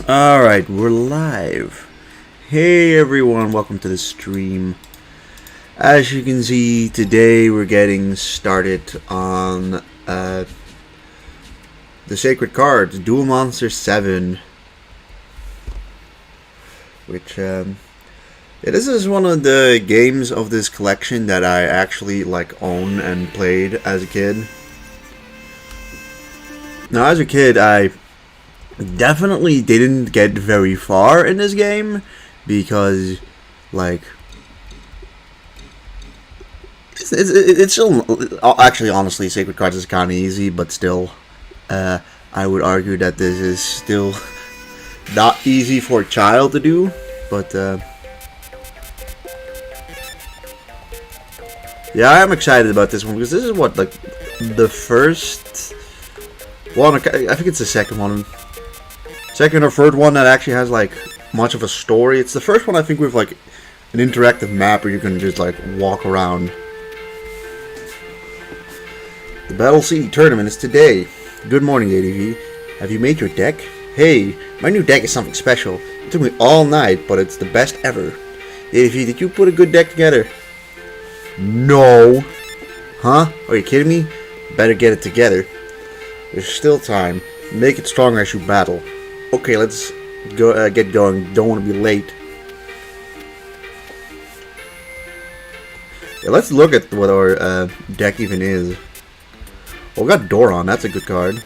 Alright, we're live. Hey everyone, welcome to the stream. As you can see, today we're getting started on the Sacred Cards, Duel Monster 7. Which, this is one of the games of this collection that I actually own and played as a kid. Now as a kid, I definitely didn't get very far in this game because it's still actually, honestly, Sacred Cards is kind of easy, but still I would argue that this is still not easy for a child to do, but yeah, I'm excited about this one because this is what, the first one. I think it's the second one. Second or third one that actually has much of a story. It's the first one I think with an interactive map where you can just walk around. The Battle City tournament is today. Good morning, ADV. Have you made your deck? Hey, my new deck is something special. It took me all night, but it's the best ever. ADV, did you put a good deck together? No. Huh? Are you kidding me? Better get it together. There's still time. Make it stronger as you battle. Okay, let's go get going. Don't want to be late. Yeah, let's look at what our deck even is. Oh, we got Doron. That's a good card.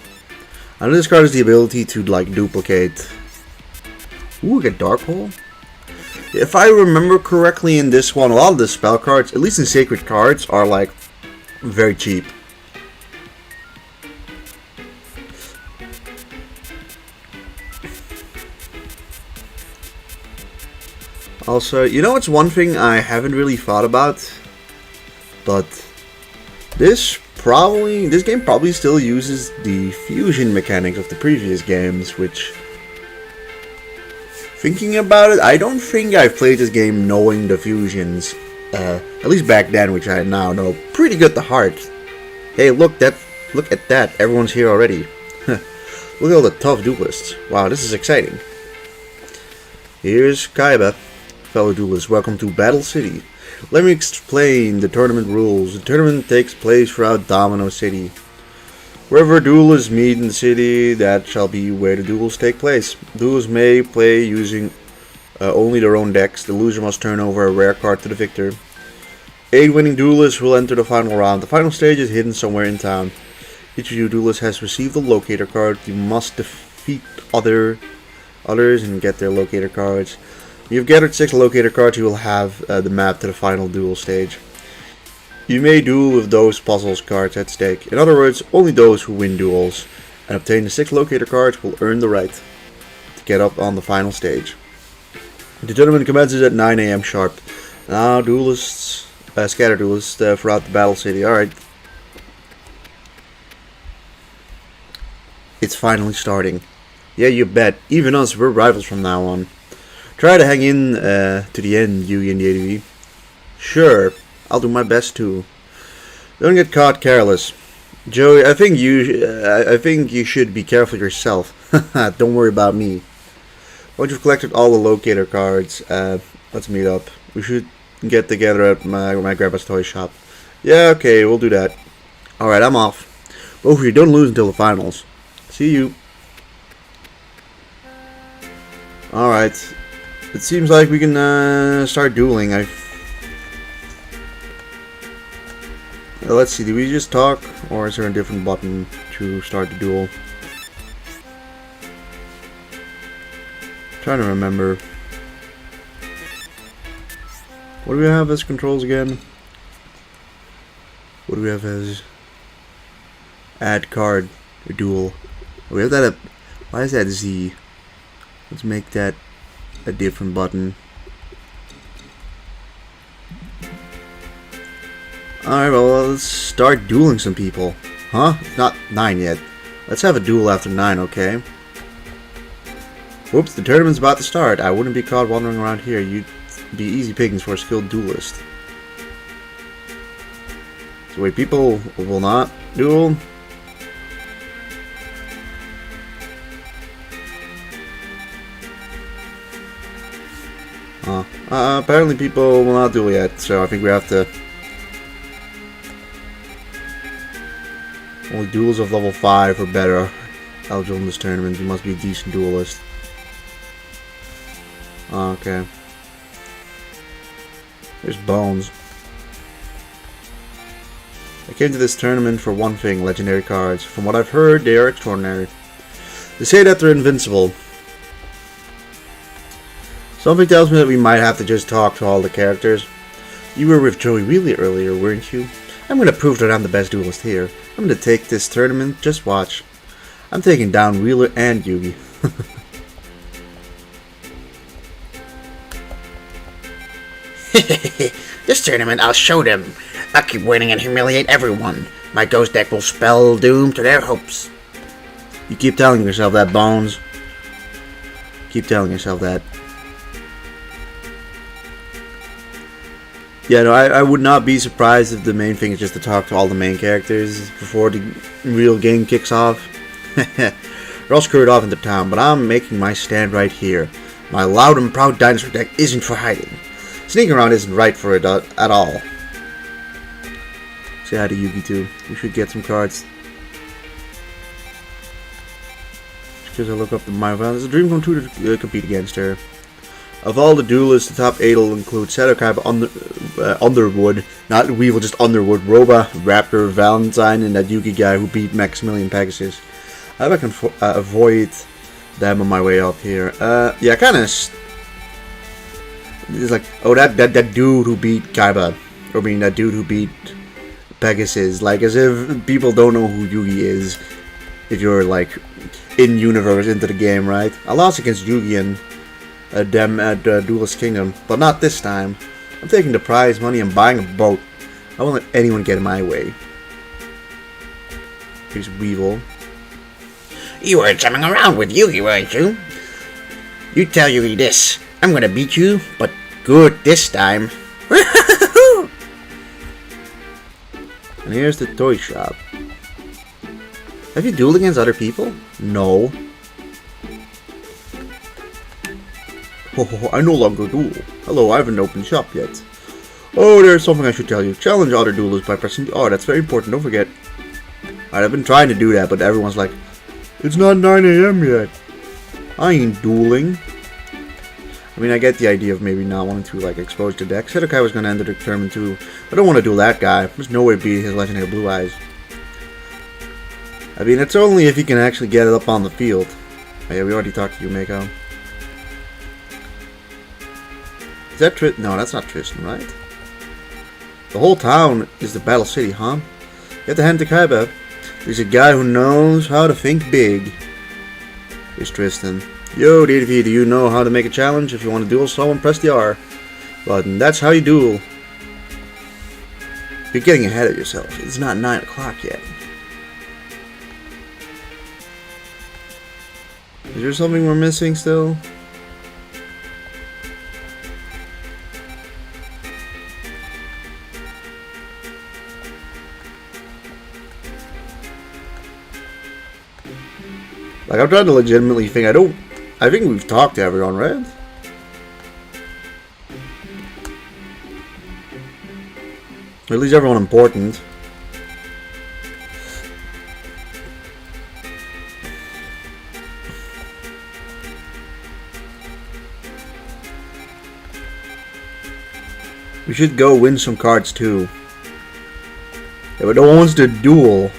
I know this card has the ability to duplicate. Ooh, we got Dark Hole. If I remember correctly, in this one, a lot of the spell cards, at least in Sacred Cards, are very cheap. Also, you know what's one thing I haven't really thought about? But this game probably still uses the fusion mechanics of the previous games, which, thinking about it, I don't think I've played this game knowing the fusions, at least back then, which I now know pretty good to heart. Hey, look at that, everyone's here already. Look at all the tough duelists. Wow, this is exciting. Here's Kaiba. Fellow duelists, welcome to Battle City. Let me explain the tournament rules. The tournament takes place throughout Domino City. Wherever duelists meet in the city, that shall be where the duels take place. Duelists may play using only their own decks. The loser must turn over a rare card to the victor. 8 winning duelists will enter the final round. The final stage is hidden somewhere in town. Each of you duelists has received a locator card. You must defeat others and get their locator cards. You've gathered 6 locator cards. You will have the map to the final duel stage. You may duel with those puzzles cards at stake. In other words, only those who win duels and obtain the 6 locator cards will earn the right to get up on the final stage. The tournament commences at 9 AM sharp. Now duelists, scatter duelists throughout the Battle City. Alright. It's finally starting. Yeah, you bet. Even us, we're rivals from now on. Try to hang in to the end, Yugi and the ADV. Sure, I'll do my best too. Don't get caught careless. Joey, I think you should be careful yourself. Don't worry about me. Once you've collected all the locator cards, let's meet up. We should get together at my grandpa's toy shop. Yeah, okay, we'll do that. Alright, I'm off. Both of you don't lose until the finals. See you. Alright. It seems like we can start dueling. Let's see, do we just talk, or is there a different button to start the duel? Trying to remember. What do we have as controls again? What do we have as add card or duel? We have that up. Why is that Z? Let's make that a different button. Alright, well, let's start dueling some people. Huh? It's not 9 yet. Let's have a duel after 9, okay? Whoops, the tournament's about to start. I wouldn't be caught wandering around here. You'd be easy pickings for a skilled duelist. So wait, people will not duel? Apparently people will not duel yet, so I think we have to... Only duels of level 5 or better eligible in this tournament. You must be a decent duelist. Okay. There's Bones. I came to this tournament for one thing, legendary cards. From what I've heard, they are extraordinary. They say that they're invincible. Something tells me that we might have to just talk to all the characters. You were with Joey Wheelie earlier, weren't you? I'm gonna prove that I'm the best duelist here. I'm gonna take this tournament, just watch. I'm taking down Wheeler and Yugi. This tournament, I'll show them. I'll keep winning and humiliate everyone. My ghost deck will spell doom to their hopes. You keep telling yourself that, Bones. Keep telling yourself that. Yeah, no, I would not be surprised if the main thing is just to talk to all the main characters before the real game kicks off. We're all screwed off into town, but I'm making my stand right here. My loud and proud dinosaur deck isn't for hiding. Sneaking around isn't right for it at all. Say hi to Yugi too. We should get some cards. Because I look up the my file. It's a dream come true to compete against her. Of all the duelists, the top 8 will include Sadokaiba, Underwood, not Weevil, just Underwood, Roba, Raptor, Valentine, and that Yugi guy who beat Maximilian Pegasus. I hope I can avoid them on my way up here. Yeah, kind of. It's like, oh, that dude who beat Kaiba, or being that dude who beat Pegasus, like as if people don't know who Yugi is. If you're like in universe into the game, right? I lost against Yugi and them at Duelist Kingdom, but not this time. I'm taking the prize money and buying a boat. I won't let anyone get in my way. Here's Weevil. You were jumping around with Yugi, weren't you? You tell Yugi this. I'm gonna beat you, but good this time. And here's the toy shop. Have you dueled against other people? No. Oh, I no longer duel. Hello, I haven't opened shop yet. Oh, there's something I should tell you. Challenge other duelists by pressing... Oh, that's very important, don't forget. I've been trying to do that, but everyone's like, it's not 9 AM yet. I ain't dueling. I mean, I get the idea of maybe not wanting to, like, expose the deck. Sedokai was gonna enter the tournament too. I don't want to duel that guy. There's no way beating his legendary blue eyes. I mean, it's only if he can actually get it up on the field. Oh, yeah, we already talked to you, Mako. Is that No, that's not Tristan, right? The whole town is the Battle City, huh? You have to hand to Kaiba. There's a guy who knows how to think big. Here's Tristan. Yo, theadv, do you know how to make a challenge? If you want to duel someone, press the R button. That's how you duel. You're getting ahead of yourself. It's not 9 o'clock yet. Is there something we're missing still? Like, I'm trying to legitimately think. I think we've talked to everyone, right? Or at least everyone important. We should go win some cards too. Yeah, but no one wants to duel.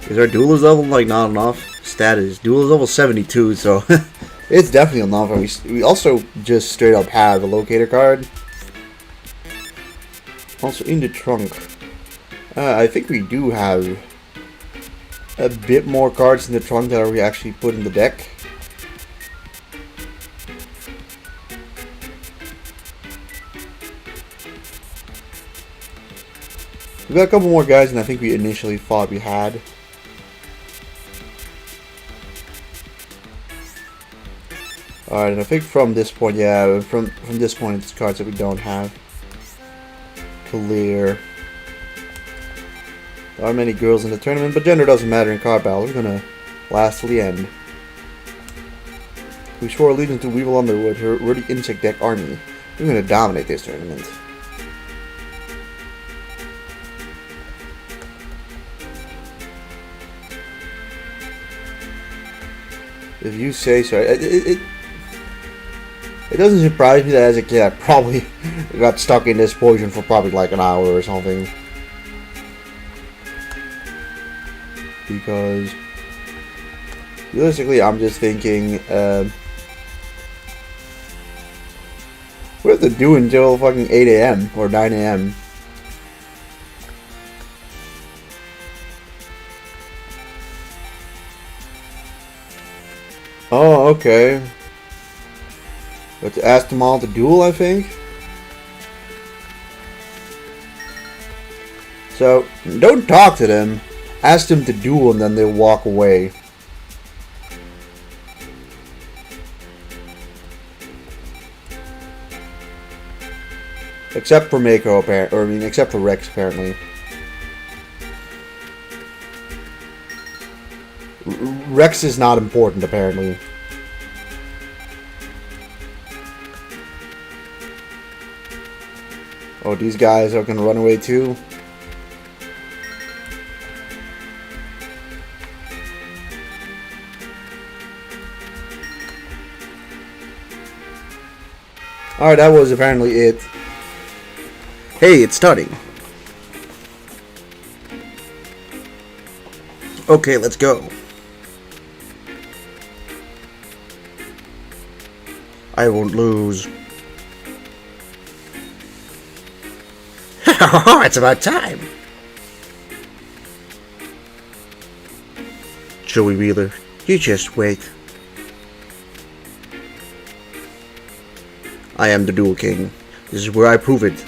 Is our duelist level like not enough? Status duelist level 72, so it's definitely enough. And we also just straight up have a locator card. Also in the trunk, I think we do have a bit more cards in the trunk that we actually put in the deck. We got a couple more guys than I think we initially thought we had. Alright, and I think from this point, yeah, from this point, it's cards that we don't have. Clear. There are many girls in the tournament, but gender doesn't matter in card battle. We're gonna last till the end. We swore allegiance to Weevil Underwood, her worthy insect deck army. We're gonna dominate this tournament. If you say so. It doesn't surprise me that as a kid I probably got stuck in this poison for probably like an hour or something. Because realistically I'm just thinking we have to do until fucking 8 AM or 9 AM. Oh, okay. But to ask them all to duel, I think. So, don't talk to them. Ask them to duel and then they'll walk away. Except for Mako, apparently. Or, I mean, except for Rex, apparently. Rex is not important, apparently. Oh, these guys are gonna run away too? Alright, that was apparently it. Hey, it's starting. Okay, let's go. I won't lose. It's about time. Joey Wheeler, you just wait. I am the Duel King. This is where I prove it.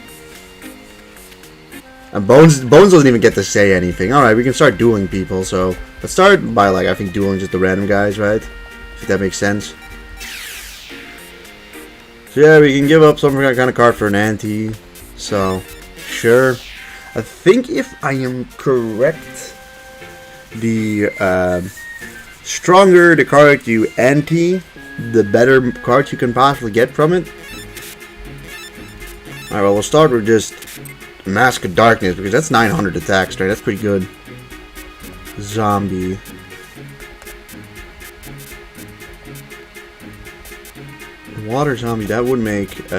And Bones doesn't even get to say anything. Alright, we can start dueling people, so let's start by, like, I think dueling just the random guys, right? If that makes sense. So yeah, we can give up some kind of card for an ante. So, sure. I think if I am correct, the stronger the card you ante, the better cards you can possibly get from it. Alright, well, we'll start with just Mask of Darkness, because that's 900 attack straight. That's pretty good. Zombie. Water zombie, that would make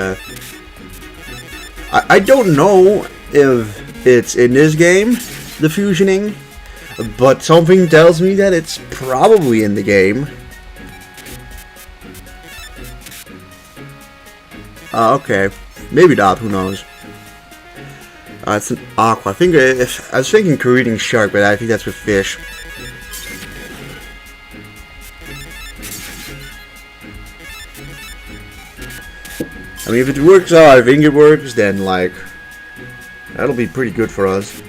I don't know if it's in this game, the fusioning, but something tells me that it's probably in the game. Okay, maybe not, who knows. It's an aqua. I was thinking Careening Shark, but I think that's with fish. I mean, if it works out, I think it works, then, like, that'll be pretty good for us.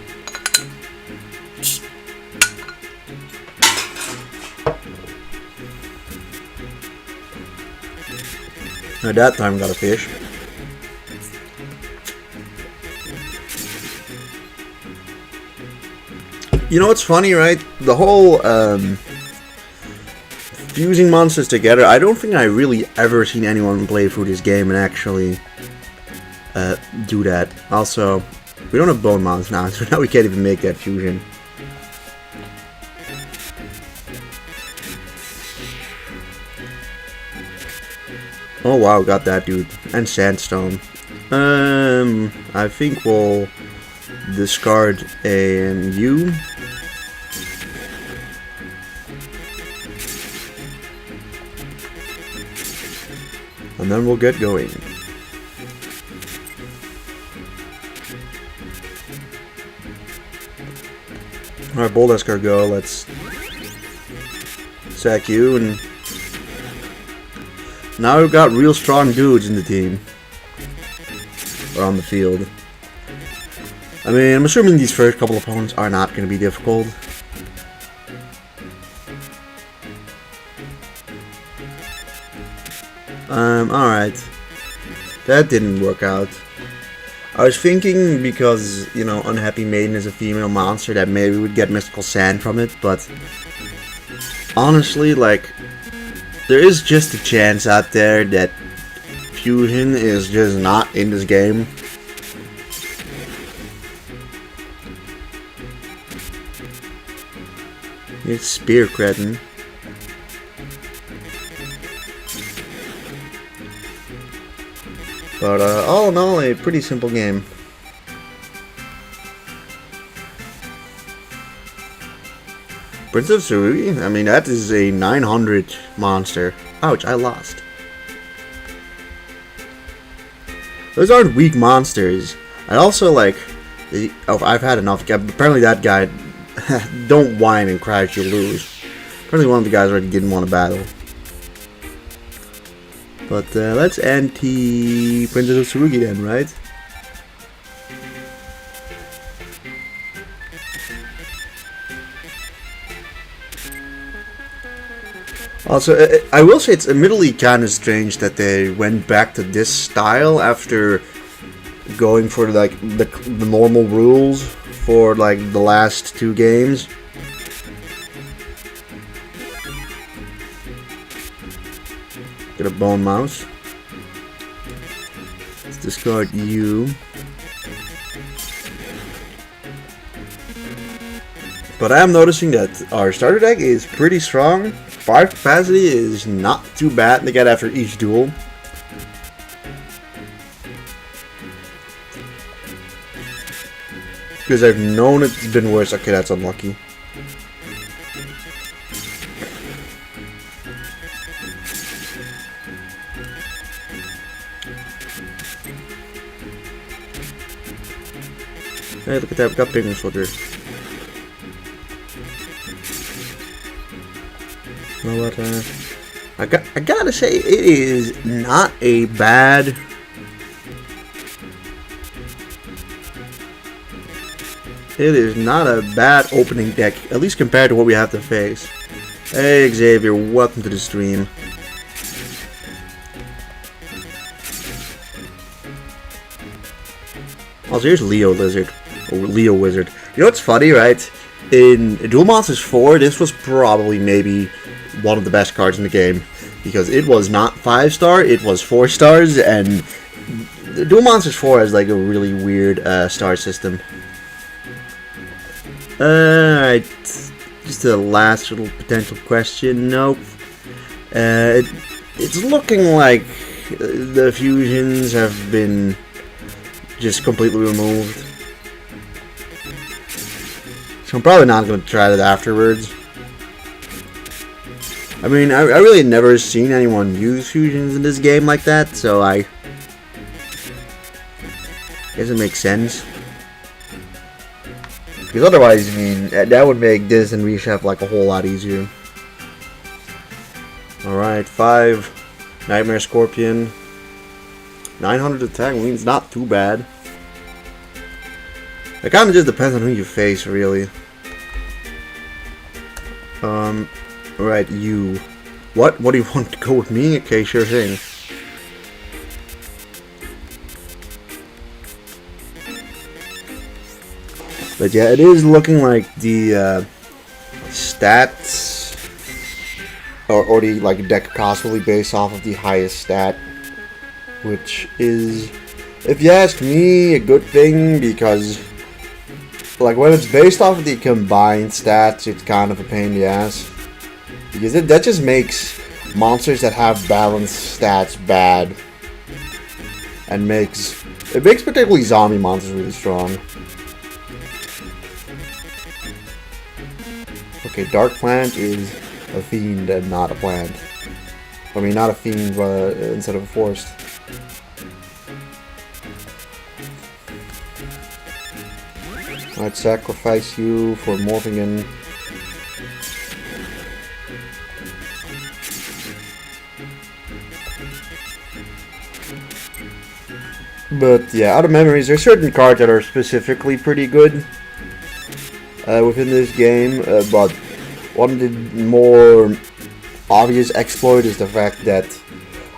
At that time, got a fish. You know what's funny, right? The whole, fusing monsters together, I don't think I really ever seen anyone play through this game and actually do that. Also, we don't have bone mons now, so now we can't even make that fusion. Oh wow, got that dude. And sandstone. I think we'll discard a U. And then we'll get going. Alright, Boulderskar go. Let's sack you, and now we've got real strong dudes in the team. Or on the field. I mean, I'm assuming these first couple of opponents are not going to be difficult. Alright. That didn't work out. I was thinking because, you know, Unhappy Maiden is a female monster that maybe we'd get Mystical Sand from it, but honestly, like, there is just a chance out there that fusion is just not in this game. It's Spear Cretin. But all in all, a pretty simple game. Prince of Tsurugi? I mean, that is a 900 monster. Ouch, I lost. Those aren't weak monsters. I also like... Oh, I've had enough. Apparently that guy... Don't whine and cry if you lose. Apparently one of the guys already didn't want to battle. But let's anti-Princess of Tsurugi then, right? Also, I will say it's admittedly kind of strange that they went back to this style after going for like the normal rules for like the last 2 games. Get a bone mouse. Let's discard you. But I am noticing that our starter deck is pretty strong. 5 capacity is not too bad to get after each duel. Because I've known it's been worse. Okay, that's unlucky. Hey, look at that, we got Pigment Soldier. You know what, I gotta say, it is not a bad... It is not a bad opening deck, at least compared to what we have to face. Hey Xavier, welcome to the stream. Also, here's Leo Lizard. Or Leo Wizard. You know what's funny, right? In Duel Monsters 4, this was probably maybe one of the best cards in the game. Because it was not 5-star, it was 4 stars, and Duel Monsters 4 has like a really weird star system. Alright, just a last little potential question. Nope. It's looking like the fusions have been just completely removed. So I'm probably not going to try that afterwards. I mean, I really never seen anyone use fusions in this game like that, so I guess it makes sense. Because otherwise, I mean, that would make this and Rechef like a whole lot easier. Alright, 5. Nightmare Scorpion. 900 attack, I mean, it's not too bad. It kind of just depends on who you face, really. Right, you. What? What do you want to go with me? Okay, sure thing. But yeah, it is looking like the stats or the like deck cost will be based off of the highest stat, which is, if you ask me, a good thing, because like when it's based off of the combined stats, it's kind of a pain in the ass, because that just makes monsters that have balanced stats bad, and makes particularly zombie monsters really strong. Okay, Dark Plant is a fiend and not a plant. I mean, not a fiend, but instead of a forest. I'd sacrifice you for morphing in. But yeah, out of memories, there's certain cards that are specifically pretty good within this game, but one of the more obvious exploit is the fact that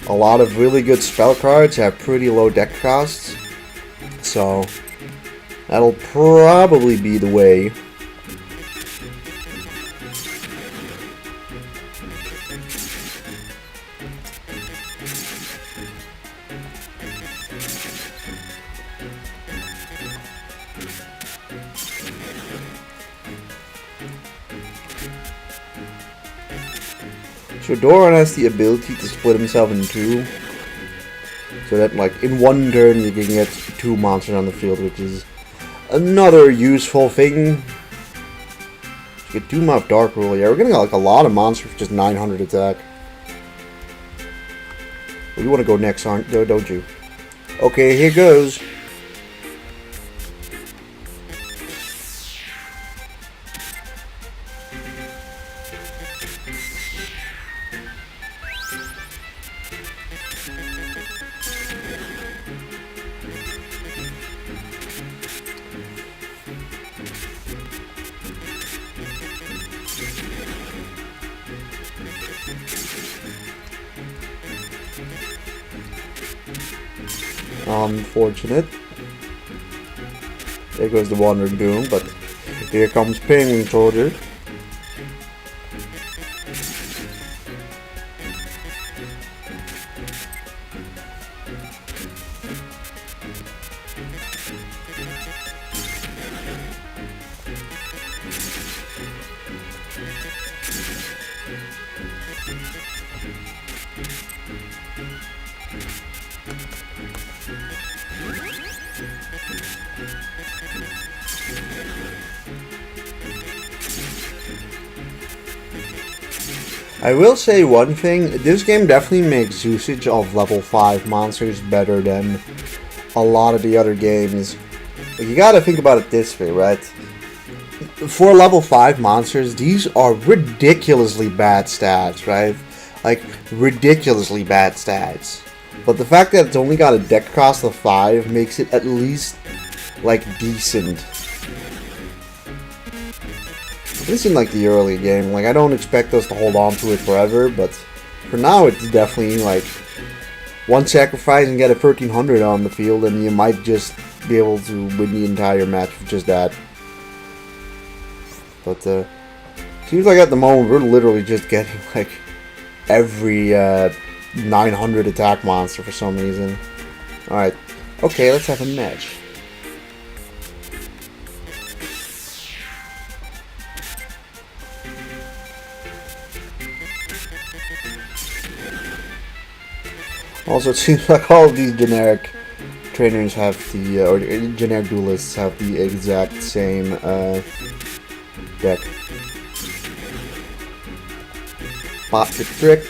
a lot of really good spell cards have pretty low deck costs, so that'll probably be the way. So Doran has the ability to split himself in two. So that, like, in one turn you can get 2 monsters on the field, which is another useful thing. You get 2 Mouth Dark Rule. Yeah, we're getting like a lot of monsters for just 900 attack. Well, you want to go next, don't you? Okay, here goes. Unfortunate. There goes the Wandering Doom, but here comes Penguin Soldier. I will say one thing, this game definitely makes usage of level 5 monsters better than a lot of the other games. You gotta think about it this way, right? For level 5 monsters, these are ridiculously bad stats, right? Like, ridiculously bad stats. But the fact that it's only got a deck cost of 5 makes it at least, like, decent. At least in like the early game. Like, I don't expect us to hold on to it forever, but for now it's definitely like one sacrifice and get a 1300 on the field, and you might just be able to win the entire match with just that. But seems like at the moment we're literally just getting like every 900 attack monster for some reason. Alright, okay, let's have a match. Also, it seems like all of these generic trainers have the, or generic duelists have the exact same deck. Spot the trick.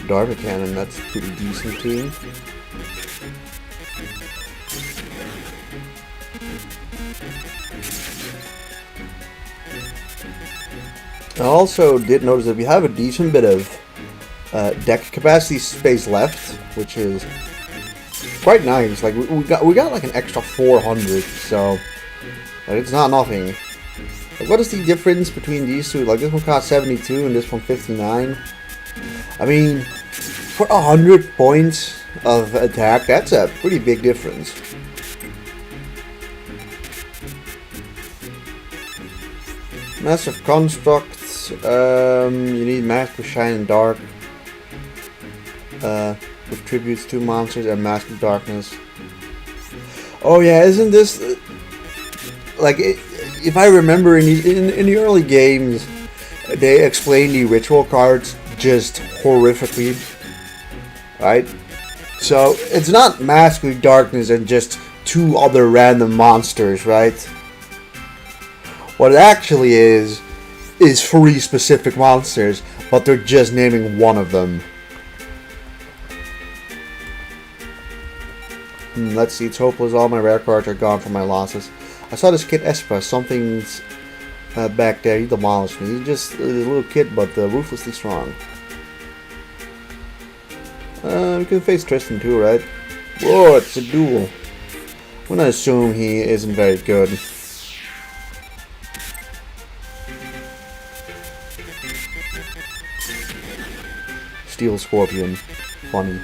Dharma Cannon, that's pretty decent too. I also did notice that we have a decent bit of deck capacity space left, which is quite nice. Like we got like an extra 400, so like, it's not nothing. Like, what is the difference between these two? Like, this one cost 72 and this one 59. I mean, for 100 points of attack, that's a pretty big difference. Massive Construct. You need Mask of Shine and Dark, which tributes 2 monsters, and Mask of Darkness. Oh yeah, isn't this like if I remember in the early games, they explained the ritual cards just horrifically, right? So it's not Mask of Darkness and just 2 other random monsters, right? What it actually is 3 specific monsters, but they're just naming one of them. Let's see, it's hopeless. All my rare cards are gone from my losses. I saw this kid Espa. Something's back there. He demolished me. He's just a little kid, but ruthlessly strong. We can face Tristan too, right? Whoa, it's a duel. I'm gonna assume he isn't very good. Steel Scorpion. Funny.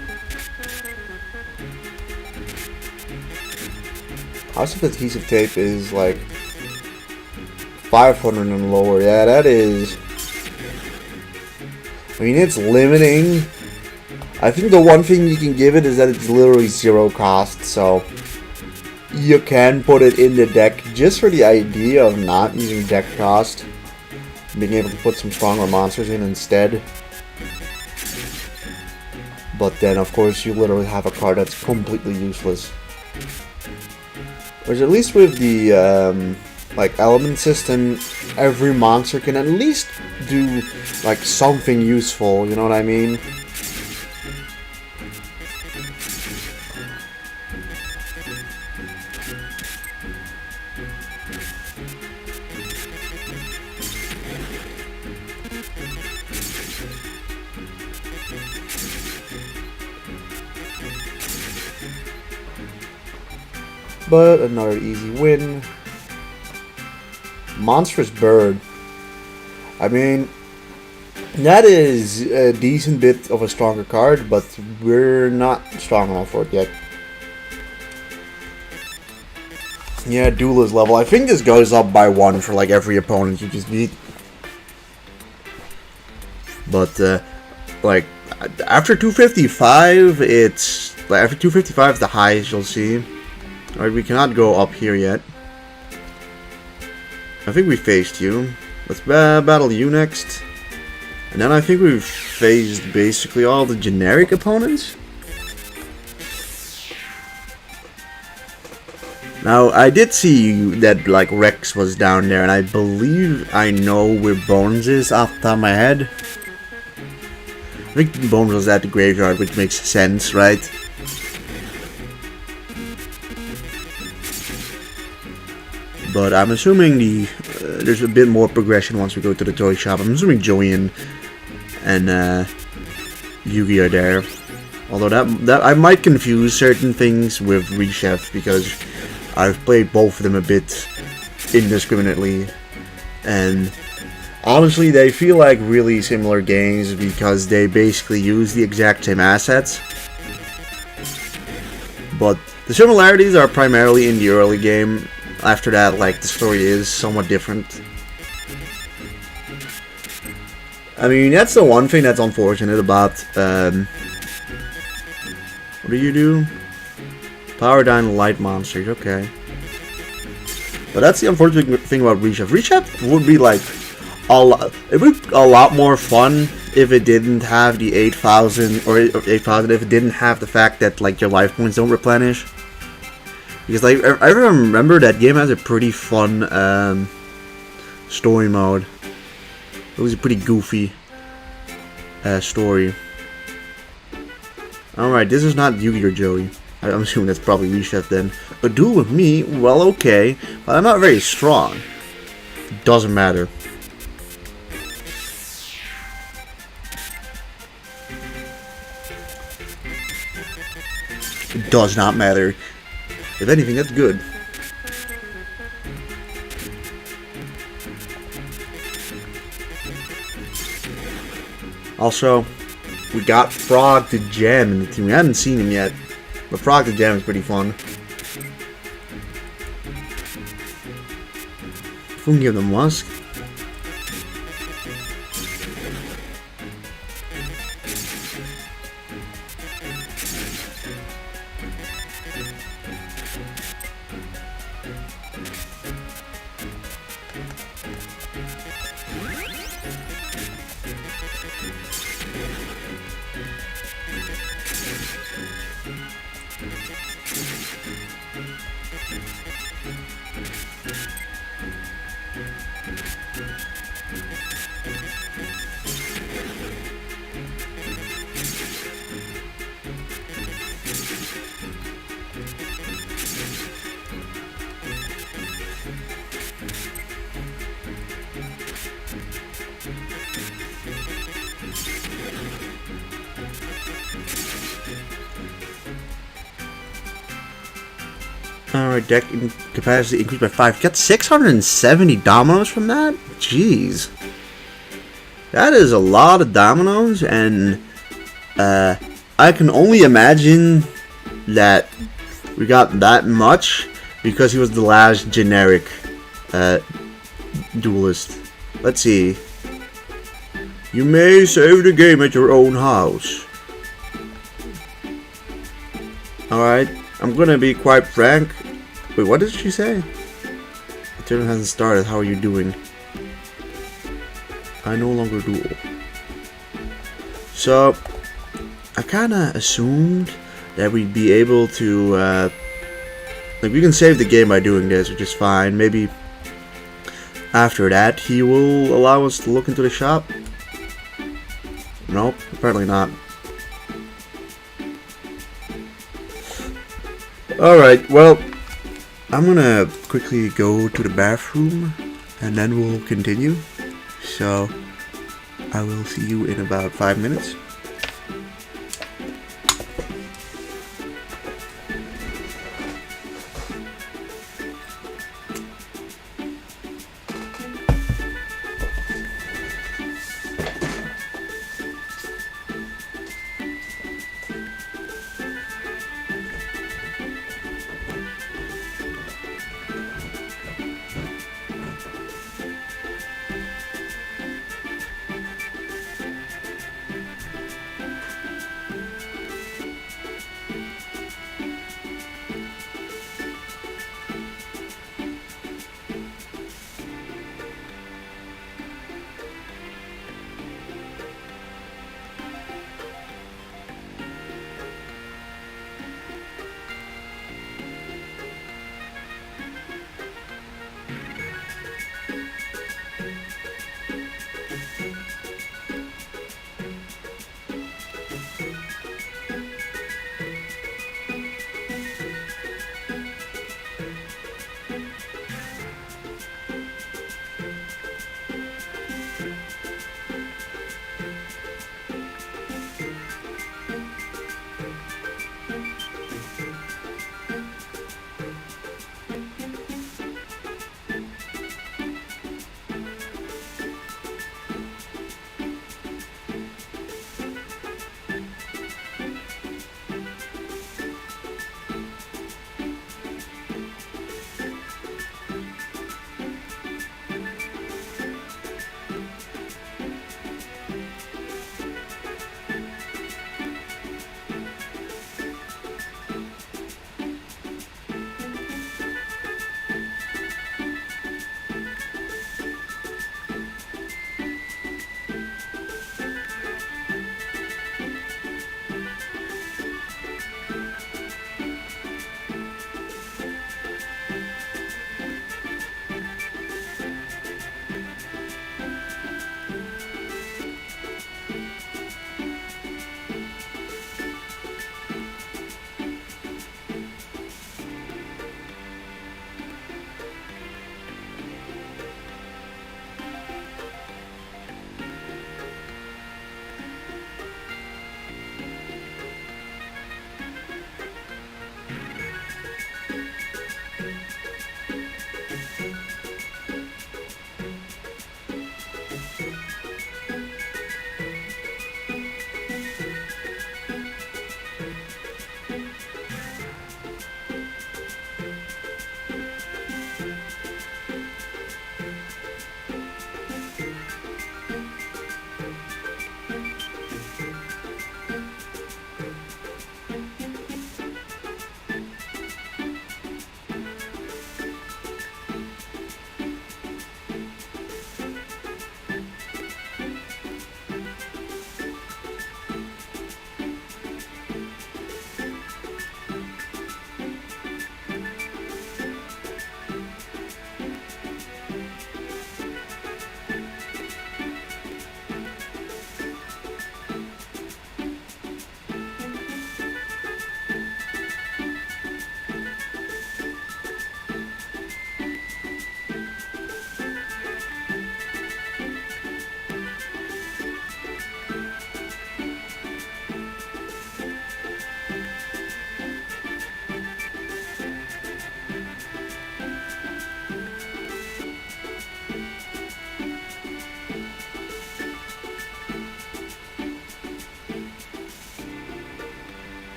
House of Adhesive Tape is like 500 and lower. Yeah, that is. I mean, it's limiting. I think the one thing you can give it is that it's literally 0 cost, so you can put it in the deck just for the idea of not using deck cost, being able to put some stronger monsters in instead. But then, of course, you literally have a card that's completely useless. Whereas at least with the like element system, every monster can at least do like something useful. You know what I mean? But another easy win. Monstrous Bird. I mean, that is a decent bit of a stronger card, but we're not strong enough for it yet. Yeah, Duelist level. I think this goes up by 1 for like every opponent you just beat. But like after 255, it's like after 255 is the highest you'll see. Alright, we cannot go up here yet. I think we faced you. Let's battle you next. And then I think we've faced basically all the generic opponents. Now, I did see that like Rex was down there, and I believe I know where Bones is off the top of my head. I think Bones was at the graveyard, which makes sense, right? But I'm assuming there's a bit more progression once we go to the toy shop. I'm assuming Joey and Yugi are there. Although that I might confuse certain things with Reshef because I've played both of them a bit indiscriminately, and honestly they feel like really similar games because they basically use the exact same assets. But the similarities are primarily in the early game. After that, like, the story is somewhat different. I mean, that's the one thing that's unfortunate about, what do you do? Power down light monsters, okay. But that's the unfortunate thing about Reshef. Reshef would be, like, it would be a lot more fun if it didn't have the 8,000, or 8,000, if it didn't have the fact that, like, your life points don't replenish. Because like I remember that game has a pretty fun story mode. It was a pretty goofy story. Alright, this is not Yugi or Joey. I'm assuming that's probably Reshef then. A duel with me? Well, okay. But I'm not very strong. Doesn't matter. It does not matter. If anything, that's good. Also, we got Frog the Gem in the team. We haven't seen him yet, but Frog the Gem is pretty fun. If we can give them Musk. Alright, deck capacity increased by 5. Got 670 dominoes from that? Jeez. That is a lot of dominoes, and I can only imagine that we got that much because he was the last generic duelist. Let's see. You may save the game at your own house. Alright, I'm gonna be quite frank. Wait, what did she say? The tournament hasn't started. How are you doing? I no longer duel. So, I kinda assumed that we'd be able to, like, we can save the game by doing this, which is fine. Maybe after that he will allow us to look into the shop. Nope, apparently not. Alright, well, I'm gonna quickly go to the bathroom and then we'll continue. So, I will see you in about 5 minutes.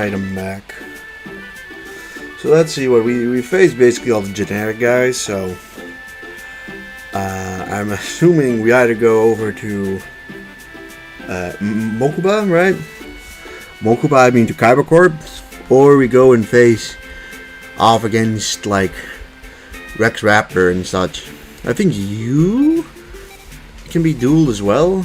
item back. So let's see what we faced basically all the generic guys, so I'm assuming we either go over to Mokuba, right? Mokuba, I mean to Kyber Corp, or we go and face off against like Rex Raptor and such. I think you can be dueled as well.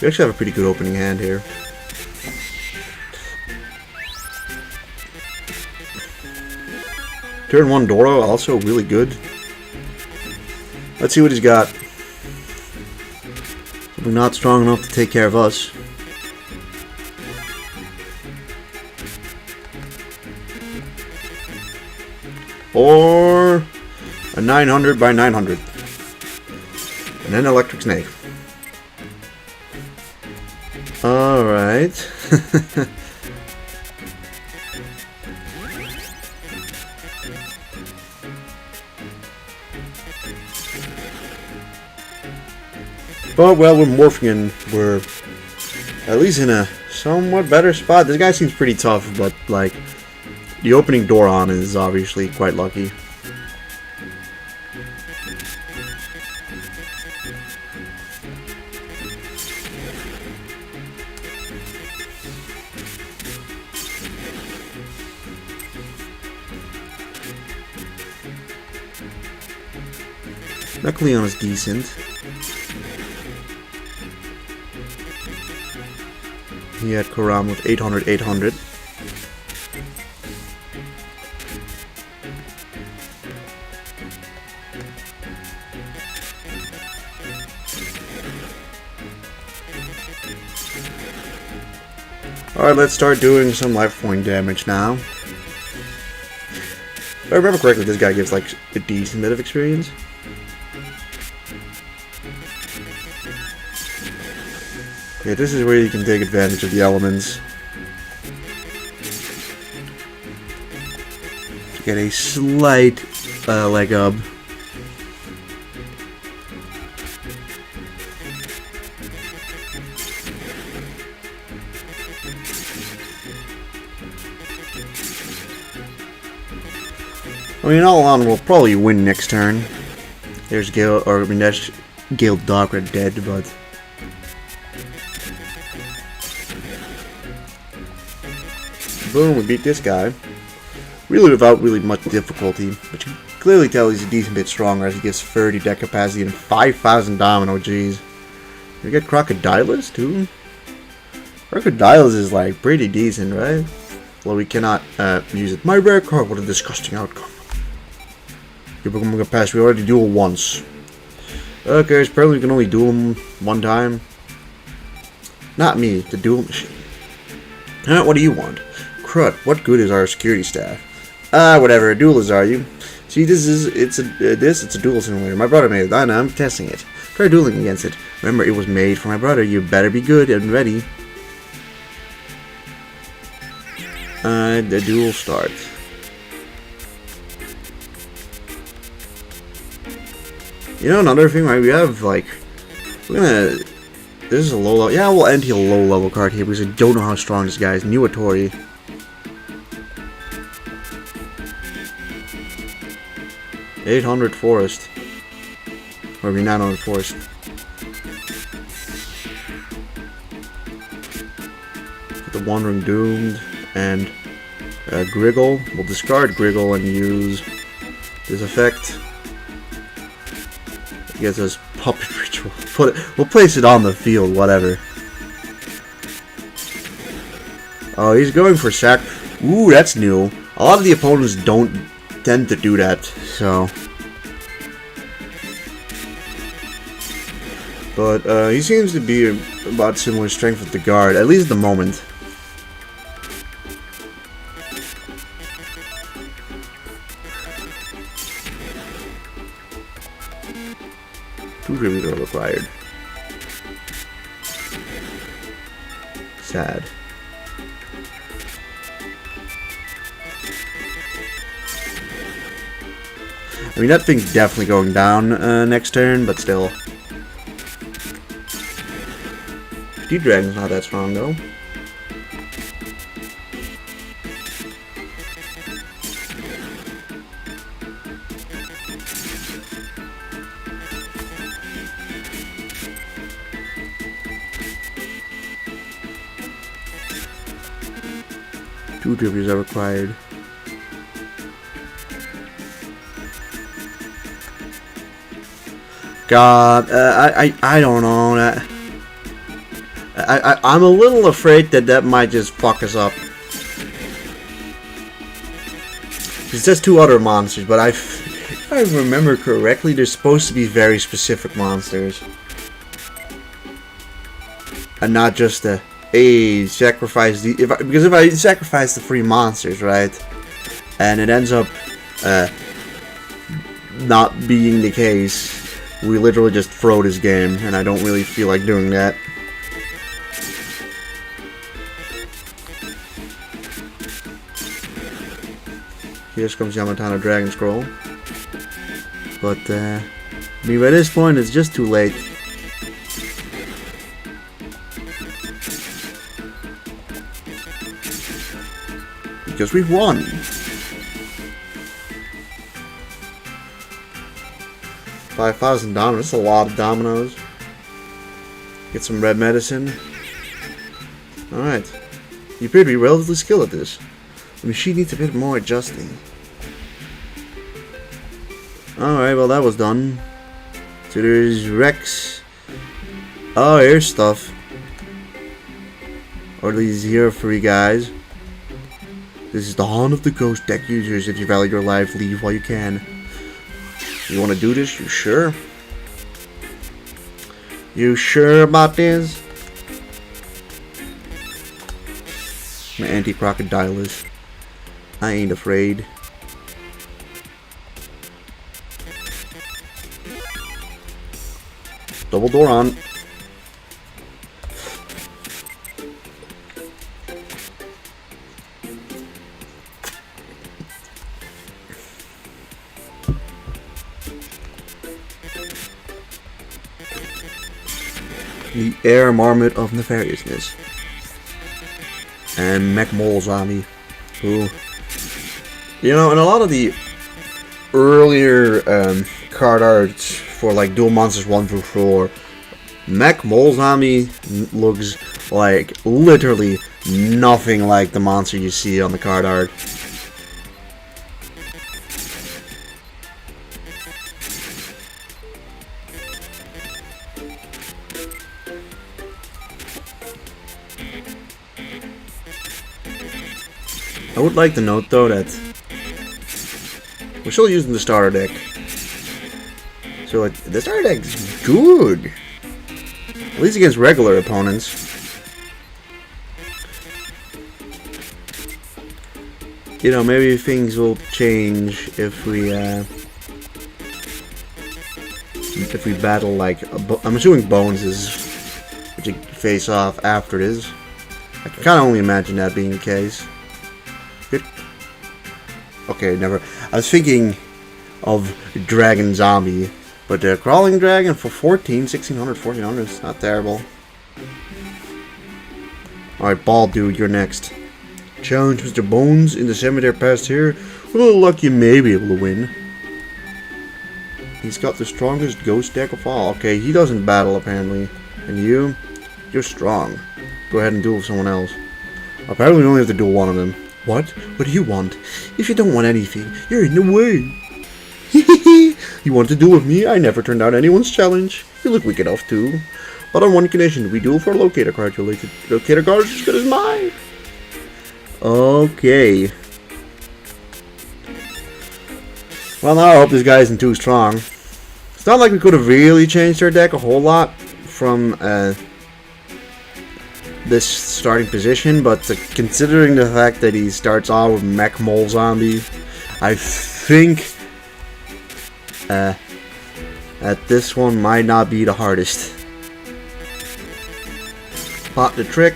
We actually have a pretty good opening hand here. Turn 1 Doro, also really good. Let's see what he's got. We're not strong enough to take care of us. Or a 900 by 900. And then Electric Snake. Alright. But, well, with Morphing, we're at least in a somewhat better spot. This guy seems pretty tough, but, like, the opening door on is obviously quite lucky. Leon is decent. He had Karam with 800, 800. Alright, let's start doing some life point damage now. If I remember correctly, this guy gives like a decent bit of experience. Yeah, this is where you can take advantage of the elements to get a slight leg up. I mean, all along, we'll probably win next turn. There's Gale, or I mean, that's Gale Dogred dead, but. Boom, we beat this guy. Really without really much difficulty, but you can clearly tell he's a decent bit stronger as he gets 30 deck capacity and 5,000 domino, jeez. We get Crocodilus too? Crocodilus is like pretty decent, right? Well, we cannot use it. My rare card, what a disgusting outcome. You become a pass, we already duel once. Okay, so apparently we can only duel him one time. Not me, the duel machine. What do you want? Crud, what good is our security staff? Whatever, a duelist are you? See, it's a duel simulator. My brother made it, I know, I'm testing it. Try dueling against it. Remember, it was made for my brother, you better be good and ready. The duel starts. You know, another thing, right, we have, like, we're gonna, this is a low level, yeah, we'll anti a low level card here because I don't know how strong this guy is. New Atori. $800 Forest. Or maybe 900 Forest. The Wandering Doomed and Griggle. We'll discard Griggle and use this effect. It gets us Puppet Ritual. We'll place it on the field, whatever. Oh, he's going for sack. Ooh, that's new. A lot of the opponents don't tend to do that, so. But he seems to be about similar strength with the guard, at least at the moment. Two tributes are required. Sad. I mean, that thing's definitely going down next turn, but still. D-Dragon's not that strong though. Two tributes are required. God, I don't know. I'm a little afraid that might just fuck us up. It says 2 other monsters, but if I remember correctly, they're supposed to be very specific monsters. And not just the, hey, sacrifice the... because if I sacrifice the 3 monsters, right? And it ends up not being the case, we literally just throw this game, and I don't really feel like doing that. Here comes Yamatana Dragon Scroll. But, I mean, by this point, it's just too late. Because we've won. $5,000 dominoes. That's a lot of dominoes. Get some red medicine. Alright. You appear to be relatively skilled at this. The machine needs a bit more adjusting. Alright, well that was done. So there's Rex. Oh, here's stuff. Or these here 3 guys. This is the haunt of the ghost deck users. If you value your life, leave while you can. You want to do this? You sure? You sure about this? My anti-crocodilus. I ain't afraid. Double door on. The Air Marmot of Nefariousness. And Mech Mole Zombie. Who, you know, in a lot of the earlier card arts for like Duel Monsters 1 through 4, Mech Mole Zombie looks like literally nothing like the monster you see on the card art. I would like to note though that we're still using the starter deck. So like, the starter deck is good. At least against regular opponents. You know, maybe things will change if we battle like I'm assuming Bones is which you face off after this. I can kind of only imagine that being the case. Good. Okay, never. I was thinking of Dragon Zombie, but the Crawling Dragon for 1600, 1400 is not terrible. Alright, Ball Dude, you're next. Challenge Mr. Bones in the cemetery past here. With a little luck, you may be able to win. He's got the strongest ghost deck of all. Okay, he doesn't battle apparently. And you're strong. Go ahead and duel with someone else. Apparently we only have to duel one of them. What? What do you want? If you don't want anything, you're in the way. You want to duel with me? I never turned down anyone's challenge. You look weak enough too. But on one condition, we duel for a locator card. Your locator card is as good as mine. Okay. Well, now I hope this guy isn't too strong. It's not like we could have really changed our deck a whole lot from this starting position, but considering the fact that he starts off with Mech Mole Zombie, I think that this one might not be the hardest. Pop the trick.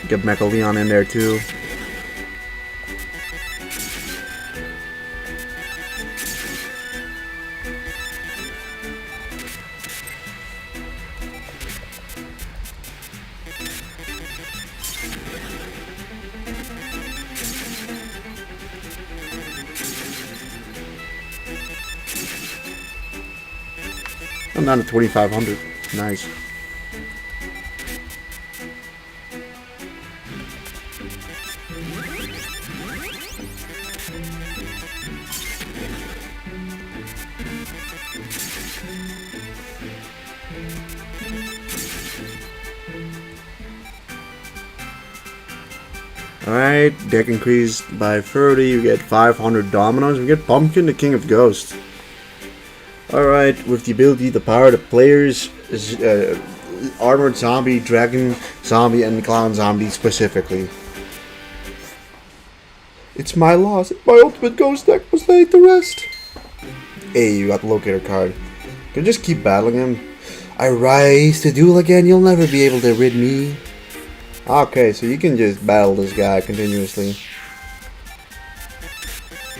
Get Mecha Leon in there too. I'm down to 2,500. Nice. Alright, deck increased by 30, you get 500 dominoes, we get Pumpkin, the King of Ghosts. Alright, with the ability to power the players, Armored Zombie, Dragon Zombie, and Clown Zombie specifically. It's my loss, my ultimate ghost deck was laid to rest. Hey, you got the Locator card. Can I just keep battling him? I rise to duel again, you'll never be able to rid me. Okay, so you can just battle this guy continuously.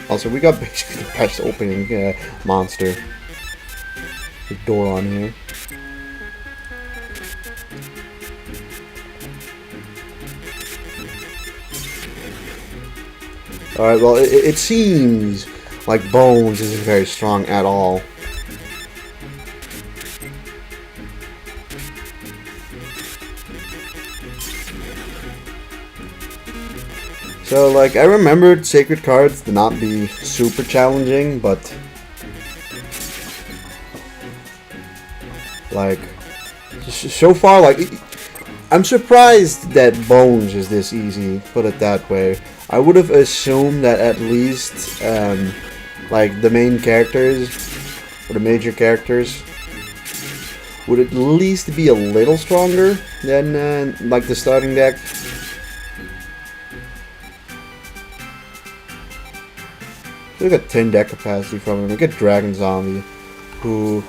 Also, we got basically the best opening monster. The door on here. Alright, well, it seems like Bones isn't very strong at all. So, like, I remembered sacred cards to not be super challenging, but like, so far, like, I'm surprised that Bones is this easy, put it that way. I would have assumed that at least, like, the main characters, or the major characters, would at least be a little stronger than, like, the starting deck. We got 10 deck capacity from him. We get Dragon Zombie, who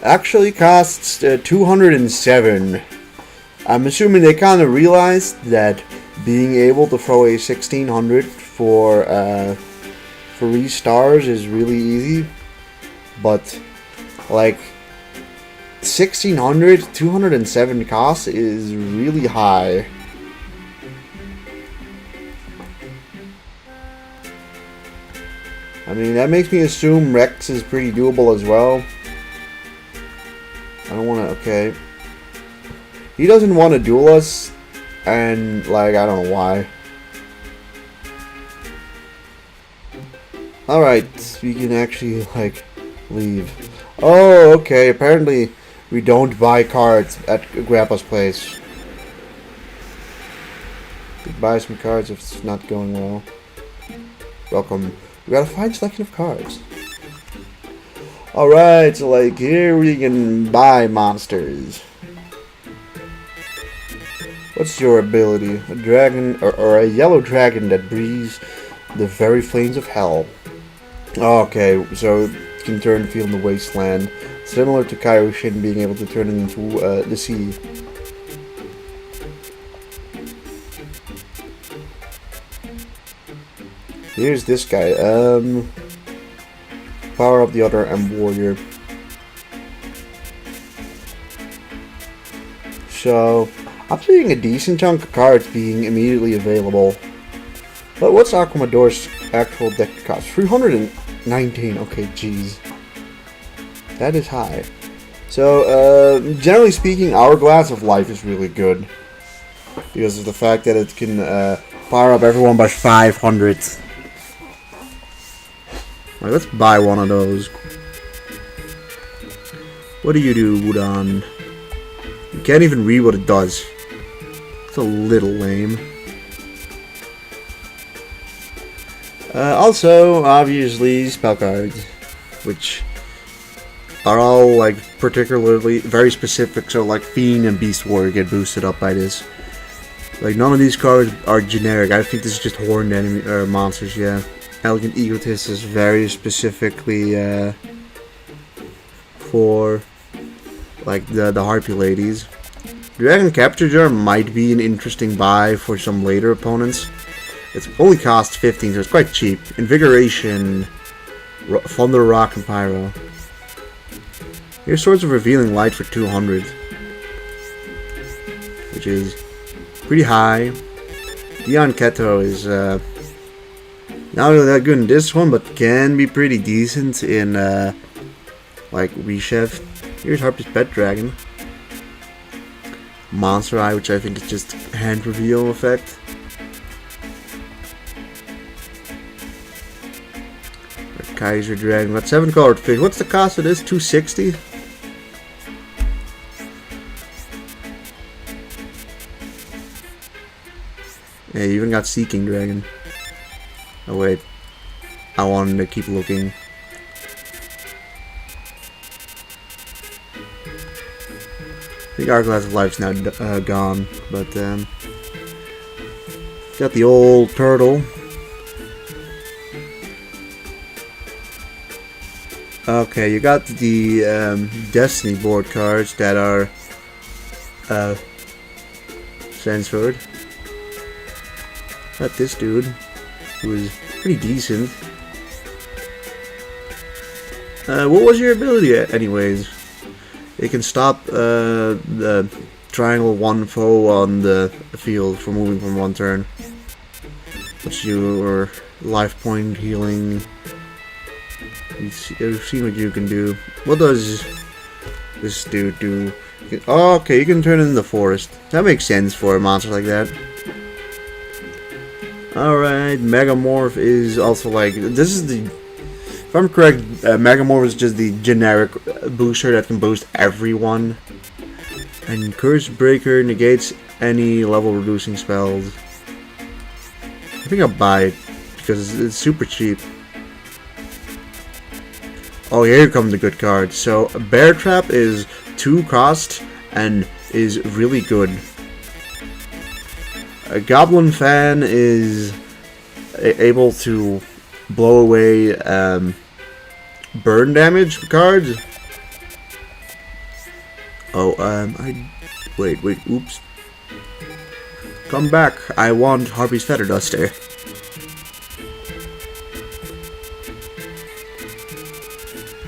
actually costs 207. I'm assuming they kind of realized that being able to throw a 1600 for 3 stars is really easy, but like 1600, 207 costs is really high. I mean, that makes me assume Rex is pretty doable as well. I don't want to, okay. He doesn't want to duel us, and, like, I don't know why. Alright, we can actually, like, leave. Oh, okay, apparently we don't buy cards at Grandpa's place. We buy some cards if it's not going well. Welcome. We got a fine selection of cards. Alright, so like here we can buy monsters. What's your ability? A dragon or a yellow dragon that breathes the very flames of hell. Okay, so it can turn the field into wasteland. Similar to Kaioshin being able to turn it into the sea. Here's this guy. Power up the other M Warrior. So, I'm seeing a decent chunk of cards being immediately available. But what's Aquamador's actual deck cost? 319. Okay, jeez. That is high. So, generally speaking, Hourglass of Life is really good. Because of the fact that it can power up everyone by 500. Alright, let's buy one of those. What do you do, Wudon? You can't even read what it does. It's a little lame. Also, obviously, spell cards. Which are all, like, particularly very specific. So, like, Fiend and Beast Warrior get boosted up by this. Like, none of these cards are generic. I think this is just horned enemy monsters, yeah. Elegant Egotist is very specifically for like the Harpy ladies. Dragon Capture Jar might be an interesting buy for some later opponents. It only costs 15, so it's quite cheap. Invigoration, Thunder, Rock, and Pyro. Here's Swords of Revealing Light for 200, which is pretty high. Dion Keto is not really that good in this one, but can be pretty decent in like Reshift. Here's Harpy's Pet Dragon. Monster Eye, which I think is just hand reveal effect. Kaiser Dragon. Got 7 colored fish. What's the cost of this? $260? Yeah, you even got Seeking Dragon. Oh wait. I wanted to keep looking. I think Hourglass of Life's now gone, but got the old turtle. Okay, you got the Destiny board cards that are censored. Got this dude, who is pretty decent. What was your ability anyways? It can stop the triangle one foe on the field from moving from one turn. What's your life point healing? You've seen what you can do. What does this dude do? Oh, okay, you can turn it into the forest. That makes sense for a monster like that. Alright, Megamorph is also like... This is the... If I'm correct, Megamorph is just the generic booster that can boost everyone. And Curse Breaker negates any level reducing spells. I think I'll buy it because it's super cheap. Oh, here come the good cards. So, Bear Trap is 2 cost and is really good. A Goblin Fan is able to blow away burn damage cards. Oh, wait, oops. Come back, I want Harpy's Feather Duster.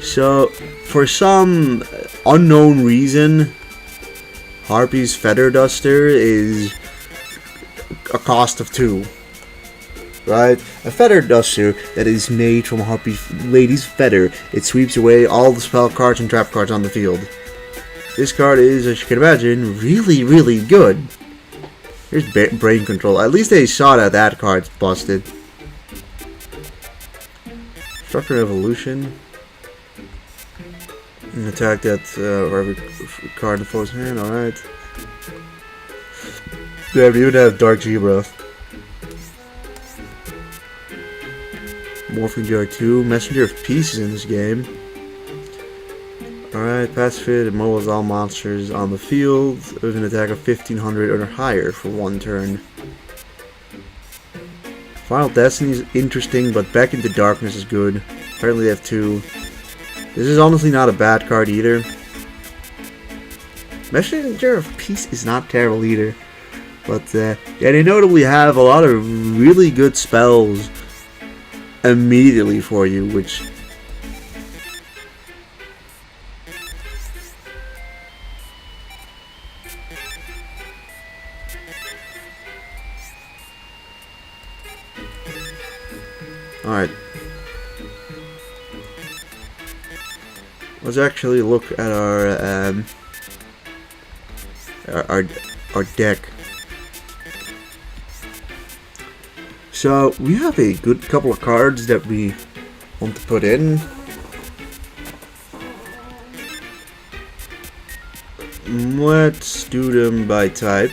So, for some unknown reason, Harpy's Feather Duster is a cost of 2. Right? A Feather Duster that is made from Harpy Lady's Feather. It sweeps away all the spell cards and trap cards on the field. This card is, as you can imagine, really, really good. Here's Brain Control. At least they saw that card's busted. Structure Evolution. And attack that every card in the foe's hand, alright. Yeah, we would have Dark Zebra. Morphing GR2, Messenger of Peace is in this game. Alright, Pacifist immobilize all monsters on the field with an attack of 1500 or higher for 1 turn. Final Destiny is interesting, but Back into Darkness is good. Apparently they have 2. This is honestly not a bad card either. Messenger of Peace is not terrible either. But yeah, they notably have a lot of really good spells immediately for you, which... Alright. Let's actually look at our deck. So we have a good couple of cards that we want to put in. Let's do them by type.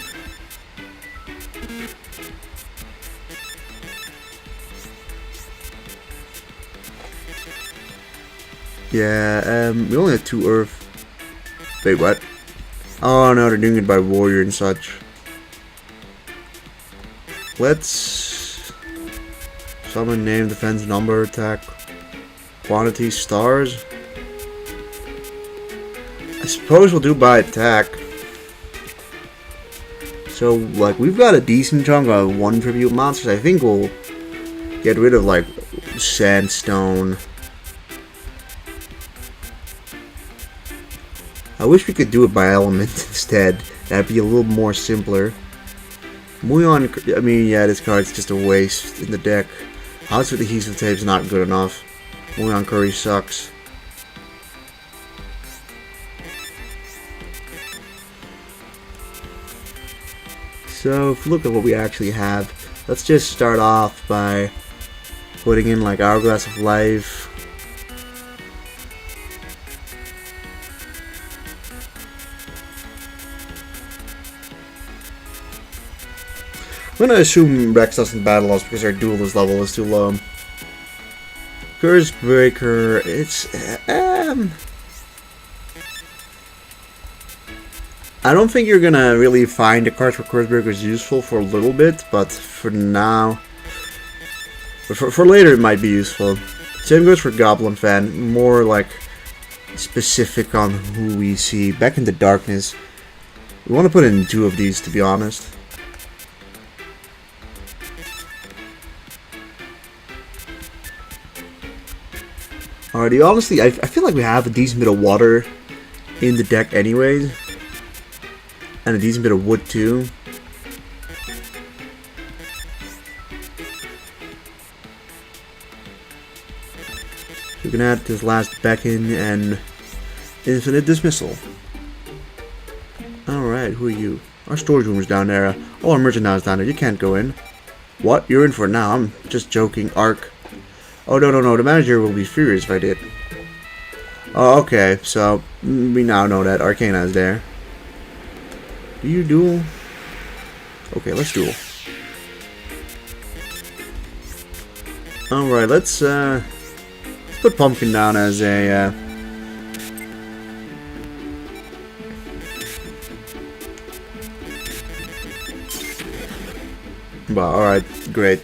Yeah, we only have 2 Earth. Wait, what? Oh no, they're doing it by Warrior and such. Let's summon name, defense, number, attack, quantity, stars. I suppose we'll do by attack. So, like, we've got a decent chunk of 1 tribute monsters. I think we'll get rid of, like, Sandstone. I wish we could do it by element instead. That'd be a little more simpler. Muyon, I mean, yeah, this card's just a waste in the deck. House with Adhesive Tape's not good enough. Muyon Curry sucks. So if you look at what we actually have, let's just start off by putting in like Hourglass of Life. I'm gonna assume Rex doesn't battle us because our duelist level is too low. Curse Breaker, it's I don't think you're gonna really find the cards for Curse Breakers useful for a little bit, but for now, for later it might be useful. Same goes for Goblin Fan, more like specific on who we see. Back in the Darkness, we want to put in 2 of these, to be honest. Alrighty, honestly, I feel like we have a decent bit of water in the deck anyways. And a decent bit of wood too. We can add this last Beckon and Infinite Dismissal. Alright, who are you? Our storage room is down there. Oh, our merchandise down there. You can't go in. What? You're in for it now. I'm just joking. Arc. Oh, no. The manager will be furious if I did. Oh, okay. So, we now know that Arcana is there. Do you duel? Okay, let's duel. Alright, let's put Pumpkin down as a well, alright, great.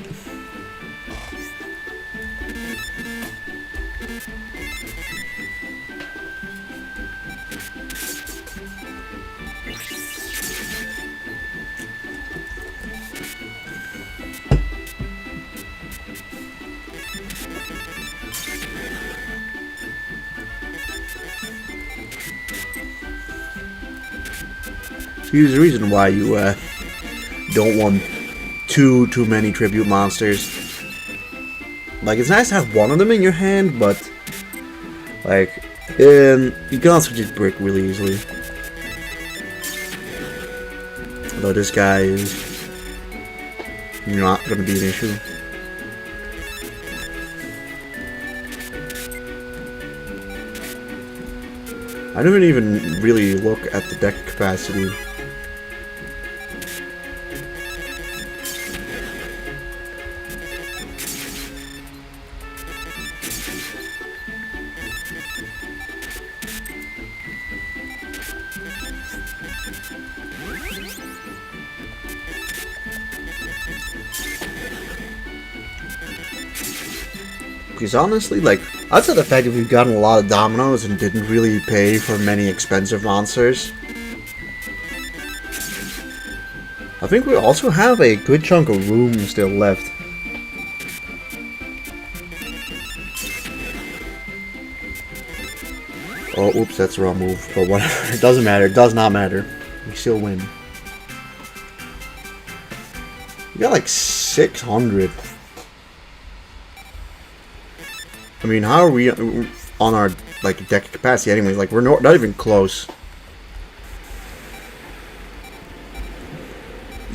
Here's the reason why you don't want too many tribute monsters. Like, it's nice to have one of them in your hand, but like you can also just brick really easily. Although this guy is not gonna be an issue. I don't even really look at the deck capacity. Because honestly, like, outside the fact that we've gotten a lot of dominoes and didn't really pay for many expensive monsters, I think we also have a good chunk of room still left. Oh, oops, that's the wrong move, but whatever. It doesn't matter, it does not matter. We still win. We got like 600. I mean, how are we on our like deck capacity anyways? Like, we're not even close.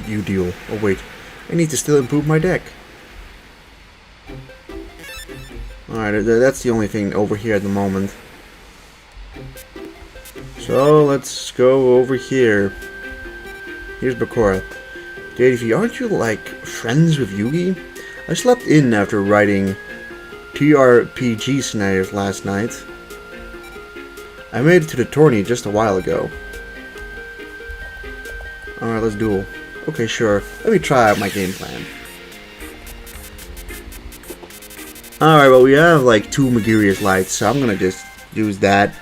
You deal. Oh wait, I need to still improve my deck. Alright, that's the only thing over here at the moment. So let's go over here. Here's Bakura. theadv, aren't you like friends with Yugi? I slept in after writing TRPG scenarios last night. I made it to the tourney just a while ago. Alright, let's duel. Okay, sure. Let me try out my game plan. Alright, well, we have like 2 Magirius lights, so I'm gonna just use that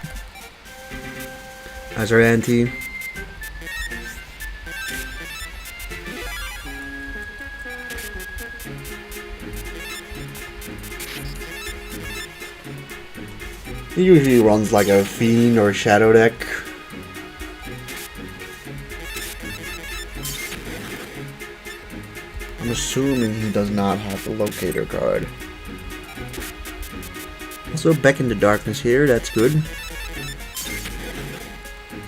as our ante. He usually runs like a Fiend or a Shadow deck. I'm assuming he does not have the Locator card. Also, Back in the Darkness here, that's good.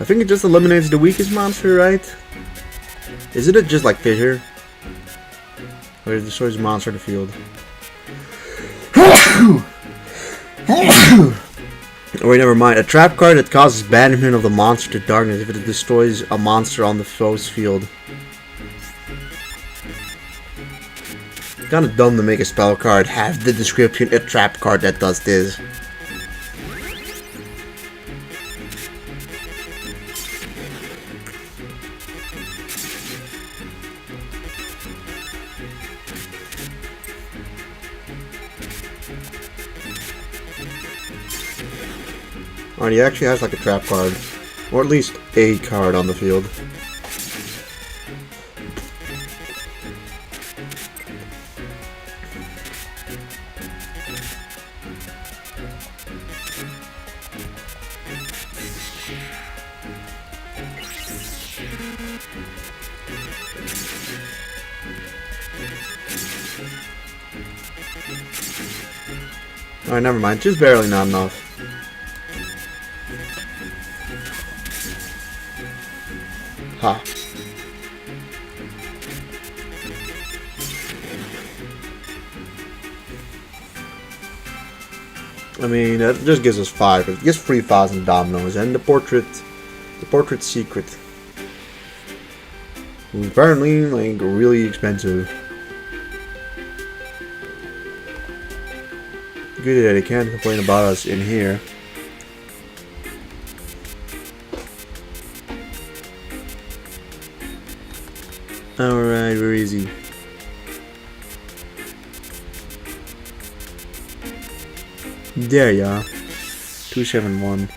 I think it just eliminates the weakest monster, right? Isn't it just like Fisher? Where destroys a monster in the field? Oh wait, never mind. A trap card that causes banishment of the monster to darkness if it destroys a monster on the foe's field. Kinda dumb to make a spell card have the description a trap card that does this. Alright, he actually has like a trap card. Or at least a card on the field. Alright, never mind. Just barely not enough. Ha. I mean, that just gives us 5. It gives 3,000 dominoes and the portrait secret. Apparently, like, really expensive. Good that he can't complain about us in here. Alright, where is he? There ya. 271.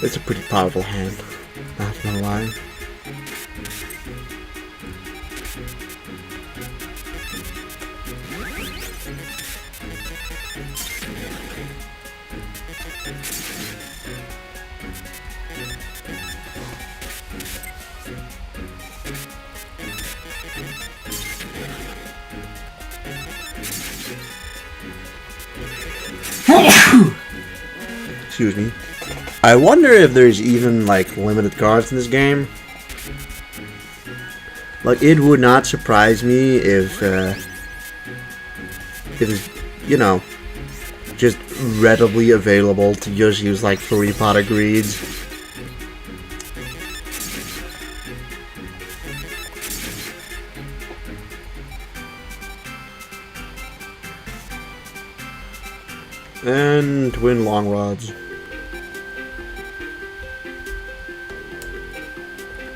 It's a pretty powerful hand, not gonna lie. Excuse me. I wonder if there's even like limited cards in this game. Like, it would not surprise me if it's, you know, just readily available to just use like 3 pot of greeds. And twin long rods.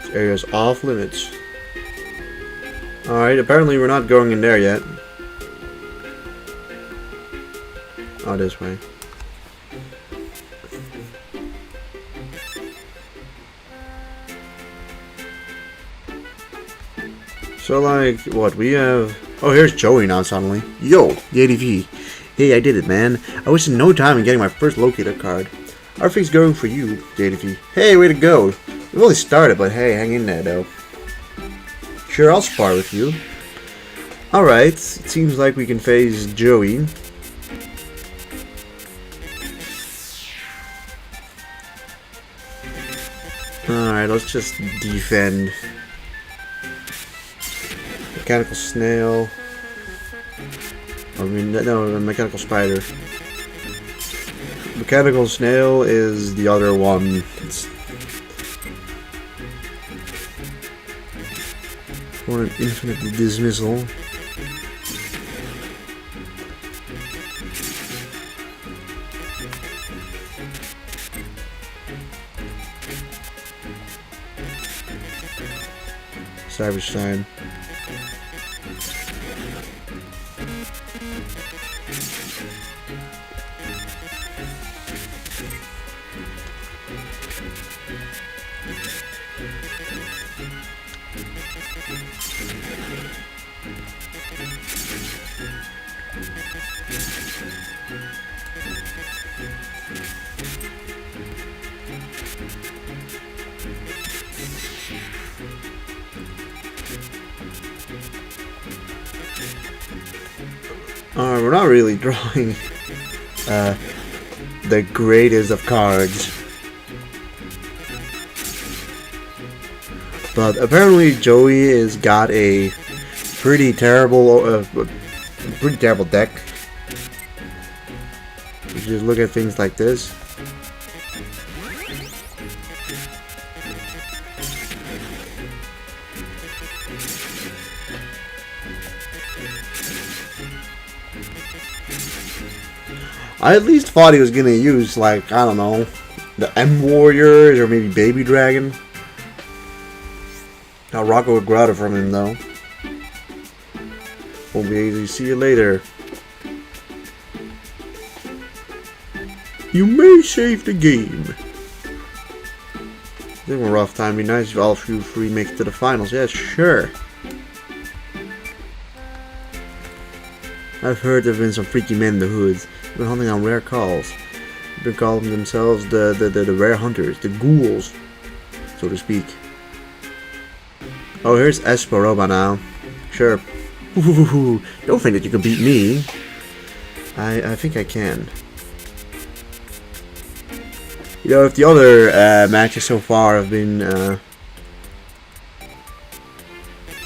This area's off limits. Alright, apparently we're not going in there yet. Oh, this way. So, like, what, we have... Oh, here's Joey now, suddenly. Yo, theadv. Hey, I did it, man. I wasted no time in getting my first locator card. Everything's going for you, theadv. Hey, way to go. We've only started, but hey, hang in there, though. Sure, I'll spar with you. Alright, it seems like we can face Joey. Alright, let's just defend. Mechanical snail. I mean, no, mechanical spider. Mechanical snail is the other one. It's for an infinite dismissal. Savage Time. We're not really drawing the greatest of cards. But apparently Joey has got a pretty terrible deck. You just look at things like this. I at least thought he was gonna use, like, I don't know, the M Warriors or maybe Baby Dragon. I'll rock a Grotto from him though. Won't be easy. See you later. You may save the game. It's been a rough time. Be nice if all few three make it to the finals. Yeah, sure. I've heard there have been some freaky men in the hoods. They've been hunting on rare calls. They've been calling themselves the rare hunters, the ghouls, so to speak. Oh, here's Esperoba now. Sure. Ooh, don't think that you can beat me. I think I can. You know, if the other matches so far have been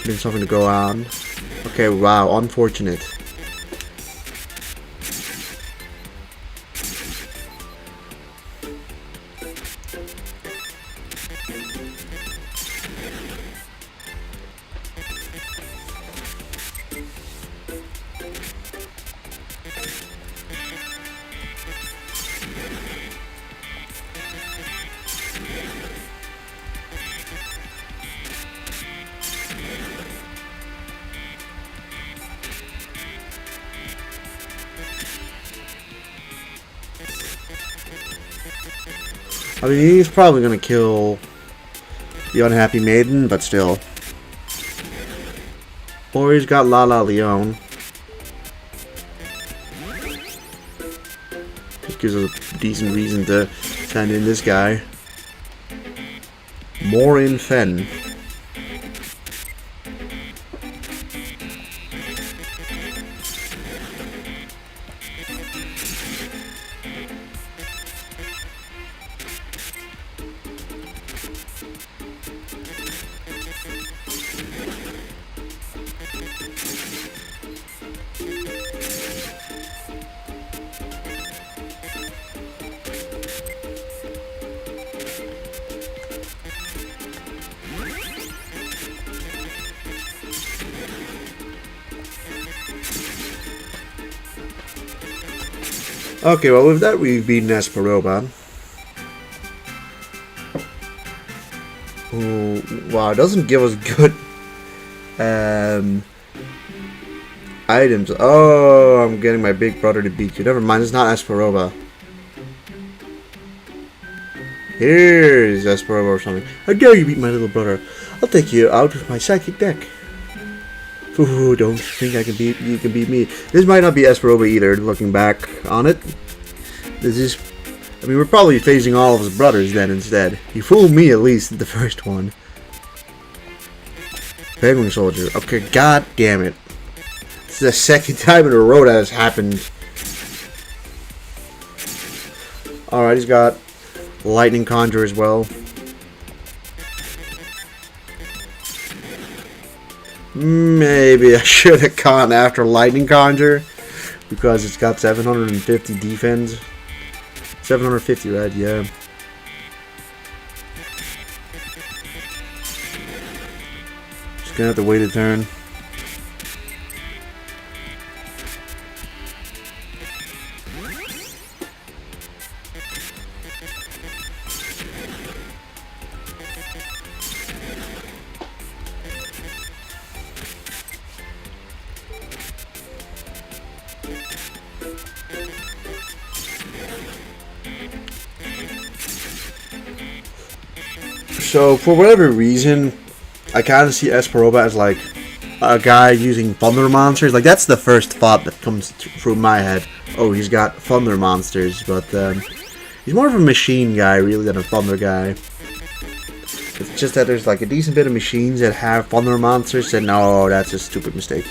something to go on. Okay, wow, unfortunate. I mean, he's probably gonna kill the unhappy maiden, but still. Or he's got La La Leon. Just gives us a decent reason to send in this guy. Morin Fen. Okay, well with that we've beaten Esperoba. Ooh, wow, it doesn't give us good items. Oh, I'm getting my big brother to beat you. Never mind, it's not Esperoba. Here's Esperoba or something. How dare you beat my little brother? I'll take you out with my psychic deck. Ooh, don't think you can beat me. This might not be Esperoba either, looking back on it. This is... I mean, we're probably facing all of his brothers then instead. He fooled me at least the first one. Penguin Soldier. Okay, god damn it. This is the second time in a row that has happened. Alright, he's got Lightning Conjure as well. Maybe I should have gone after Lightning Conjure because it's got 750 defense. 750, right? Yeah. Just gonna have to wait a turn. So, for whatever reason, I kind of see Esperoba as like a guy using thunder monsters. Like, that's the first thought that comes through my head. Oh, he's got thunder monsters, but he's more of a machine guy, really, than a thunder guy. It's just that there's like a decent bit of machines that have thunder monsters, and no, that's a stupid mistake.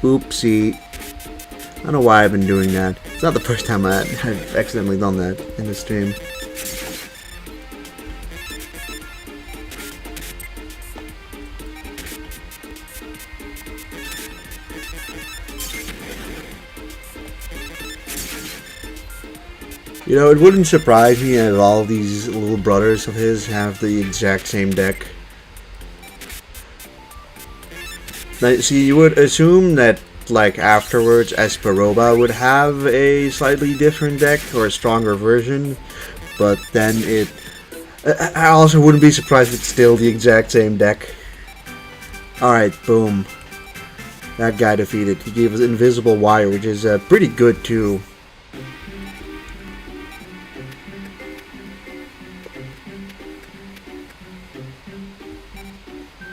Oopsie. I don't know why I've been doing that. It's not the first time I've accidentally done that in the stream. You know, it wouldn't surprise me if all these little brothers of his have the exact same deck. Now, see, you would assume that, like, afterwards, Esperoba would have a slightly different deck, or a stronger version, but then I also wouldn't be surprised if it's still the exact same deck. Alright, boom. That guy defeated. He gave us Invisible Wire, which is pretty good, too.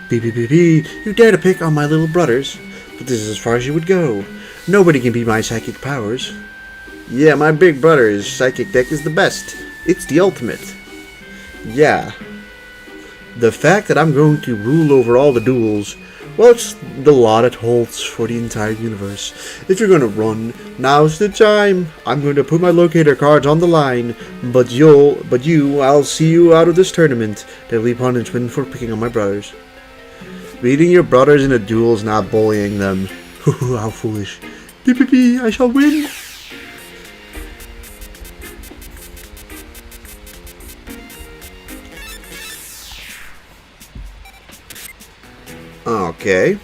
BBBB, you dare to pick on my little brothers, but this is as far as you would go. Nobody can beat my psychic powers. Yeah, my big brother's psychic deck is the best. It's the ultimate. Yeah. The fact that I'm going to rule over all the duels, well, it's the law that holds for the entire universe. If you're going to run, now's the time. I'm going to put my locator cards on the line, but I'll see you out of this tournament. There'll be punishment for picking on my brothers. Beating your brothers in a duel is not bullying them. How foolish. I shall win. Okay.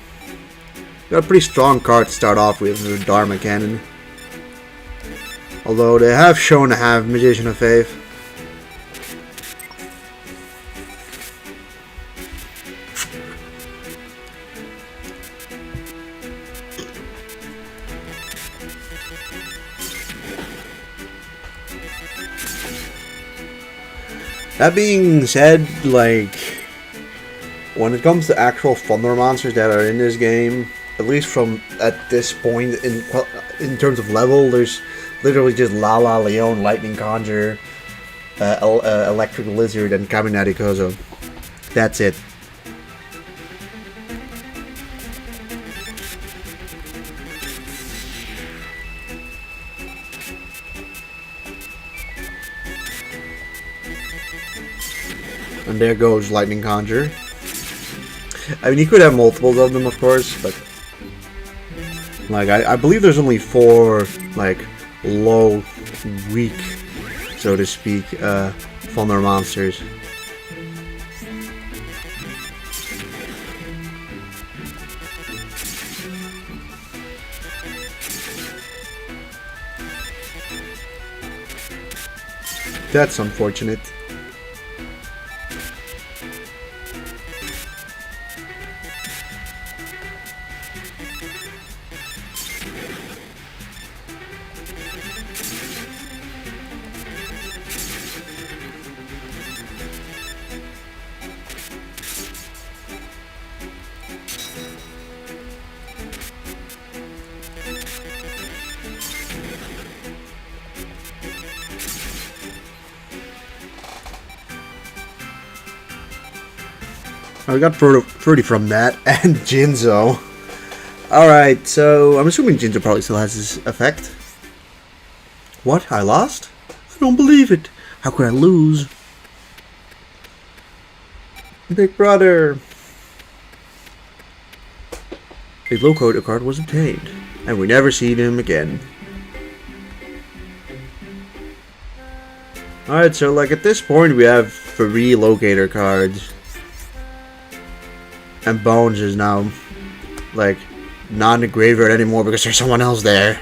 Got a pretty strong card to start off with, the Dharma Cannon. Although they have shown to have Magician of Faith. That being said, like, when it comes to actual thunder monsters that are in this game, at least from at this point in terms of level, there's literally just Lala, Leon, Lightning Conjure, Electric Lizard, and Kaminari Kozo. That's it. And there goes Lightning Conjure. I mean, you could have multiples of them, of course, but like I believe there's only 4 like low, weak, so to speak, thunder monsters. That's unfortunate. I got Fruity from that, and Jinzo. Alright, so I'm assuming Jinzo probably still has his effect. What? I lost? I don't believe it. How could I lose? Big brother. A locator card was obtained, and we never seen him again. Alright, so like at this point we have 3 locator cards. And Bones is now, like, not in the graveyard anymore because there's someone else there.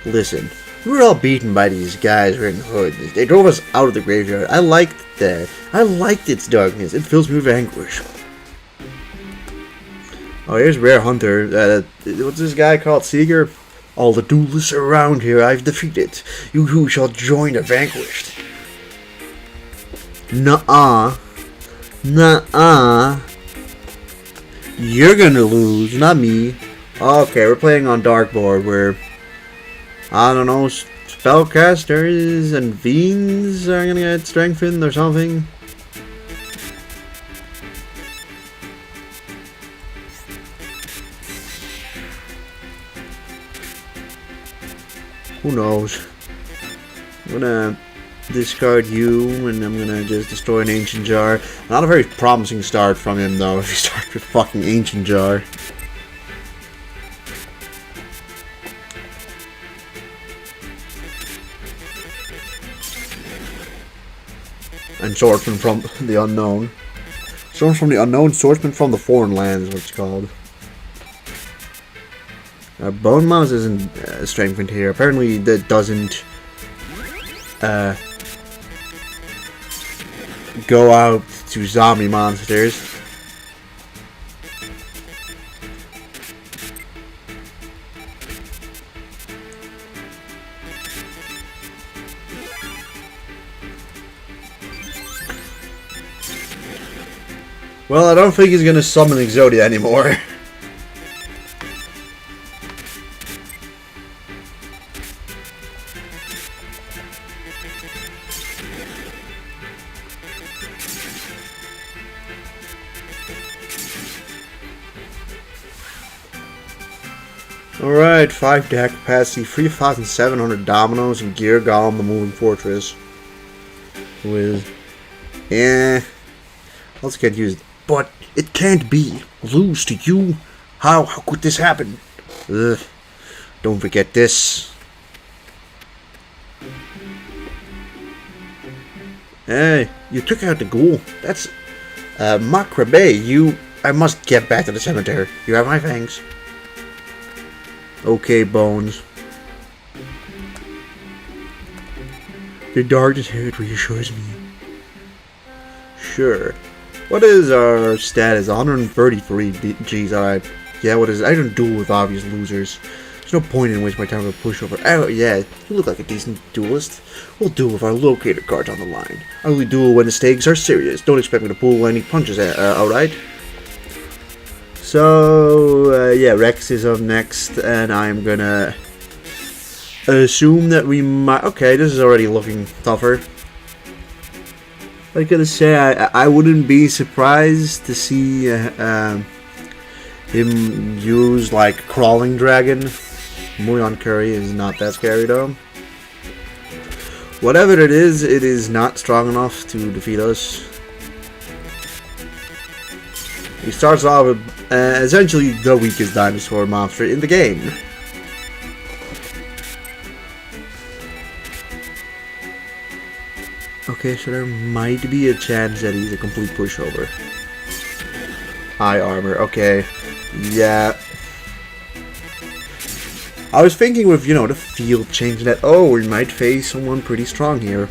Listen, we were all beaten by these guys wearing hoods. They drove us out of the graveyard. I liked that. I liked its darkness. It fills me with anguish. Oh, here's Rare Hunter. What's this guy called? Seeger? All the duelists around here I've defeated. You who shall join the vanquished. Nuh-uh. Nuh-uh. You're gonna lose, not me. Okay, we're playing on dartboard where, I don't know, spellcasters and fiends are gonna get strengthened or something. Who knows? I'm gonna discard you, and I'm gonna just destroy an ancient jar. Not a very promising start from him, though, if he starts with fucking ancient jar. And swordsman from the unknown. Swordsman from the unknown, swordsman from the foreign lands, what it's called. Bone mouse isn't strengthened here. Apparently that doesn't go out to zombie monsters. Well, I don't think he's gonna summon Exodia anymore. Alright, 5 deck capacity, 3,700 dominoes, and Gear Golem the Moving Fortress. With. Let's get used. But it can't be. Lose to you? How could this happen? Ugh. Don't forget this. Hey, you took out the ghoul. That's. Macrabe, I must get back to the cemetery. You have my thanks. Okay, Bones. The darkness hurt reassures me. Sure. What is our status? 133. Jeez, alright. Yeah, what is it? I don't duel with obvious losers. There's no point in wasting my time with a pushover. Oh, yeah, you look like a decent duelist. We'll duel with our locator cards on the line. I only duel when the stakes are serious. Don't expect me to pull any punches, alright? So, yeah, Rex is up next, and I'm gonna assume that we might... Okay, this is already looking tougher. I gotta say, I wouldn't be surprised to see him use, like, Crawling Dragon. Muyon Curry is not that scary, though. Whatever it is not strong enough to defeat us. He starts off with essentially the weakest dinosaur monster in the game. Okay, so there might be a chance that he's a complete pushover. High armor, okay. Yeah. I was thinking with, you know, the field change that, oh, we might face someone pretty strong here.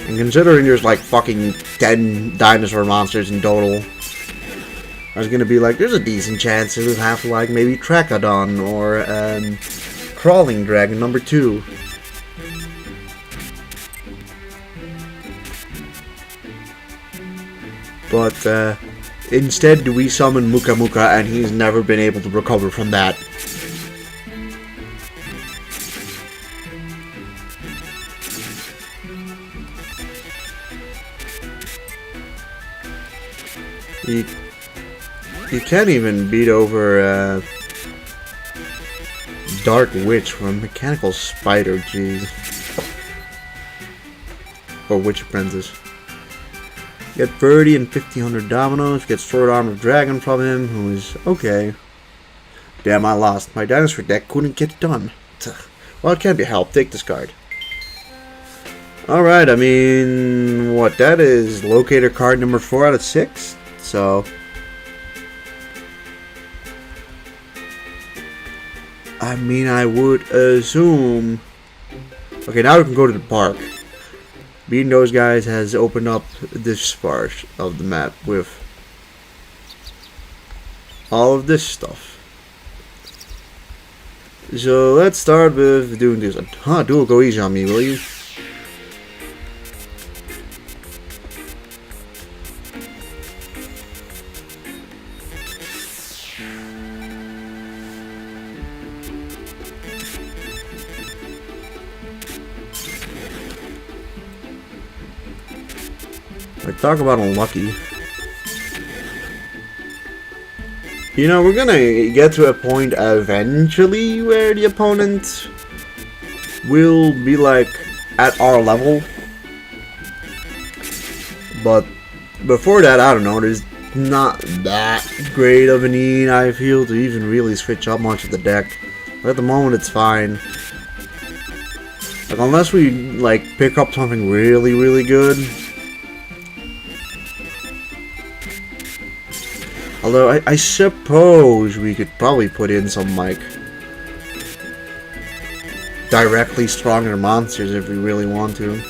And considering there's like fucking 10 dinosaur monsters in total, I was gonna be like, there's a decent chance it would have like maybe Trachodon or Crawling Dragon number 2. But instead we summon Muka Muka and he's never been able to recover from that. You can't even beat over Dark Witch from Mechanical Spider, jeez. Or Witch Apprentice. Get 30 and 1500 dominoes, get Sword Arm of Dragon from him, who is okay. Damn, I lost. My dinosaur deck couldn't get it done. Well, it can't be helped. Take this card. Alright, I mean, what, that is locator card number 4 out of 6? So, I mean, I would assume... Okay, now we can go to the park. Beating those guys has opened up this part of the map with all of this stuff. So, let's start with doing this. Duel, go easy on me, will you? talk about unlucky. You know, we're gonna get to a point eventually where the opponent will be like at our level. But before that, I don't know, there's not that great of a need, I feel, to even really switch up much of the deck. But at the moment, it's fine. Like, unless we, like, pick up something really, really good. Although, I suppose we could probably put in some, like, directly stronger monsters if we really want to.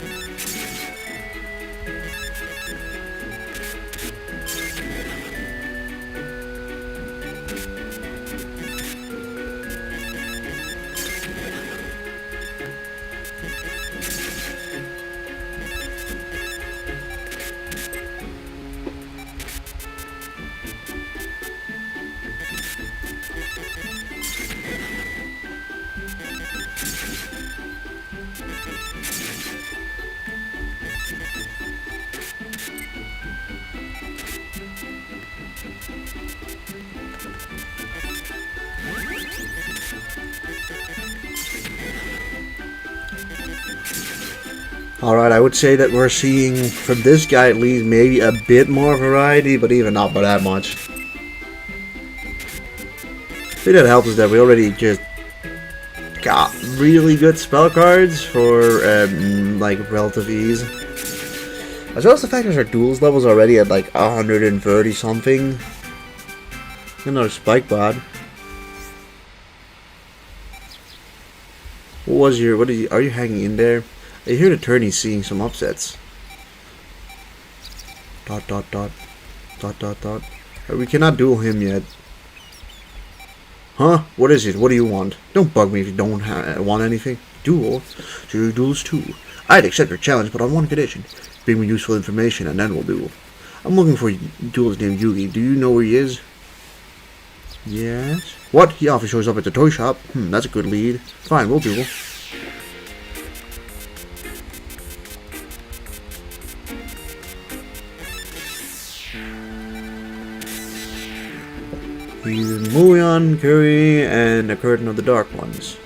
Alright, I would say that we're seeing, from this guy at least, maybe a bit more variety, but even not by that much. I think that helps is that we already just got really good spell cards for, like, relative ease. As well as the fact that our duels level's already at, like, 130 something. Another spike bod. What are you hanging in there? I hear the tourney's seeing some upsets. Dot dot dot. Dot dot dot. We cannot duel him yet. Huh? What is it? What do you want? Don't bug me if you don't want anything. Duel? So you duels too. I'd accept your challenge, but on one condition. Bring me useful information and then we'll duel. I'm looking for a duelist named Yugi. Do you know where he is? Yes. What? He often shows up at the toy shop. That's a good lead. Fine, we'll duel. He's Muon, Curry, and a Curtain of the Dark Ones.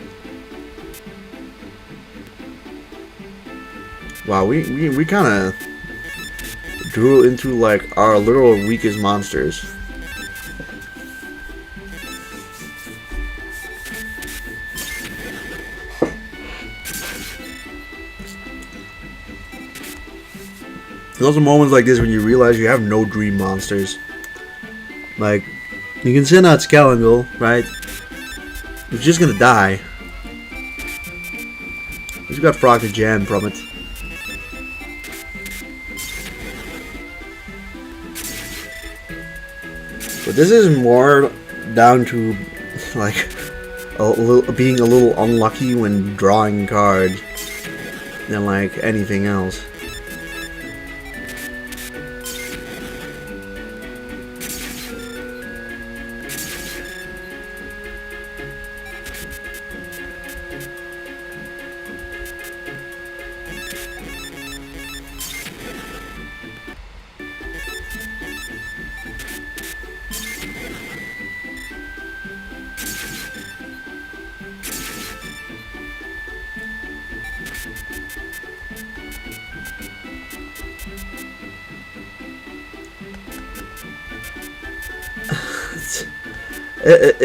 Wow, we kind of drew into like our literal weakest monsters. Those are moments like this when you realize you have no dream monsters. Like, you can send out Scalangle, right? He's just gonna die. He's got Frog to Jam from it. But this is more down to, like, being a little unlucky when drawing cards than, like, anything else.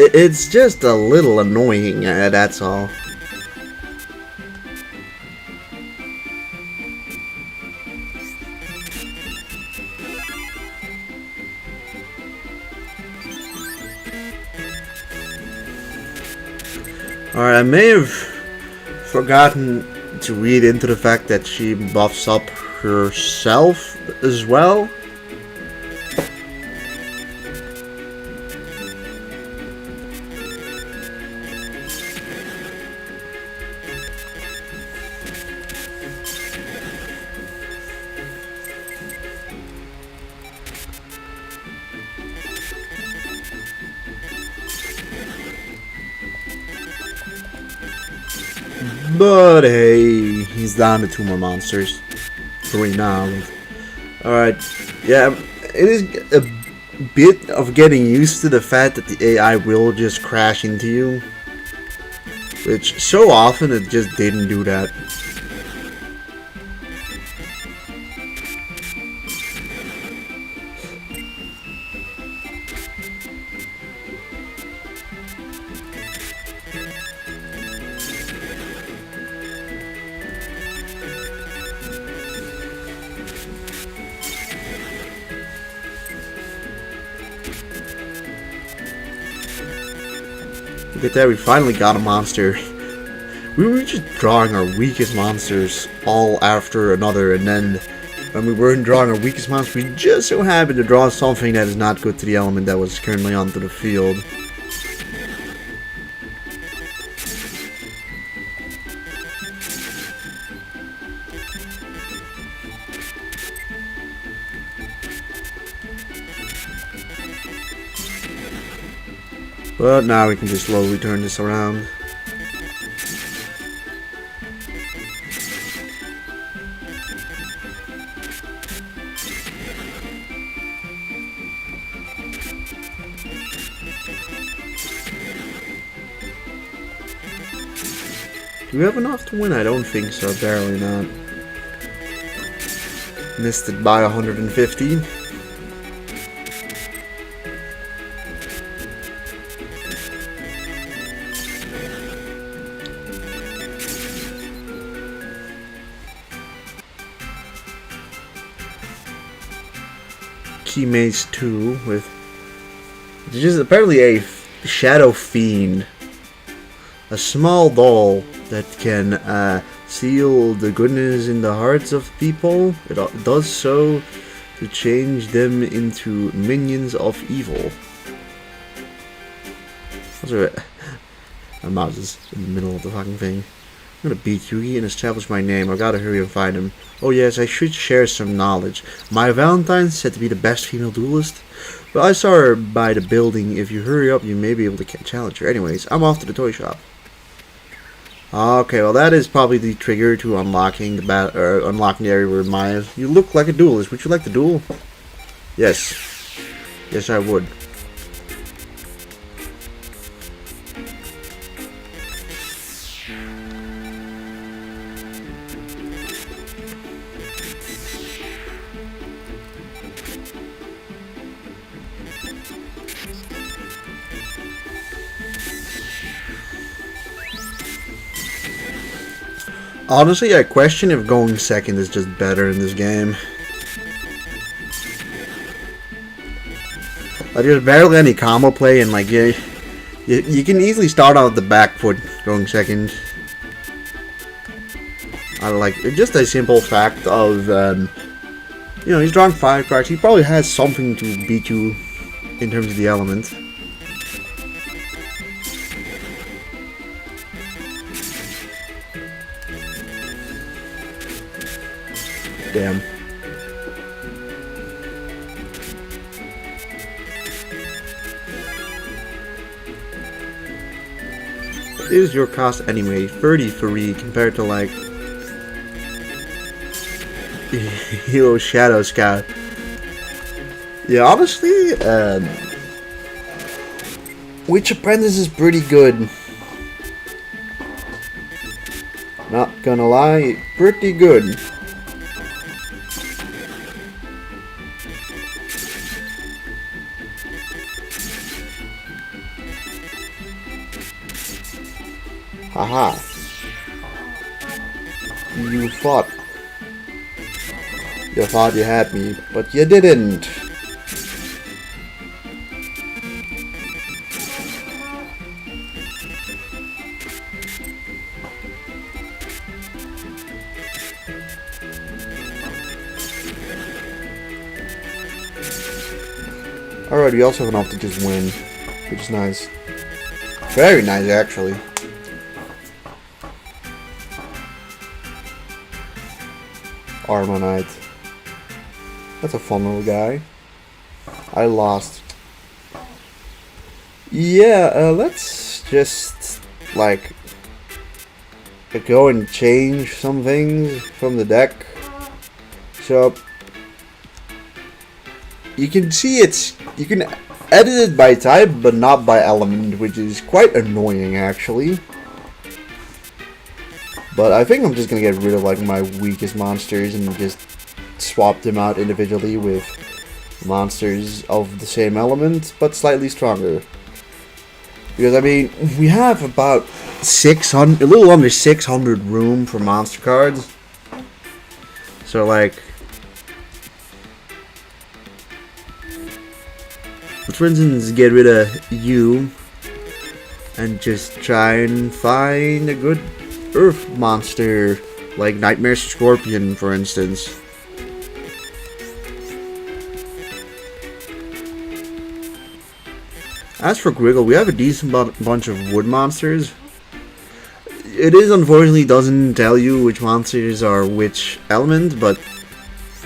It's just a little annoying, that's all. Alright, I may have forgotten to read into the fact that she buffs up herself as well. But hey, he's down to 2 more monsters. 3 now. Alright, yeah, it is a bit of getting used to the fact that the AI will just crash into you. Which, so often, it just didn't do that. Look at that, we finally got a monster. We were just drawing our weakest monsters all after another, and then when we weren't drawing our weakest monster, we just so happened to draw something that is not good to the element that was currently onto the field. But now we can just slowly turn this around. Do we have enough to win? I don't think so, barely not. Missed it by 150. Maze 2 with just apparently a shadow fiend, a small doll that can seal the goodness in the hearts of people. It does so to change them into minions of evil. My mouse is in the middle of the fucking thing. I'm gonna beat Yugi and establish my name. I gotta hurry and find him. Oh yes, I should share some knowledge. My Valentine's said to be the best female duelist. But I saw her by the building. If you hurry up, you may be able to challenge her. Anyways, I'm off to the toy shop. Okay, well that is probably the trigger to unlocking the unlocking the area where Maya. You look like a duelist. Would you like to duel? Yes. Yes, I would. Honestly, I question if going second is just better in this game. Like, there's barely any combo play, and like you can easily start out the back foot going second. I like just a simple fact of you know, he's drawing 5 cards. He probably has something to beat you in terms of the element. Damn. What is your cost anyway? 33 compared to like Hero Shadow Scout. Yeah, honestly, Witch Apprentice is pretty good. Not gonna lie, pretty good. Haha. You thought. You thought you had me, but you didn't. Alright, we also have enough to just win, which is nice. Very nice, actually. Armonite. That's a fun little guy. I lost. Yeah, let's just, like, go and change some things from the deck. So, you can see you can edit it by type, but not by element, which is quite annoying actually. But I think I'm just gonna get rid of like my weakest monsters and just swap them out individually with monsters of the same element, but slightly stronger. Because I mean, we have about 600, a little under 600 room for monster cards. So like, let's for instance get rid of you and just try and find a good earth monster, like Nightmare Scorpion for instance. As for Griggle, we have a decent bunch of wood monsters. It is unfortunately doesn't tell you which monsters are which element, but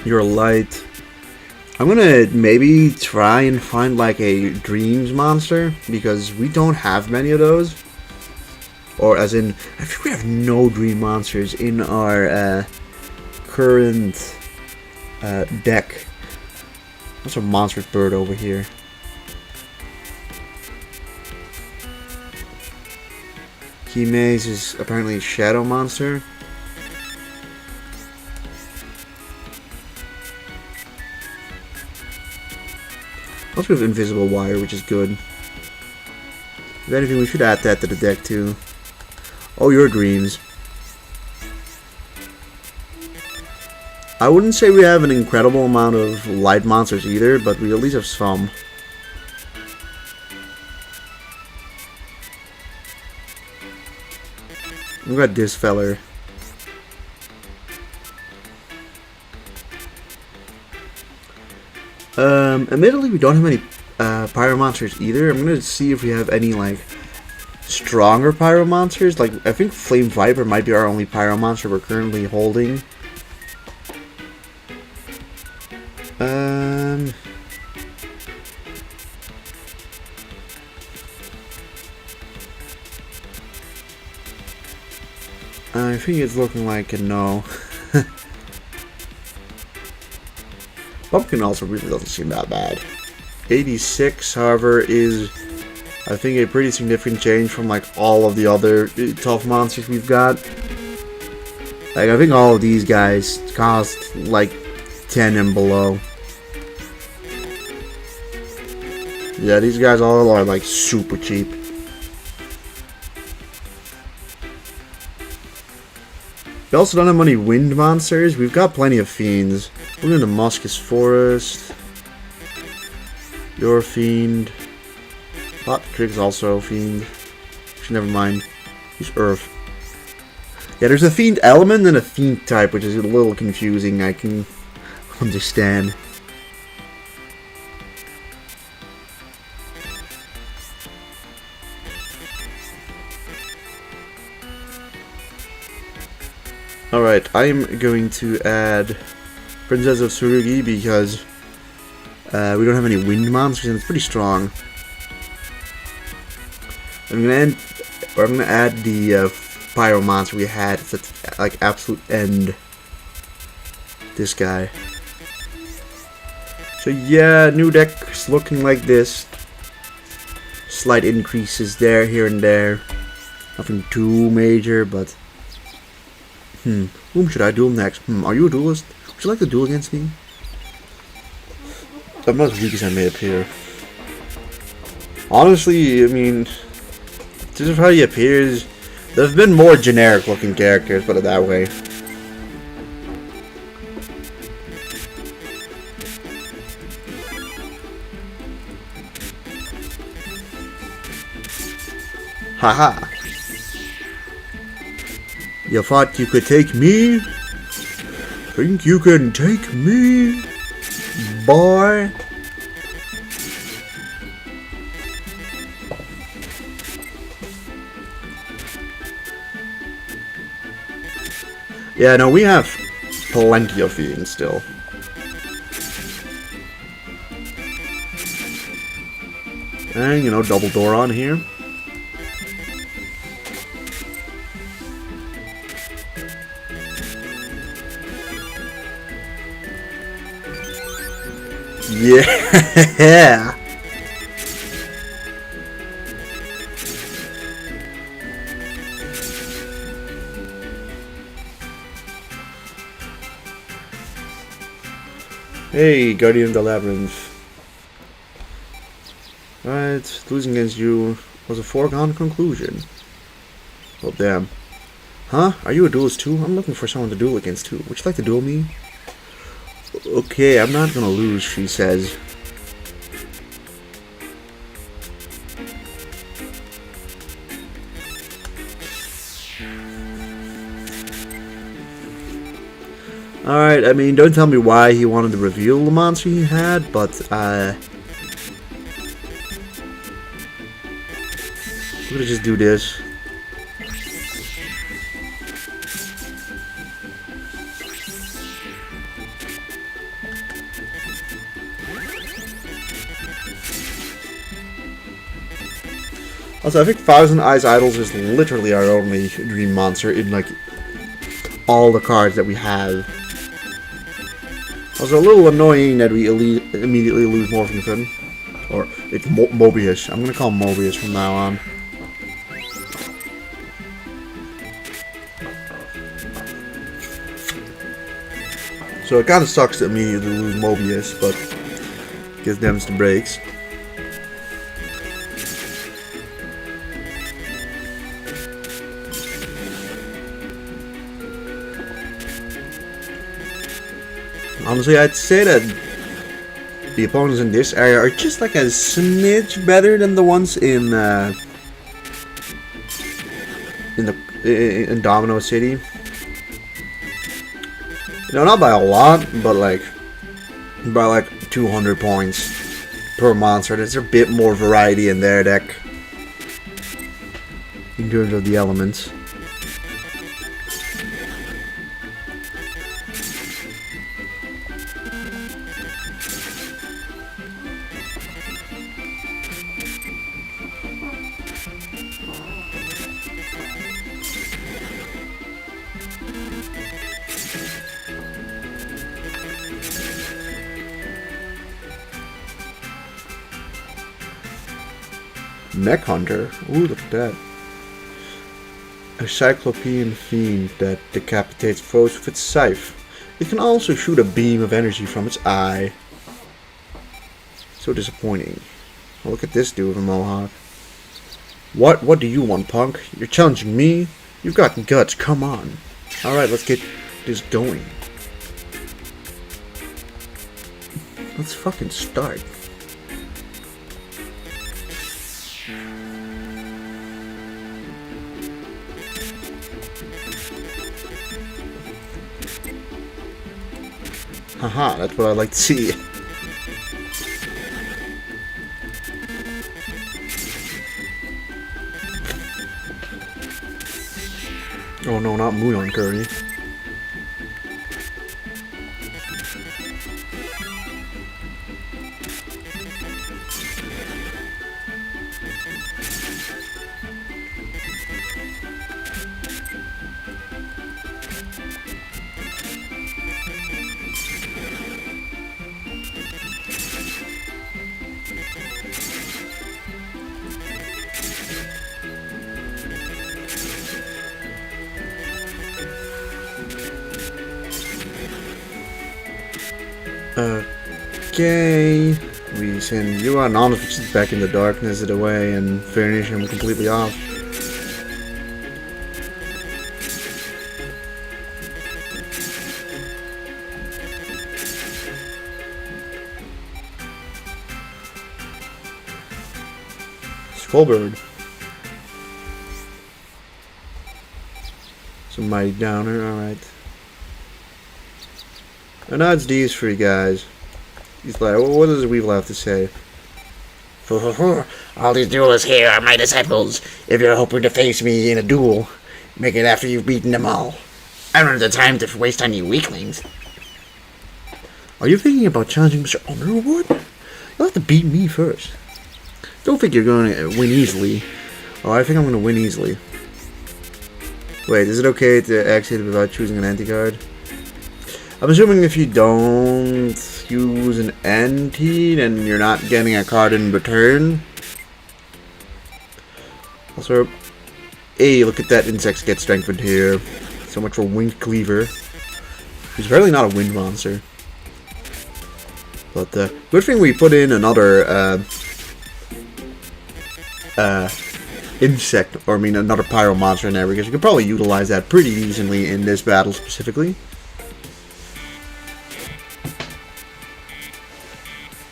you're light. I'm gonna maybe try and find like a dreams monster, because we don't have many of those. Or as in, I think we have no dream monsters in our current deck. What's a monstrous bird over here? Key Maze is apparently a shadow monster. Also we have Invisible Wire, which is good. If anything, we should add that to the deck too. Oh, your dreams. I wouldn't say we have an incredible amount of light monsters either, but we at least have some. We got this feller. Admittedly, we don't have any pyro monsters either. I'm gonna see if we have any like stronger pyro monsters. Like I think Flame Viper might be our only pyro monster we're currently holding. I think it's looking like a no. Pumpkin also really doesn't seem that bad. 86, however, is I think a pretty significant change from like all of the other tough monsters we've got. Like I think all of these guys cost like 10 and below. Yeah, these guys all are like super cheap. We also don't have many wind monsters. We've got plenty of fiends. We're going to Muscus Forest. Your fiend. Pot Trig's also a fiend. Actually, never mind. He's Earth. Yeah, there's a fiend element and a fiend type, which is a little confusing. I can understand. Alright, I'm going to add Princess of Tsurugi because we don't have any wind monsters and it's pretty strong. I'm gonna add the pyro monster we had. It's at like absolute end. This guy. So yeah, new deck's looking like this. Slight increases there, here and there. Nothing too major, but whom should I duel next? Are you a duelist? Would you like to duel against me? I'm not as weak as I may appear. Honestly, I mean, this is how he appears. There've been more generic looking characters, put it that way. Haha. You thought you could take me? Think you can take me, boy? Yeah, no, we have plenty of fiends still. And, you know, double door on here. Yeah. Hey, Guardian of the Labyrinth. Right, losing against you was a foregone conclusion. Oh, damn. Huh? Are you a duelist too? I'm looking for someone to duel against too. Would you like to duel me? Okay, I'm not gonna lose, she says. Alright, I mean, don't tell me why he wanted to reveal the monster he had, but, I'm gonna just do this. Also, I think Thousand Eyes Idols is literally our only dream monster in, like, all the cards that we have. Also, a little annoying that we immediately lose Morphington. Or, it's Mobius. I'm gonna call him Mobius from now on. So it kinda sucks to immediately lose Mobius, but gives them the breaks. Honestly, I'd say that the opponents in this area are just like a smidge better than the ones in Domino City. You know, not by a lot, but like by like 200 points per monster. There's a bit more variety in their deck in terms of the elements. Mech Hunter. Ooh, look at that. A cyclopean fiend that decapitates foes with its scythe. It can also shoot a beam of energy from its eye. So disappointing. Oh, look at this dude with a mohawk. What do you want, punk? You're challenging me? You've got guts, come on. Alright, let's get this going. Let's fucking start. Haha, that's what I like to see. Oh no, not Muon Curry. Okay, we send you on just back in the darkness of the way and finish him completely off. Skullbird. Some Mighty Downer, alright. And now it's these three guys. He's like, well, what does Weevil have to say? All these duelists here are my disciples. If you're hoping to face me in a duel, make it after you've beaten them all. I don't have the time to waste on you weaklings. Are you thinking about challenging Mr. Underwood? You'll have to beat me first. Don't think you're going to win easily. Oh, I think I'm going to win easily. Wait, is it okay to exit without choosing an anti-card? I'm assuming if you don't use an NT, then you're not getting a card in return. Also, hey, look at that insects get strengthened here. So much for Winged Cleaver. He's apparently not a wind monster. But good thing we put in another insect, or I mean another pyro monster in there, because you could probably utilize that pretty easily in this battle specifically.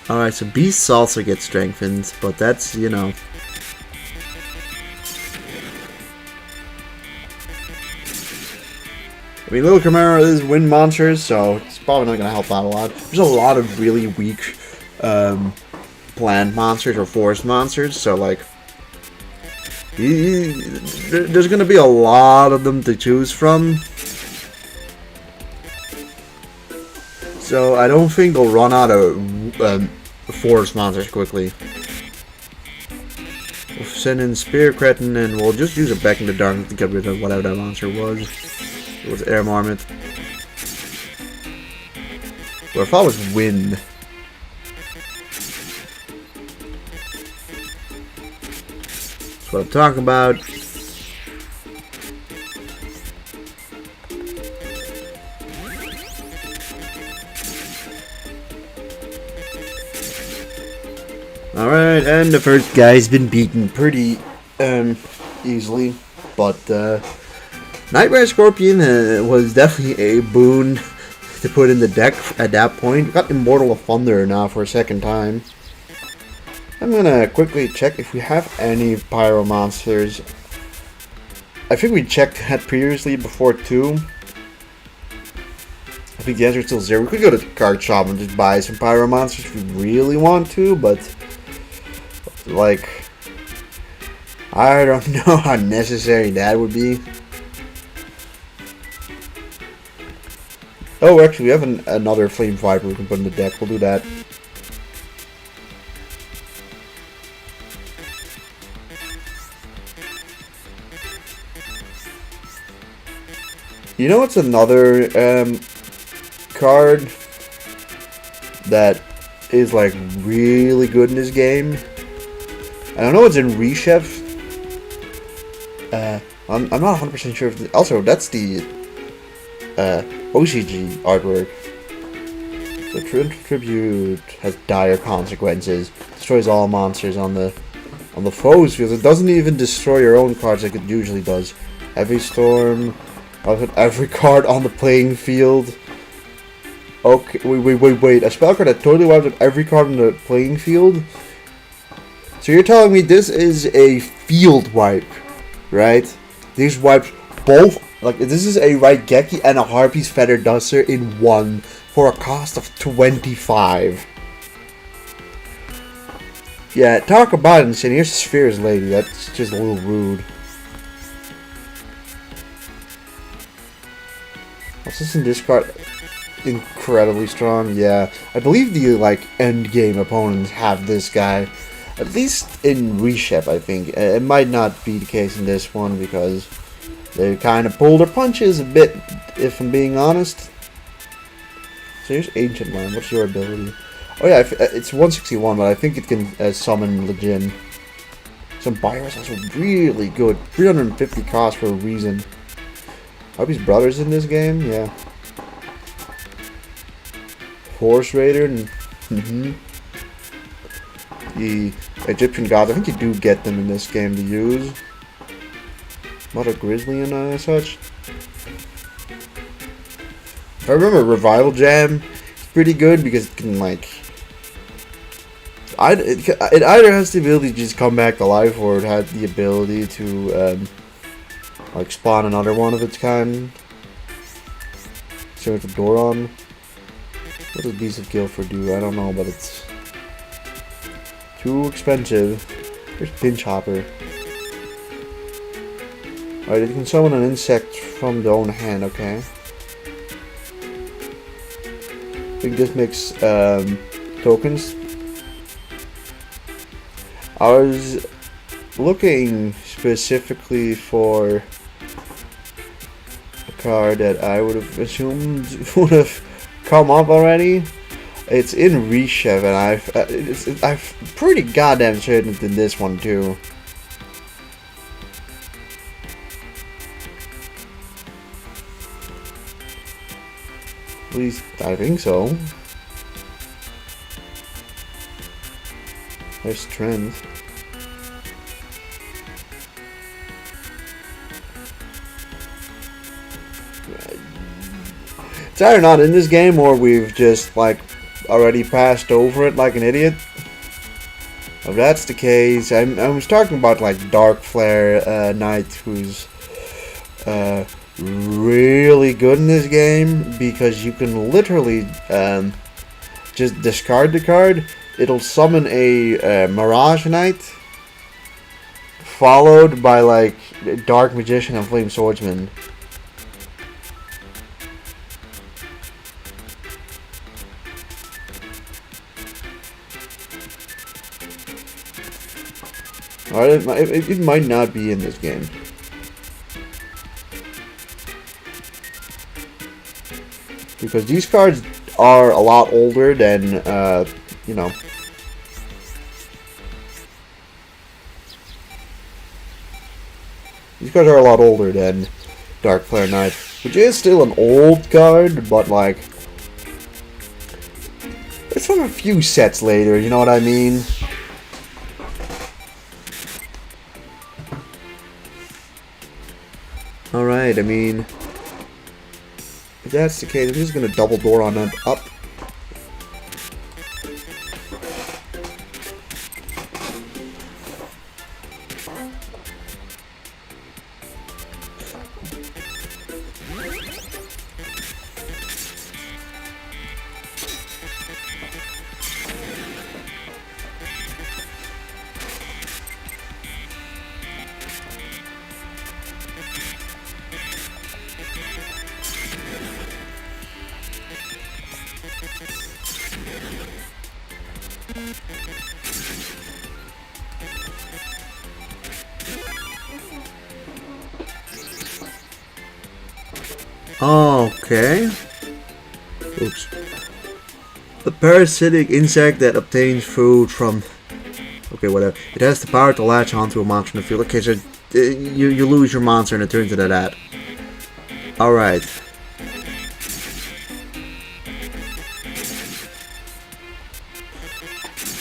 Alright, so beasts also get strengthened, but that's, you know. I mean, Little Chimera is wind monsters, so it's probably not going to help out a lot. There's a lot of really weak plant monsters or forest monsters, so like there's going to be a lot of them to choose from. So I don't think they'll run out of forest monsters quickly. We'll send in Spear Cretin and we'll just use it back in the dark to get rid of whatever that monster was. It was Air Marmot. Or if I was Wind. That's what I'm talking about. Alright, and the first guy's been beaten pretty easily, but Nightmare Scorpion was definitely a boon to put in the deck at that point. Got Immortal of Thunder now for a second time. I'm gonna quickly check if we have any Pyro monsters. I think we checked that previously before too. I think the answer is still 0. We could go to the card shop and just buy some Pyro monsters if we really want to, but like, I don't know how necessary that would be. Oh, actually, we have another Flame Viper we can put in the deck. We'll do that. You know what's another card that is like really good in this game? I don't know what's in Reshef. I'm not 100% sure if... Also, that's the OCG artwork. The tribute has dire consequences. Destroys all monsters on the foe's field. It doesn't even destroy your own cards like it usually does. Heavy Storm. I'll put every card on the playing field. Okay, wait. A spell card that totally wipes out every card on the playing field? So you're telling me this is a field wipe, right? These wipes both, like this is a Raigeki and a Harpy's Feather Duster in one for a cost of 25. Yeah, talk about insane. Here's Sphere's Lady. That's just a little rude. Assistant discard incredibly strong. Yeah, I believe the like end game opponents have this guy. At least in Reshep, I think. It might not be the case in this one because they kind of pull their punches a bit, if I'm being honest. So here's Ancient Land. What's your ability? Oh yeah, it's 161, but I think it can summon Legion. Some Virus also really good. 350 cost for a reason. Harpy's Brothers in this game? Yeah. Horse Raider. The Egyptian gods, I think you do get them in this game to use. Mother Grizzly and such. If I remember, Revival Jam is pretty good because it can like... It either has the ability to just come back to life or it has the ability to like spawn another one of its kind. So with the Doron. What does Beast of Guilford do? I don't know, but it's too expensive. Here's Pinch Hopper. Alright, you can summon an insect from their own hand, okay. I think this makes tokens. I was looking specifically for a card that I would have assumed would have come up already. It's in Reshev, and I'm pretty goddamn certain in this one too. At least I think so. There's trends. It's either not in this game or we've just like already passed over it like an idiot. If that's the case, I was talking about like Dark Flare Knight, who's really good in this game because you can literally just discard the card. It'll summon a Mirage Knight, followed by like Dark Magician and Flame Swordsman. Alright, it might not be in this game. Because these cards are a lot older than, you know. These cards are a lot older than Dark Flare Knight, which is still an old card, but like, it's from a few sets later, you know what I mean? Alright, I mean, if that's the case, I'm just gonna double door on that up. Okay. Oops. A parasitic insect that obtains food from... Okay, whatever. It has the power to latch onto a monster in the field. Okay, so you lose your monster and it turns into that. Alright.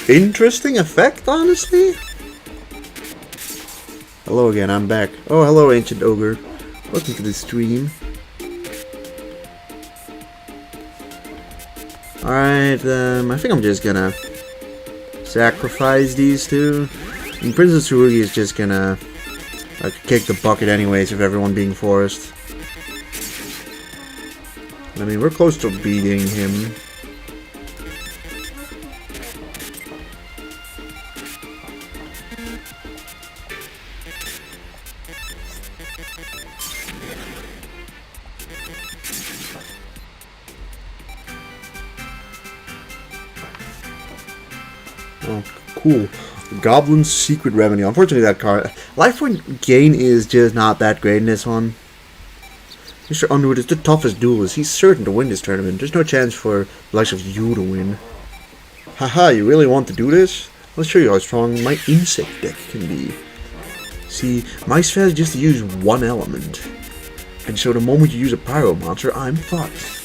Interesting effect, honestly. Hello again, I'm back. Oh, hello, Ancient Ogre. Welcome to the stream. Alright, I think I'm just gonna sacrifice these two. And Princess Tsurugi is just gonna kick the bucket anyways of everyone being forced. I mean, we're close to beating him. Oh, cool. Goblin's Secret Revenue. Unfortunately, that card... Life point gain is just not that great in this one. Mr. Underwood is the toughest duelist. He's certain to win this tournament. There's no chance for the likes of you to win. Haha, you really want to do this? I'll show you how strong my insect deck can be. See, my strat is just to use one element. And so the moment you use a pyro monster, I'm fucked.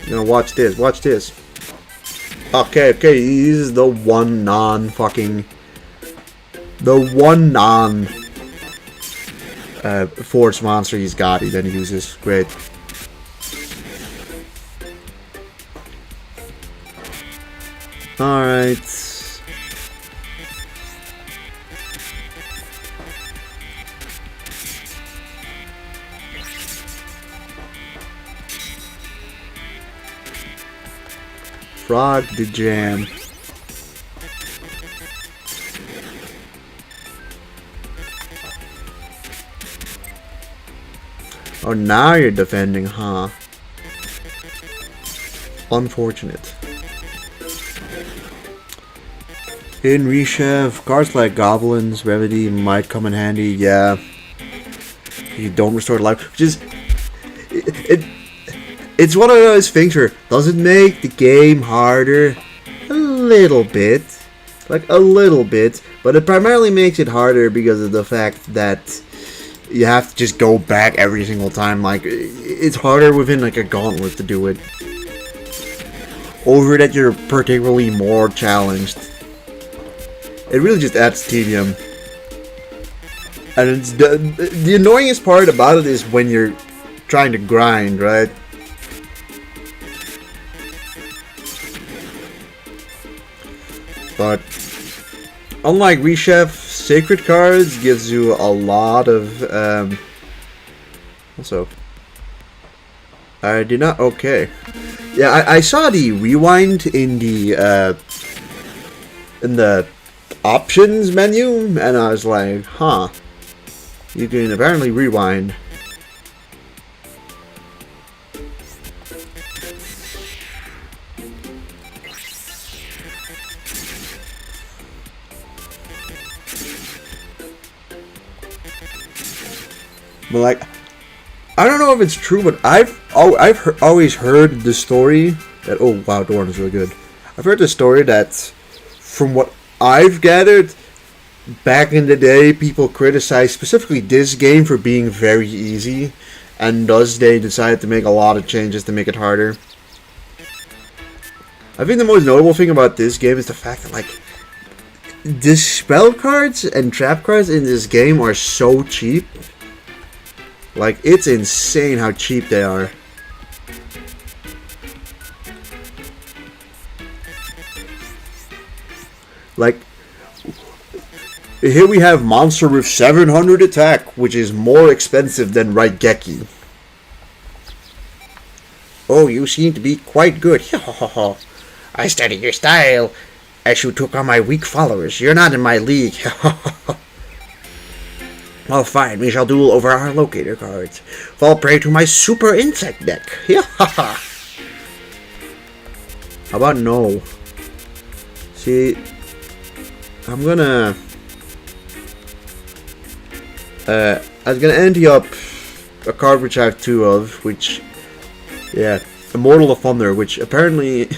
Now watch this, watch this. Okay, this is the one non-fucking... The one force monster he's got, he then uses. Great. Alright. Frog the jam. Oh, now you're defending, huh? Unfortunate. In Reshev, cards like Goblins, Remedy might come in handy, yeah. You don't restore life, which is... It's one of those things where does it make the game harder? A little bit. Like, a little bit. But it primarily makes it harder because of the fact that you have to just go back every single time. Like, it's harder within, like, a gauntlet to do it. Over that you're particularly more challenged. It really just adds tedium. And it's the annoyingest part about it is when you're trying to grind, right? But unlike Reshev, Sacred Cards gives you a lot of also I did not okay. Yeah, I saw the rewind in the options menu, and I was like, huh. You can apparently rewind. But like, I don't know if it's true, but I've always heard the story that, oh wow, Dorn is really good. I've heard the story that, from what I've gathered, back in the day, people criticized specifically this game for being very easy, and thus they decided to make a lot of changes to make it harder. I think the most notable thing about this game is the fact that, like, the spell cards and trap cards in this game are so cheap. Like, it's insane how cheap they are. Like, here we have monster with 700 attack, which is more expensive than Raigeki. Oh, you seem to be quite good. I studied your style as you took on my weak followers. You're not in my league. Well, fine, we shall duel over our locator cards. Fall prey to my super insect deck. How about no? See, I'm gonna... I was gonna ante up a card which I have two of, which... Yeah, Immortal of Thunder, which apparently...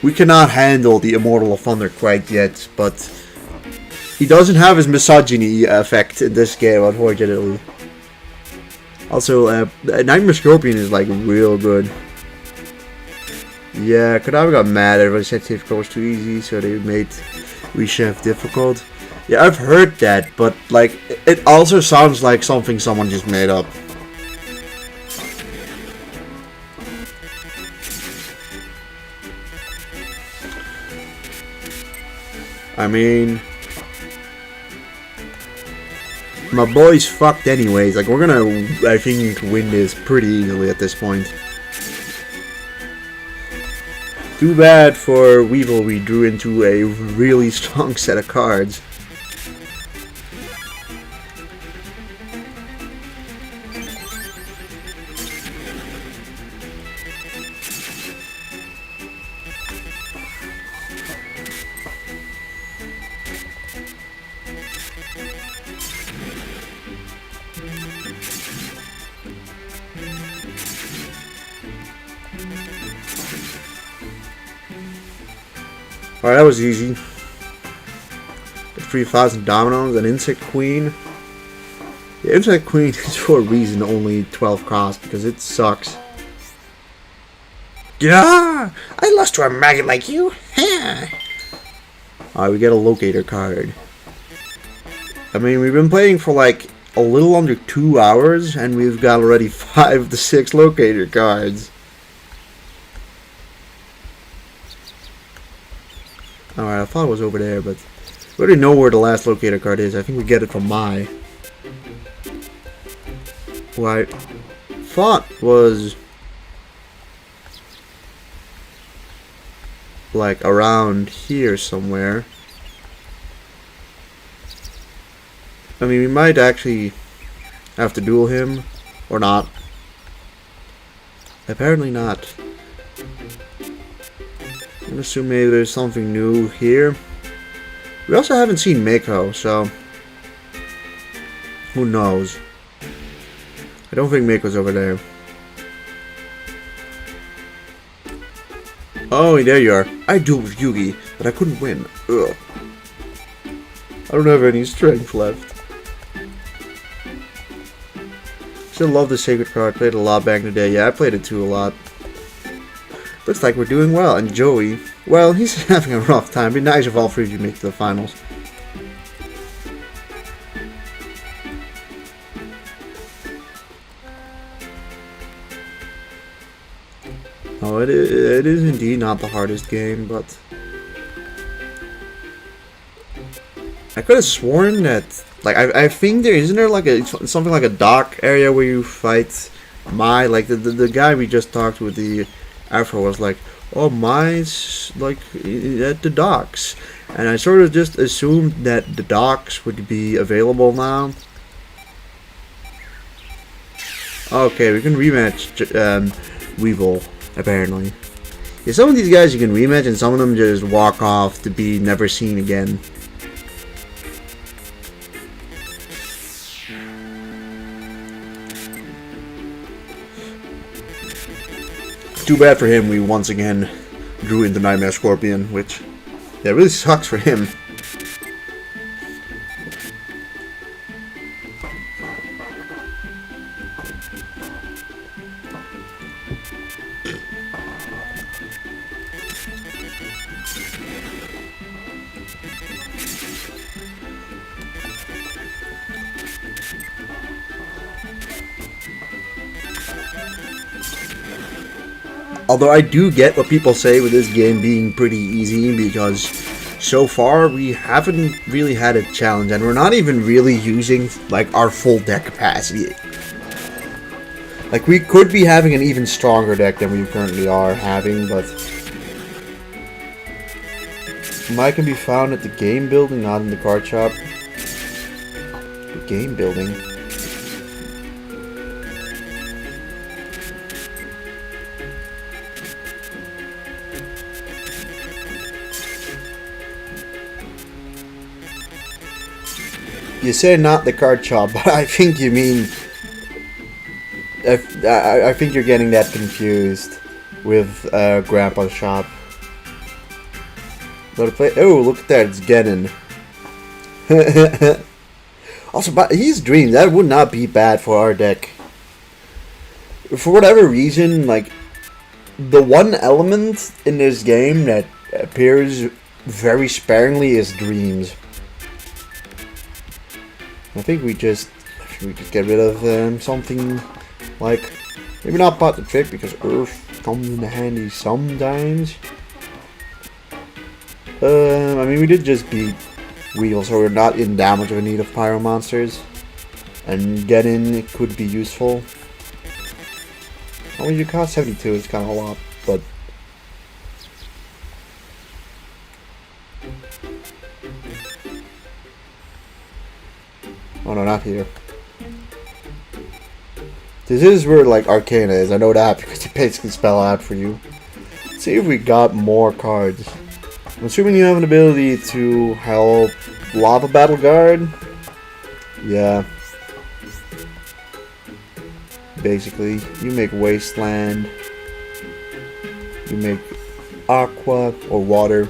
we cannot handle the Immortal of Thunder quite yet, but... he doesn't have his misogyny effect in this game, unfortunately. Also, Nightmare Scorpion is, like, real good. Yeah, Konami got mad. Everybody said Safe Code was too easy, so they made Reshev difficult. Yeah, I've heard that, but, like, it also sounds like something someone just made up. I mean... my boy's fucked anyways. Like, we're gonna, I think, win this pretty easily at this point. Too bad for Weevil, we drew into a really strong set of cards. Alright, that was easy. 3,000 dominoes, an Insect Queen. The Insect Queen is for a reason only 12 cost, because it sucks. Yeah, I lost to a maggot like you. Alright, we get a locator card. I mean, we've been playing for like a little under 2 hours, and we've got already 5 to 6 locator cards. Alright, I thought it was over there, but we already know where the last locator card is. I think we get it from Mai. Who I thought was like around here somewhere. I mean, we might actually have to duel him, or not. Apparently not. I'm assuming maybe there's something new here. We also haven't seen Mako, so who knows? I don't think Mako's over there. Oh, there you are. I dueled with Yugi, but I couldn't win. Ugh. I don't have any strength left. Still love the Sacred card. Played a lot back in the day. Yeah, I played it too a lot. Looks like we're doing well. And Joey, well, he's having a rough time. It'd be nice if all three of you make it to the finals. Oh, it is indeed not the hardest game, but I could have sworn that, like, I think isn't there like something like a dock area where you fight Mai, like the guy we just talked with the Afro was like, oh, Mai's like at the docks, and I sort of just assumed that the docks would be available now. Okay, we can rematch Weevil. Apparently. Yeah, some of these guys you can rematch and some of them just walk off to be never seen again. Too bad for him, we once again drew into Nightmare Scorpion, which, yeah, really sucks for him. Although I do get what people say with this game being pretty easy, because so far we haven't really had a challenge, and we're not even really using like our full deck capacity. Like, we could be having an even stronger deck than we currently are having, but Mine can be found at the game building, not in the card shop. The game building. You say not the card shop, but I think you mean... I think you're getting that confused with Grandpa's shop. Let play. Oh, look at that! It's getting. Also, but he's dream. That would not be bad for our deck. For whatever reason, like the one element in this game that appears very sparingly is dreams. I think we just get rid of something like, maybe not pot the trick, because Earth comes in handy sometimes. I mean, we did just beat Weedle, so we're not in that much of a need of Pyro Monsters. And get in, it could be useful. I mean, you cost 72, it's kind of a lot, but... Oh no, not here. This is where, like, Arcana is. I know that because it basically spell out for you. Let's see if we got more cards. I'm assuming you have an ability to help Lava Battle Guard. Yeah. Basically, you make Wasteland. You make Aqua or Water.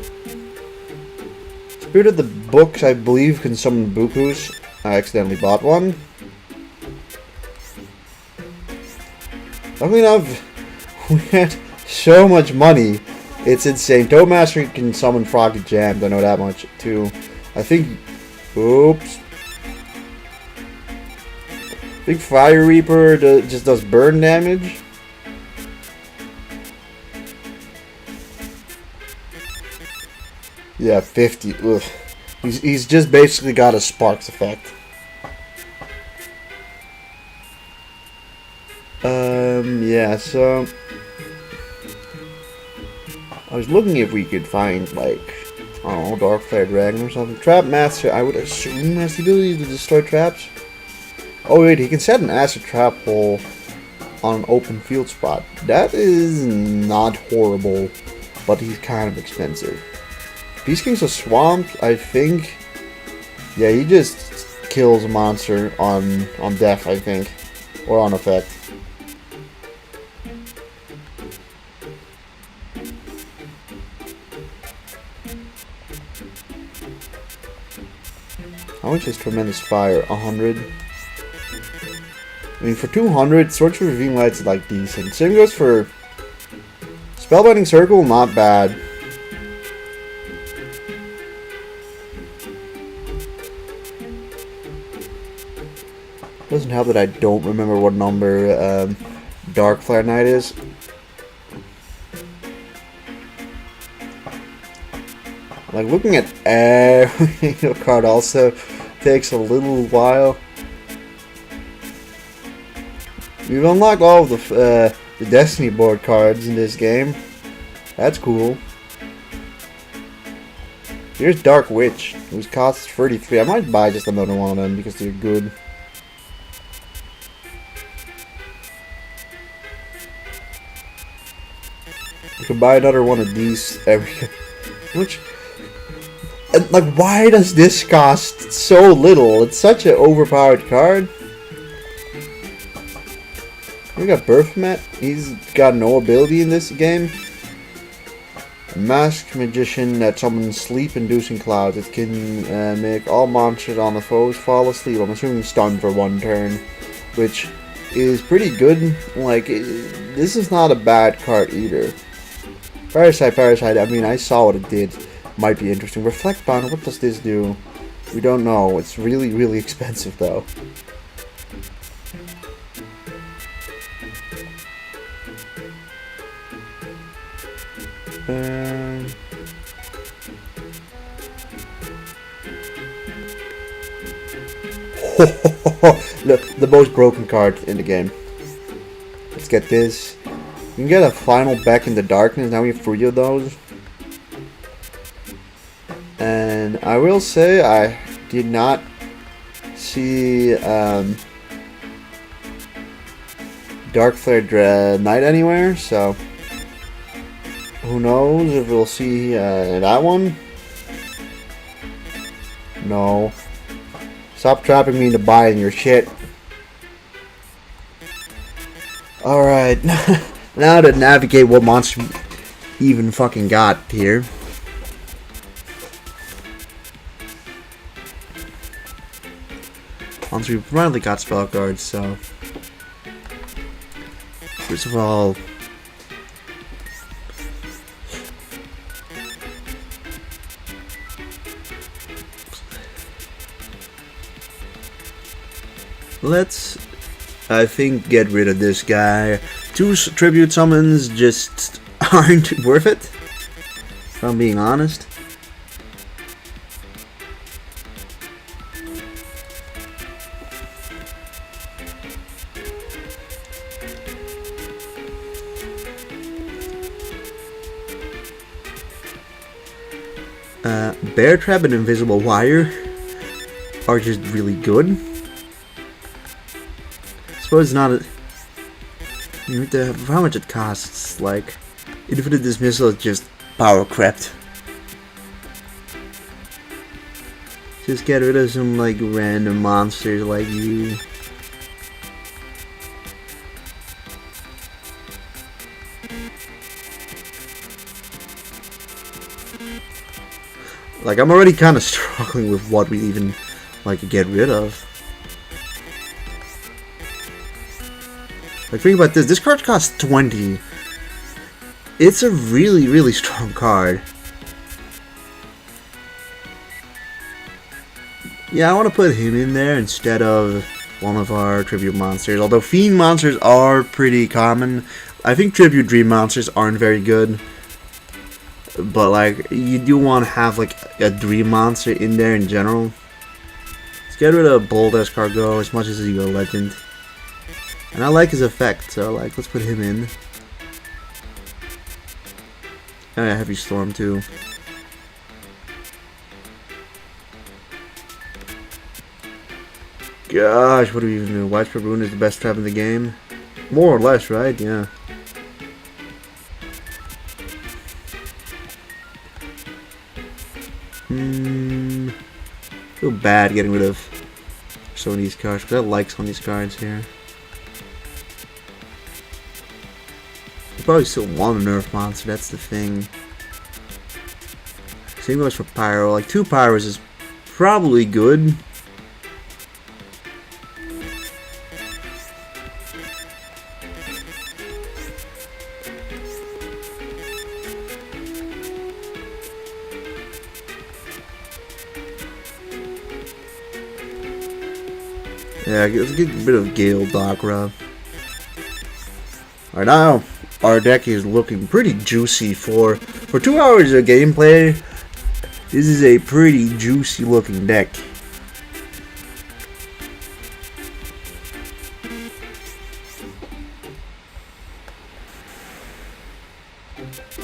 Spirit of the Books, I believe, can summon Bukus. I accidentally bought one. Luckily enough, we had so much money. It's insane. Toad Master can summon Frog to Jams. I know that much too. I think. Oops. I think Fire Reaper just does burn damage. Yeah, 50. Ugh. He's just basically got a Sparks effect. Yeah, so... I was looking if we could find, like, I don't know, Dark Flare Dragon or something. Trap Master, I would assume, has the ability to destroy traps. Oh wait, he can set an acid trap hole on an open field spot. That is not horrible. but he's kind of expensive. Beast King's a swamp, I think. Yeah, he just kills a monster on death, I think, or on effect. How much is Tremendous Fire? 100. I mean, for 200, Swords of Revealing Lights is like decent. Same goes for Spellbinding Circle, not bad. Doesn't help that I don't remember what number Dark Flare Knight is. Like, looking at every card also takes a little while. We've unlocked all of the Destiny board cards in this game. That's cool. Here's Dark Witch, whose costs 33. I might buy just another one of them because they're good. You can buy another one of these every... Which... Like, why does this cost so little? It's such an overpowered card. We got Baphomet. He's got no ability in this game. A masked magician that summons sleep-inducing clouds. It can make all monsters on the foes fall asleep. I'm assuming stunned for 1 turn, which is pretty good. Like, this is not a bad card either. Parasite. I mean, I saw what it did. Might be interesting. Reflect Bound, what does this do? We don't know. It's really, really expensive though. The most broken card in the game. Let's get this. You can get a final Back in the Darkness. Now we have 3 of those. And I will say I did not see Dark Flare Knight anywhere, so who knows if we'll see that one. No. Stop trapping me into buying your shit. Alright, now to navigate what monster we even fucking got here. Once we finally got spell cards, so first of all, let's, I think, get rid of this guy. 2 tribute summons just aren't worth it, if I'm being honest. Bear Trap and Invisible Wire are just really good. I suppose it's not how much it costs. Like, Infinite Dismissal is just power crept. Just get rid of some like random monsters like you. Like, I'm already kind of struggling with what we even, like, get rid of. Like, think about this. This card costs 20. It's a really, really strong card. Yeah, I want to put him in there instead of one of our tribute monsters. Although Fiend monsters are pretty common. I think tribute Dream monsters aren't very good. But, like, you do want to have, like, a Dream monster in there in general. Let's get rid of Bold Escargot as much as he's a legend. And I like his effect, so, like, let's put him in. Oh yeah, Heavy Storm, too. Gosh, what do we even do? Widespread Ruin is the best trap in the game? More or less, right? Yeah. bad getting rid of some of these cards, because I like some of these cards here. You probably still want a nerf monster, that's the thing. Same goes for Pyro. Like 2 Pyros is probably good. Yeah, let's get a bit of Gale Dakra. Alright, now our deck is looking pretty juicy for 2 hours of gameplay. This is a pretty juicy looking deck.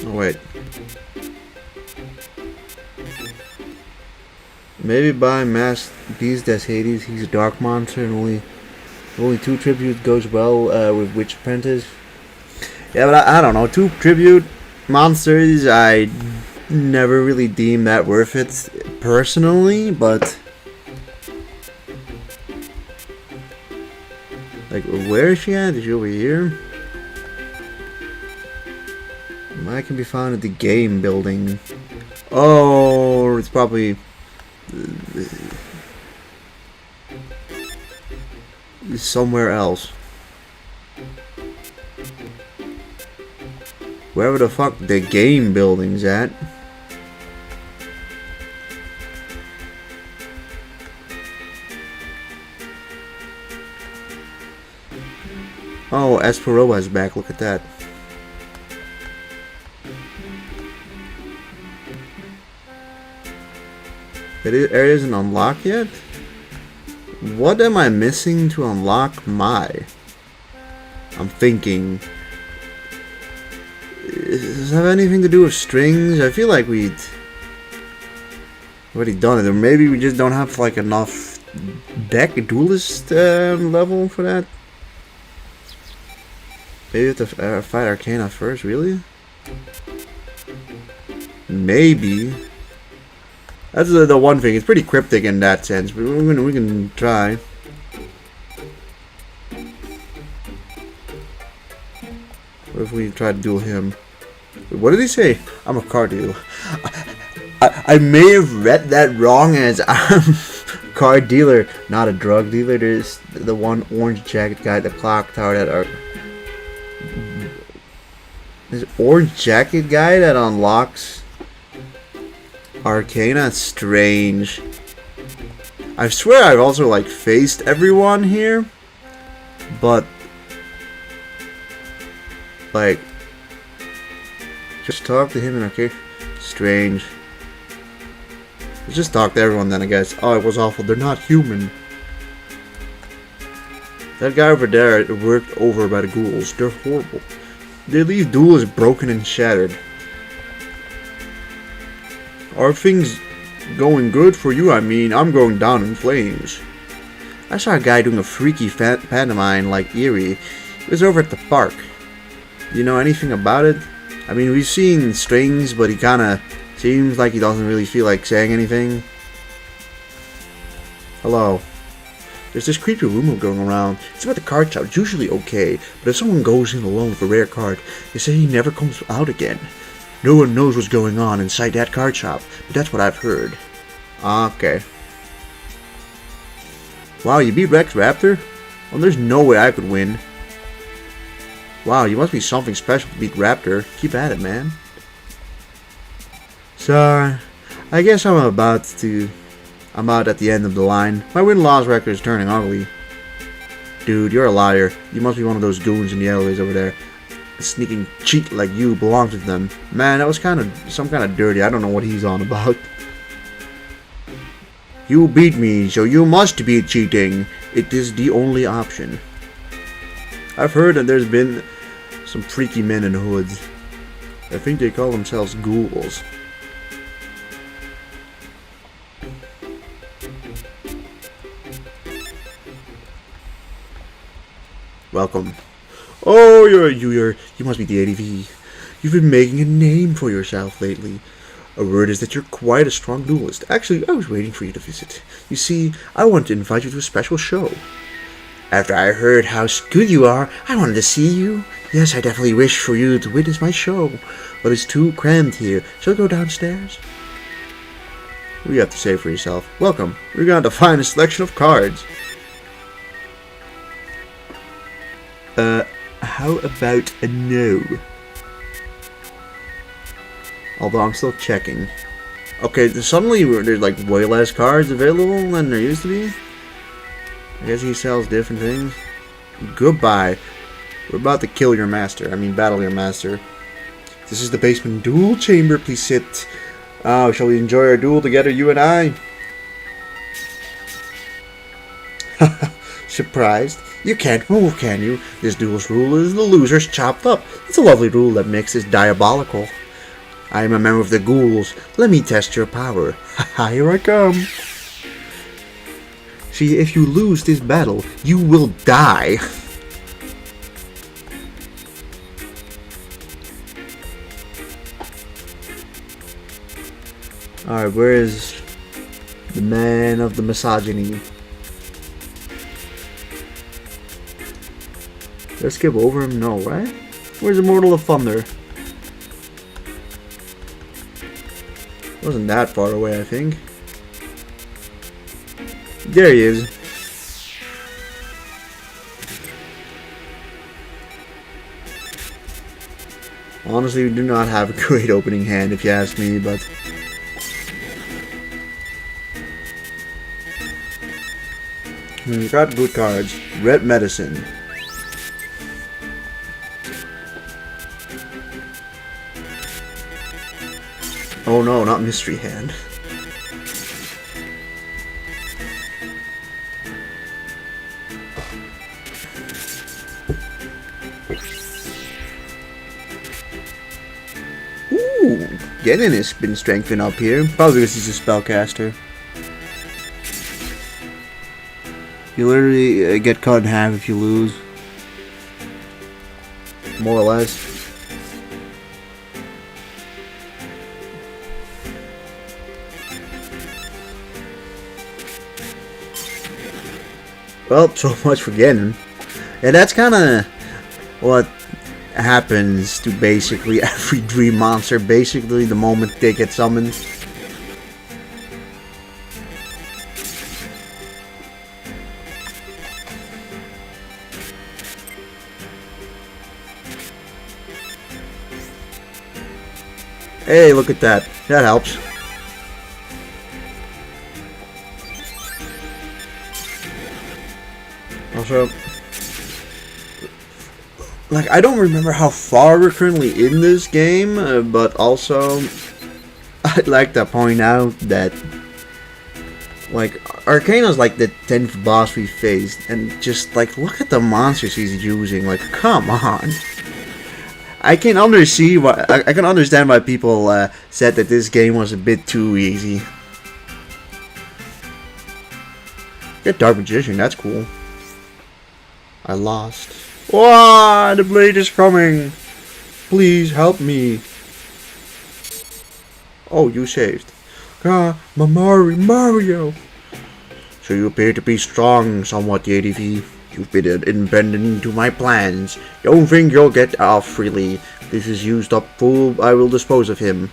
Oh wait. Maybe by Mass Beast des Hades, he's a dark monster and only 2 tribute goes well with Witch Apprentice. Yeah, but I don't know. 2 tribute monsters, I never really deem that worth it personally, but like, where is she at? Is she over here? I can be found at the game building. Oh, it's probably somewhere else. Wherever the fuck the game building's at. Oh, Esperoa's back, look at that. That area isn't unlocked yet? What am I missing to unlock my? I'm thinking. Does it have anything to do with strings? I feel like we'd already done it, or maybe we just don't have like enough deck duelist level for that. Maybe we have to fight Arcana first, really? Maybe. That's the one thing. It's pretty cryptic in that sense, but we can try. What if we try to duel him? What did he say? I'm a card dealer. I may have read that wrong as I'm card dealer, not a drug dealer. There's the one orange jacket guy at the clock tower that are. This orange jacket guy that unlocks Arcana. Strange. I swear I've also like faced everyone here, but like just talk to him and okay. Strange. Let's just talk to everyone then, I guess. Oh, it was awful. They're not human. That guy over there worked over by the ghouls. They're horrible. They leave duels broken and shattered. Are things going good for you? I mean, I'm going down in flames. I saw a guy doing a freaky pantomime like Eerie. It was over at the park. Do you know anything about it? I mean, we've seen strings, but he kinda seems like he doesn't really feel like saying anything. Hello. There's this creepy rumor going around. It's about the card shop. It's usually okay, but if someone goes in alone with a rare card, they say he never comes out again. No one knows what's going on inside that card shop, but that's what I've heard. Okay. Wow, you beat Rex Raptor? Well, there's no way I could win. Wow, you must be something special to beat Raptor. Keep at it, man. So, I guess I'm about at the end of the line. My win-loss record is turning ugly. Dude, you're a liar. You must be one of those goons in the alleyways over there. A sneaking cheat like you belongs with them. Man, that was some kind of dirty. I don't know what he's on about. You beat me, so you must be cheating. It is the only option. I've heard that there's been some freaky men in hoods. I think they call themselves ghouls. Welcome. Oh, you must be the ADV. You've been making a name for yourself lately. A word is that you're quite a strong duelist. Actually, I was waiting for you to visit. You see, I want to invite you to a special show. After I heard how good you are, I wanted to see you. Yes, I definitely wish for you to witness my show, but it's too crammed here. Shall I go downstairs? What do you have to say for yourself? Welcome. We're going to find a selection of cards. How about a no? Although I'm still checking. Okay, suddenly there's like way less cards available than there used to be. I guess he sells different things. Goodbye. We're about to kill your master. I mean, battle your master. This is the basement duel chamber. Please sit. Oh, shall we enjoy our duel together, you and I? Surprised? You can't move, can you? This duel's rule is the loser's chopped up. It's a lovely rule that makes this diabolical. I am a member of the ghouls. Let me test your power. Here I come. See, if you lose this battle, you will die. Alright, where is the man of the misogyny? Did I skip over him? No, right? Where's Immortal of Thunder? Wasn't that far away, I think. There he is. Honestly, we do not have a great opening hand, if you ask me, but... we got good cards. Red Medicine. Oh no, not Mystery Hand. Ooh, Genin has been strengthened up here. Probably because he's a spellcaster. You literally get cut in half if you lose. More or less. Well, so much for getting. Yeah, that's kind of what happens to basically every dream monster, basically, the moment they get summoned. Hey, look at that. That helps. Also, like, I don't remember how far we're currently in this game, but also, I'd like to point out that, like, Arcana's like the 10th boss we faced, and just, like, look at the monsters he's using, like, come on. I can understand why people said that this game was a bit too easy. Get Dark Magician, that's cool. I lost. Wah! The blade is coming! Please help me. Oh, you saved. Ah, Mario! So you appear to be strong somewhat, theadv. You've been embedded into my plans. Don't think you'll get off freely. This is used up fool. I will dispose of him.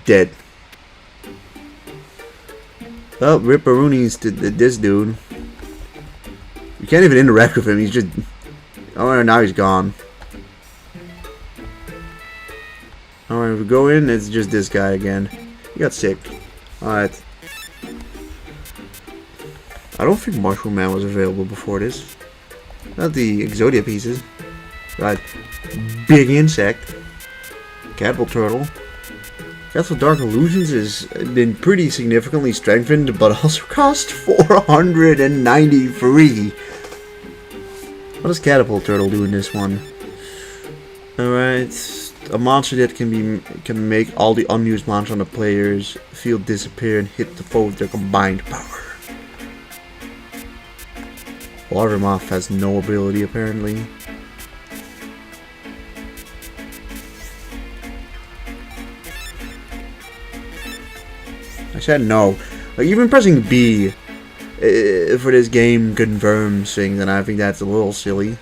Dead. Well, Ripperooni's this dude. You can't even interact with him. He's just... oh, now he's gone. Alright, if we go in, it's just this guy again. He got sick. Alright. I don't think Mushroom Man was available before this. Not the Exodia pieces. Right. Big Insect. Catapult Turtle. Castle Dark Illusions has been pretty significantly strengthened, but also cost 493. What does Catapult Turtle do in this one? Alright. A monster that can make all the unused monsters on the player's field disappear and hit the foe with their combined power. Watermoth has no ability apparently. said no. Like, even pressing B for this game confirms things, and I think that's a little silly.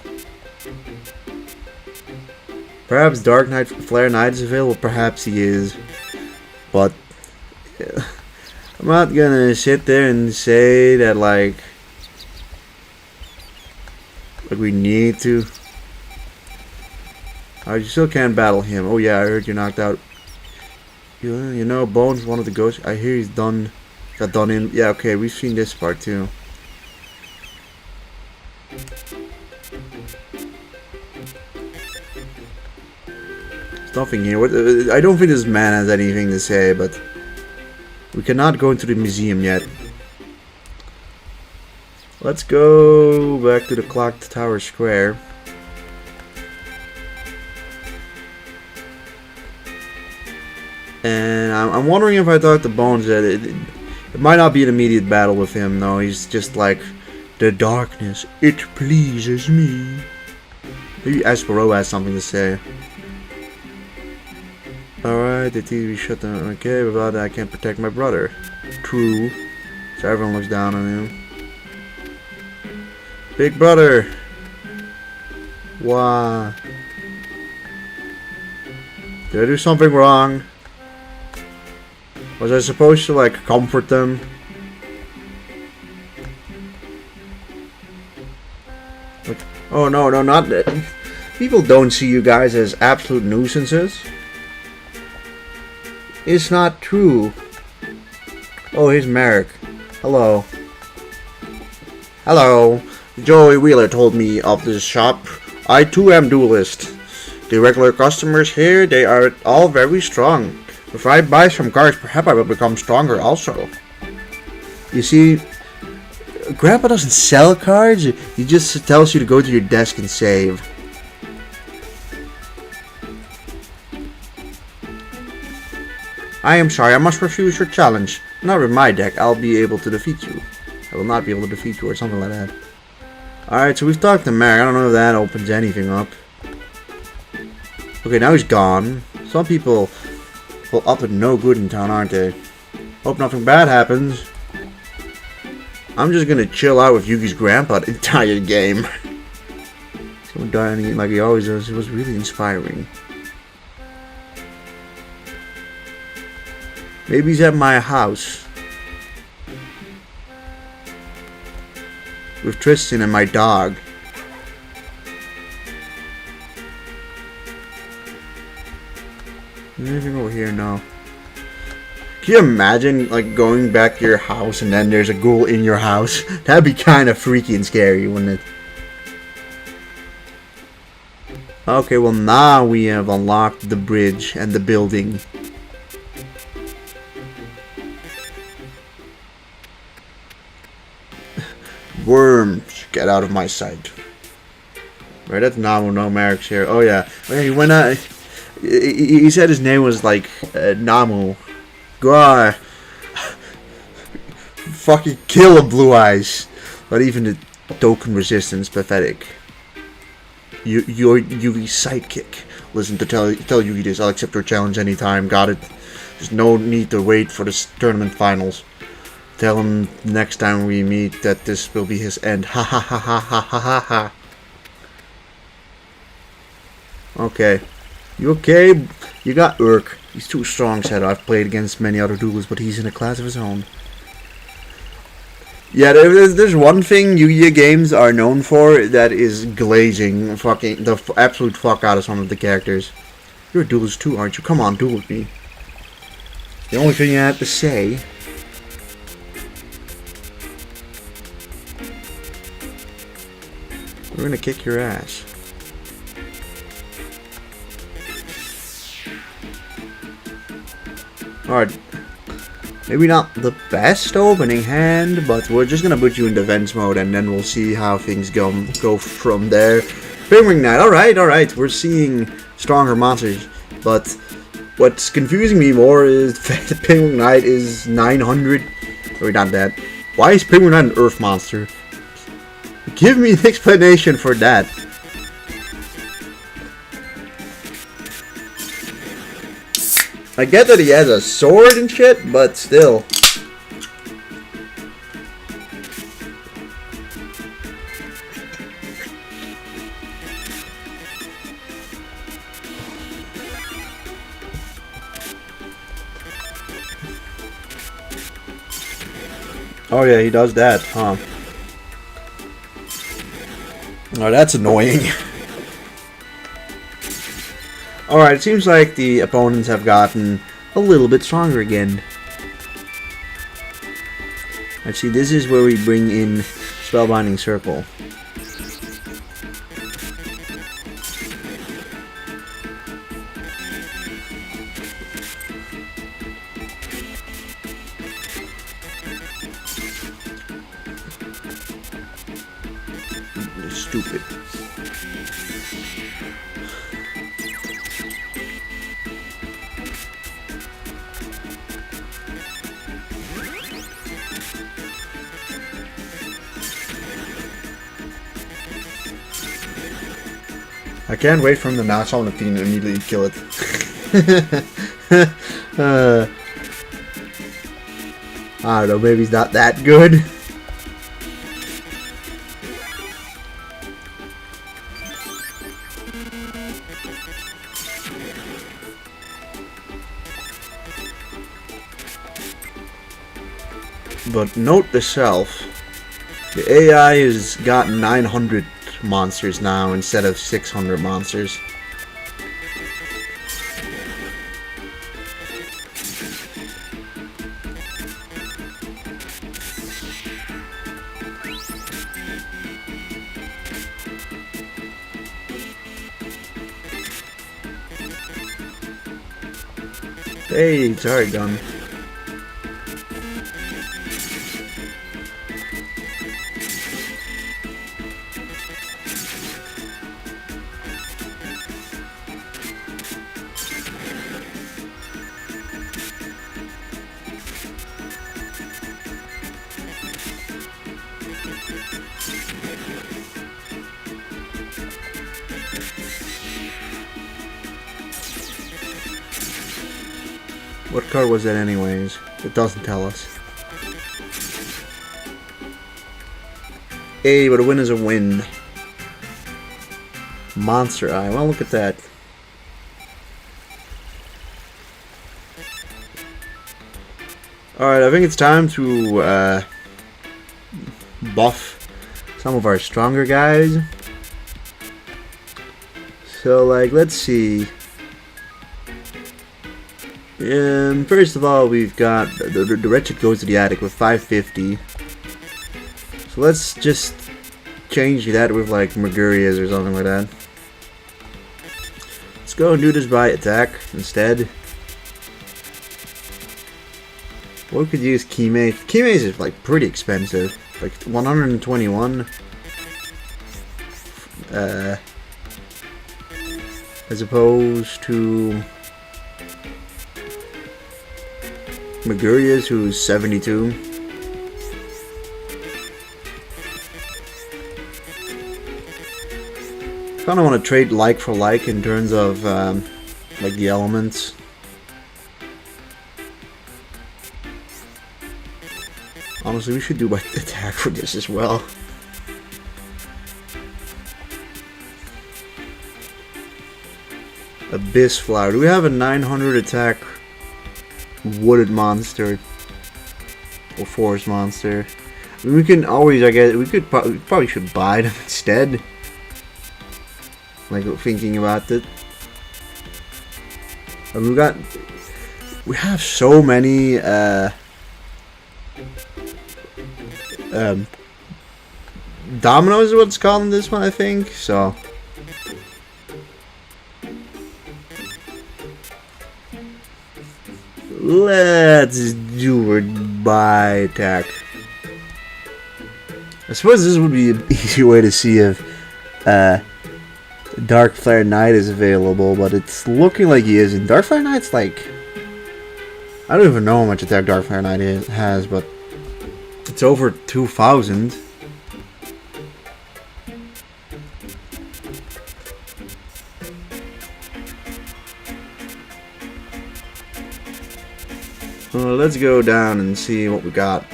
Perhaps Dark Knight Flare Knight is available. Perhaps he is. But I'm not gonna sit there and say that like we need to. You still can't battle him. Oh yeah, I heard you're knocked out. You know, Bones, one of the ghosts. I hear he's got done in. Yeah, okay, we've seen this part too. There's nothing here. I don't think this man has anything to say, but we cannot go into the museum yet. Let's go back to the Clock Tower Square. And I'm wondering if I talk to Bones that it might not be an immediate battle with him, though. He's just like, the darkness, it pleases me. Maybe Aspero has something to say. Alright, the TV shut down. Okay, without that I can't protect my brother. True. So everyone looks down on him. Big brother! Why? Did I do something wrong? Was I supposed to, like, comfort them? Like, oh, no, not that. People don't see you guys as absolute nuisances. It's not true. Oh, here's Merrick. Hello. Hello. Joey Wheeler told me of this shop. I too am duelist. The regular customers here, they are all very strong. If I buy some cards, perhaps I will become stronger also. You see, Grandpa doesn't sell cards. He just tells you to go to your desk and save. I am sorry, I must refuse your challenge. Not with my deck, I'll be able to defeat you. I will not be able to defeat you, or something like that. Alright, so we've talked to Merrick. I don't know if that opens anything up. Okay, now he's gone. Some people will up to no good in town, aren't they? Hope nothing bad happens. I'm just gonna chill out with Yugi's grandpa the entire game. Someone dying like he always does. It was really inspiring. Maybe he's at my house with Tristan and my dog. Anything over here? No. Can you imagine, like, going back to your house and then there's a ghoul in your house? That'd be kind of freaky and scary, wouldn't it? Okay, well now we have unlocked the bridge and the building. Worms, get out of my sight. Right, that's Namu. No, Merrick's here. Oh yeah. Okay, when he said his name was like Namu. God, fucking kill a Blue Eyes. But even the token resistance, pathetic. You're Yugi's sidekick. Listen, to tell Yugi this. I'll accept your challenge anytime. Got it. There's no need to wait for the tournament finals. Tell him next time we meet that this will be his end. Ha ha ha ha ha ha ha ha. Okay. You okay? You got Urk. He's too strong, said I've played against many other duelists, but he's in a class of his own. Yeah, there's one thing Yu-Gi-Oh games are known for, that is glazing fucking the absolute fuck out of some of the characters. You're a duelist too, aren't you? Come on, duel with me. The only thing I have to say... We're gonna kick your ass. Alright. Maybe not the best opening hand, but we're just gonna put you in defense mode and then we'll see how things go from there. Penguin Knight, alright. We're seeing stronger monsters, but what's confusing me more is the fact that Penguin Knight is 900. Sorry, not that. Why is Penguin Knight an Earth monster? Give me an explanation for that. I get that he has a sword and shit, but still. Oh yeah, he does that, huh? Oh, that's annoying. Alright, it seems like the opponents have gotten a little bit stronger again. Let's see, this is where we bring in Spellbinding Circle. Stupid. I can't wait for him to notch on the thing and immediately kill it. I don't know, maybe he's not that good. But note to self, the AI has got 900 monsters now instead of 600 monsters. Hey, it's already done. What card was that anyways? It doesn't tell us. Hey, but a win is a win. Monster Eye. Well, look at that. Alright, I think it's time to buff some of our stronger guys. So, like, let's see. First of all, we've got the Wretched goes to the attic with 550. So let's just change that with like Mergurius or something like that. Let's go and do this by attack instead. Or we could use Keymaze. Keymaze is like pretty expensive, like 121. As opposed to Mergurius, who's 72. Kind of want to trade like for like in terms of like the elements. Honestly, we should do like attack for this as well. Abyss Flower. Do we have a 900 attack wooded monster or forest monster? I mean, we can always, I guess, we probably should buy them instead. Like thinking about it, and we have so many dominoes is what it's called in this one, I think. So let's do it by attack. I suppose this would be an easy way to see if Dark Flare Knight is available, but it's looking like he isn't. Dark Flare Knight's like, I don't even know how much attack Dark Flare Knight has, but it's over 2,000. Well, let's go down and see what we got.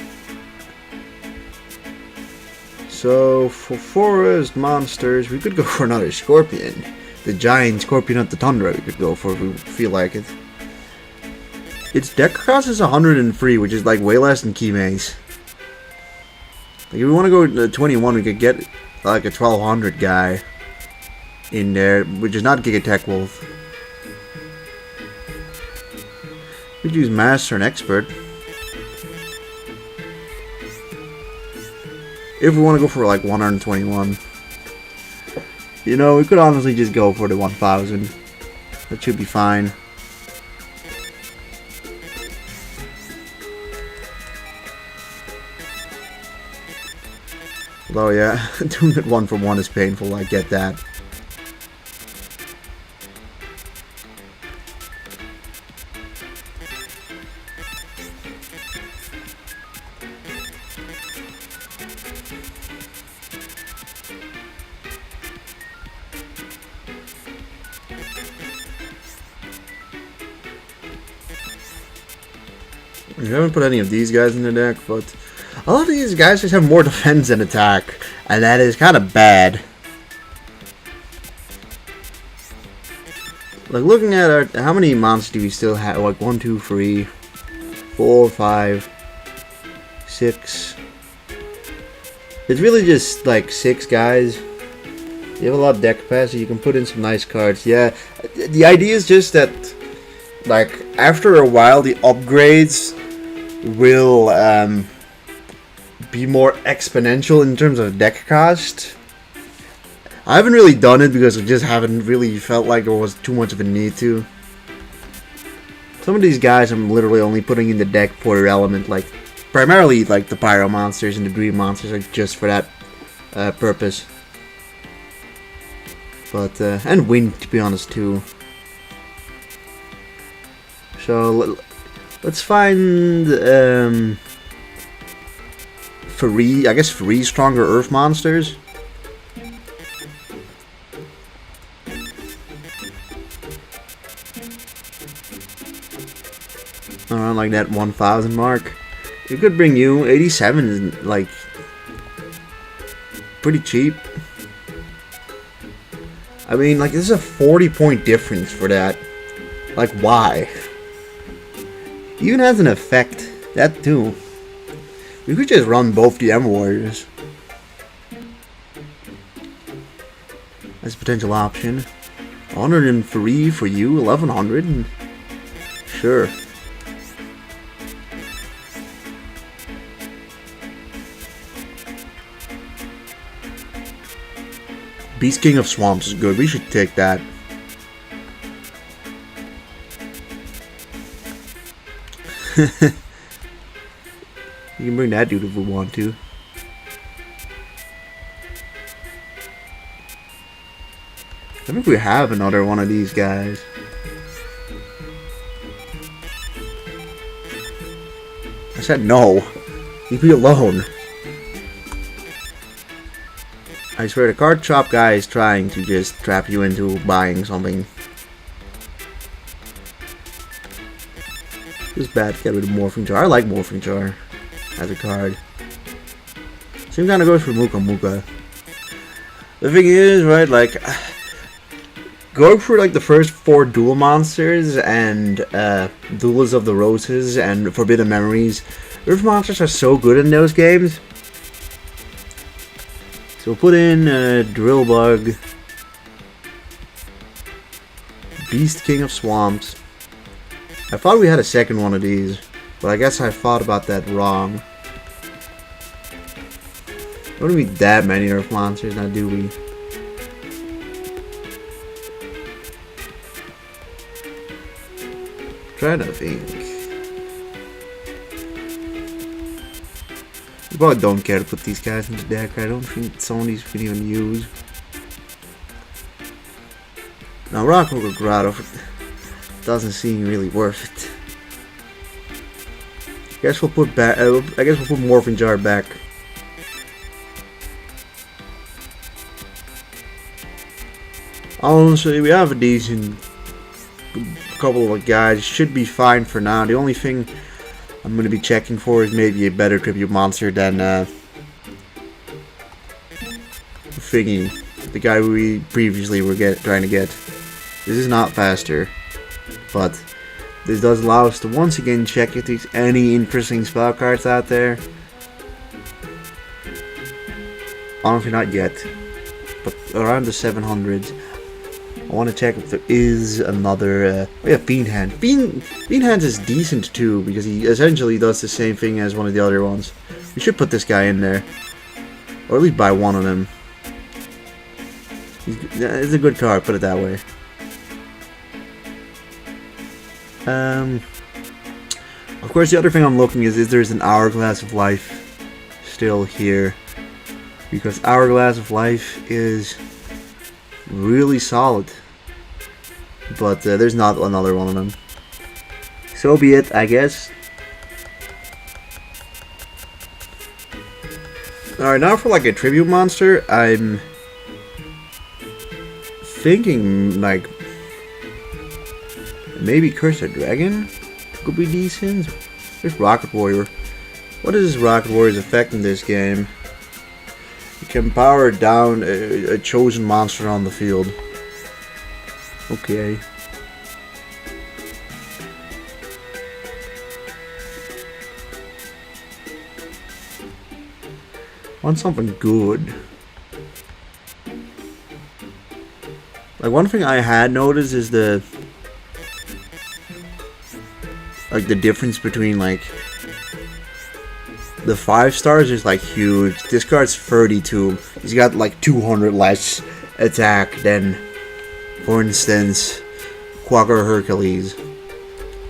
So, for forest monsters, we could go for another Scorpion. The giant Scorpion of the Tundra we could go for if we feel like it. Its deck cost is 103, which is like way less than Keymaze. Like if we want to go to 21, we could get like a 1200 guy in there, which is not Giga Tech Wolf. We could use Master and Expert. If we want to go for like 121. You know, we could honestly just go for the 1000. That should be fine. Although, yeah, doing it 1 for 1 is painful, I get that. We haven't put any of these guys in the deck, but a lot of these guys just have more defense than attack, and that is kind of bad. Like looking at our, how many monsters do we still have? Like 1, 2, 3, 4, 5, 6. It's really just like 6 guys. You have a lot of deck capacity. You can put in some nice cards. Yeah, the idea is just that, like after a while, the upgrades will be more exponential in terms of deck cost. I haven't really done it because I just haven't really felt like there was too much of a need to. Some of these guys I'm literally only putting in the deck for their element, like primarily like the Pyro monsters and the Dream monsters, like just for that purpose. But and Wind, to be honest, too. So let's find 3, I guess 3 stronger Earth monsters. Around like that 1000 mark. We could bring you 87 is like pretty cheap. I mean, like this is a 40-point difference for that. Like why? Even has an effect. That too. We could just run both the M Warriors. That's a potential option. 103 for you, 1100. Sure. Beast King of Swamps is good. We should take that. You can bring that dude if we want to. I think we have another one of these guys. I said no. Leave me alone. I swear the card shop guy is trying to just trap you into buying something. It's bad to get rid of Morphing Jar. I like Morphing Jar as a card. Same kind of goes for Muka Muka. The thing is, right, like, go for like the first 4 dual monsters and Duelist of the Roses and Forbidden Memories. Earth monsters are so good in those games. So we'll put in Drillbug, Beast King of Swamps. I thought we had a second one of these, but I guess I thought about that wrong. Don't need that many Earth monsters now, do we? Trying to think. We probably don't care to put these guys in the deck. I don't think some of these we can even use. Now Rock Ogre Grotto doesn't seem really worth it. I guess we'll put back. I guess we'll put Morphing Jar back. Honestly, we have a decent couple of guys. Should be fine for now. The only thing I'm going to be checking for is maybe a better tribute monster than Thingy, the guy we previously were trying to get. This is not faster, but this does allow us to once again check if there's any interesting spell cards out there. Honestly, not yet. But around the 700s. I want to check if there is another... oh yeah, Fiend Hand. Fiend Hand is decent too, because he essentially does the same thing as one of the other ones. We should put this guy in there. Or at least buy one of them. It's a good card, put it that way. Of course, the other thing I'm looking is there's an Hourglass of Life still here. Because Hourglass of Life is really solid. But there's not another one of them. So be it, I guess. Alright, now for like a tribute monster, I'm thinking like maybe Curse of Dragon could be decent. There's Rocket Warrior. What is this Rocket Warrior's effect in this game? You can power down a chosen monster on the field. Okay. Want something good. Like, one thing I had noticed is the difference between like the 5 stars is like huge. This card's 32. He's got like 200 less attack than, for instance, Quagga Hercules.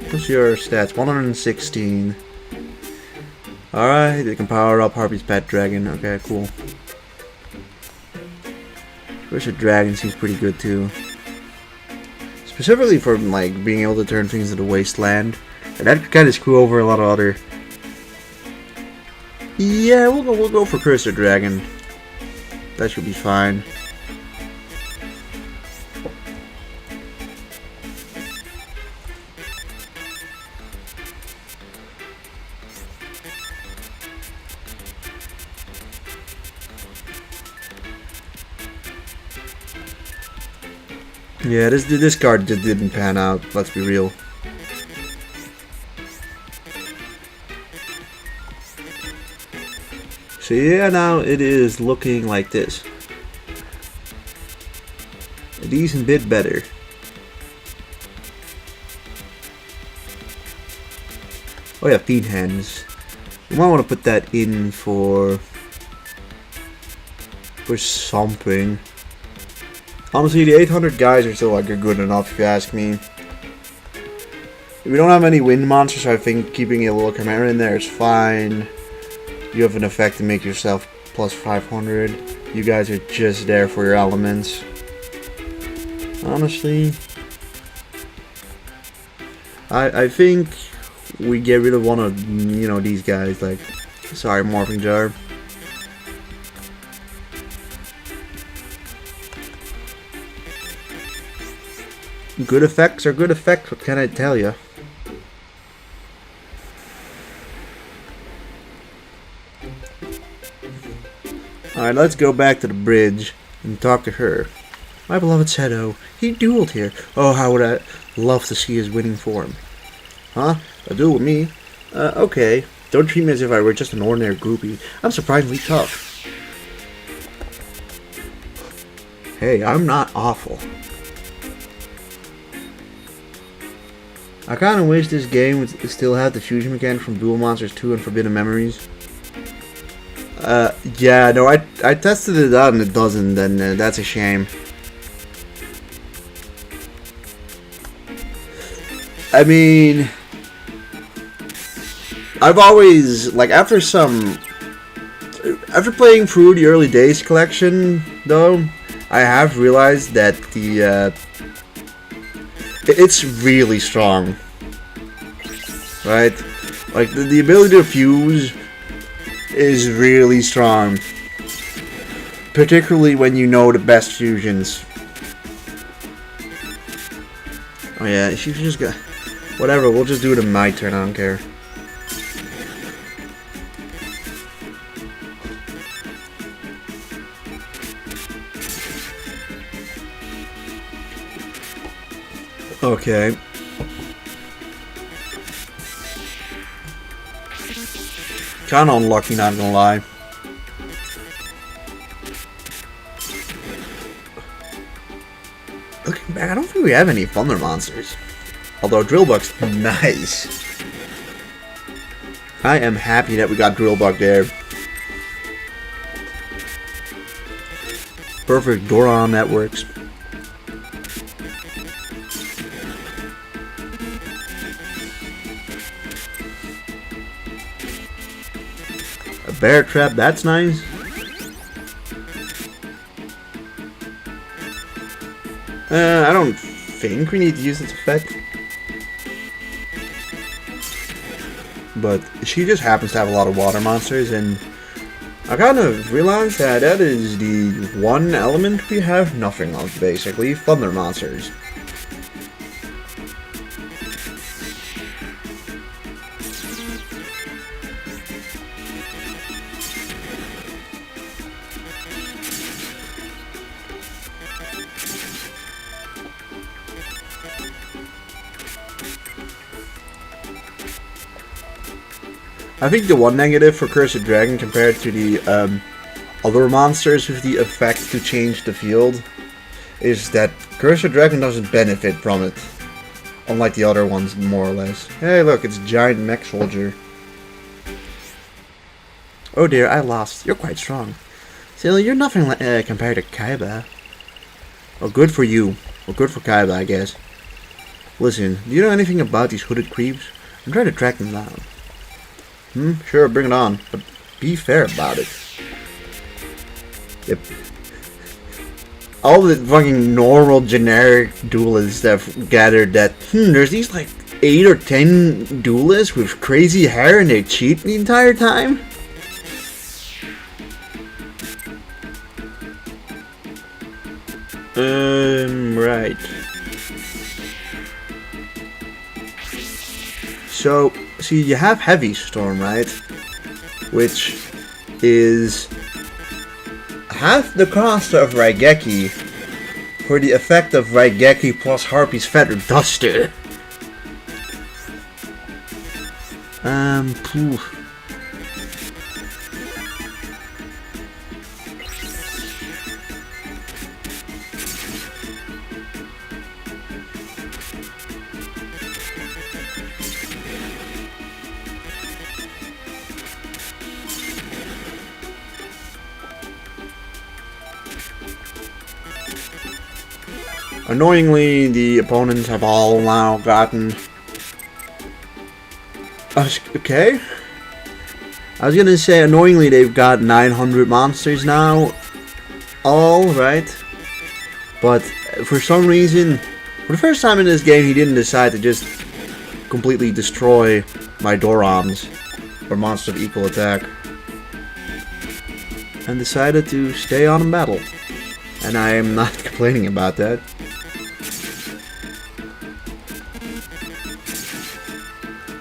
What's your stats? 116. Alright, they can power up Harpy's Pet Dragon. Okay, cool. Curse of Dragon seems pretty good too. Specifically for like being able to turn things into Wasteland. And that could kind of screw over a lot of other. Yeah, we'll go for Curse of Dragon. That should be fine. Yeah, this card just didn't pan out, let's be real. So yeah, now it is looking like this. A decent bit better. Oh yeah, Fiend Hands. You might want to put that in for something. Honestly, the 800 guys are still like good enough if you ask me. We don't have any wind monsters, so I think keeping a little Chimera in there is fine. You have an effect to make yourself plus 500. You guys are just there for your elements. Honestly, I think we get rid of one of, you know, these guys. Like, sorry, Morphing Jar. Good effects are good effects, what can I tell you? Alright, let's go back to the bridge and talk to her. My beloved Seto, he dueled here. Oh, how would I love to see his winning form. Huh? A duel with me? Okay. Don't treat me as if I were just an ordinary groupie. I'm surprisingly tough. Hey, I'm not awful. I kinda wish this game would still have the fusion mechanic from Duel Monsters 2 and Forbidden Memories. Yeah, no, I tested it out and it doesn't, and that's a shame. I mean, I've always, like, after playing through the early days collection, though, I have realized that it's really strong, right? Like, the ability to fuse is really strong, particularly when you know the best fusions. Oh yeah, she just got... Whatever, we'll just do it in my turn, I don't care. Okay. Kinda unlucky, not gonna lie. Looking back, I don't think we have any Thunder monsters. Although Drillbug's nice. I am happy that we got Drillbug there. Perfect Doron, that works. A bear trap, that's nice. I don't think we need to use this effect. But she just happens to have a lot of water monsters, and I kind of realized that that is the one element we have nothing of, basically. Thunder monsters. I think the one negative for Cursed Dragon compared to the other monsters with the effect to change the field is that Cursed Dragon doesn't benefit from it. Unlike the other ones, more or less. Hey look, it's Giant Mech Soldier. Oh dear, I lost. You're quite strong. Still, you're nothing compared to Kaiba. Well, good for you. Well, good for Kaiba, I guess. Listen, do you know anything about these hooded creeps? I'm trying to track them down. Sure, bring it on, but be fair about it. Yep. All the fucking normal generic duelists have gathered that, there's these like 8 or 10 duelists with crazy hair and they cheat the entire time? Right. So, see, you have Heavy Storm, right? Which is half the cost of Raigeki for the effect of Raigeki plus Harpy's Feather Duster. Poof. Annoyingly, the opponents have all now gotten... okay. I was gonna say, annoyingly, they've got 900 monsters now. Alright. But, for some reason, for the first time in this game, he didn't decide to just completely destroy my Dorons, or monsters of equal attack. And decided to stay on in battle. And I am not complaining about that.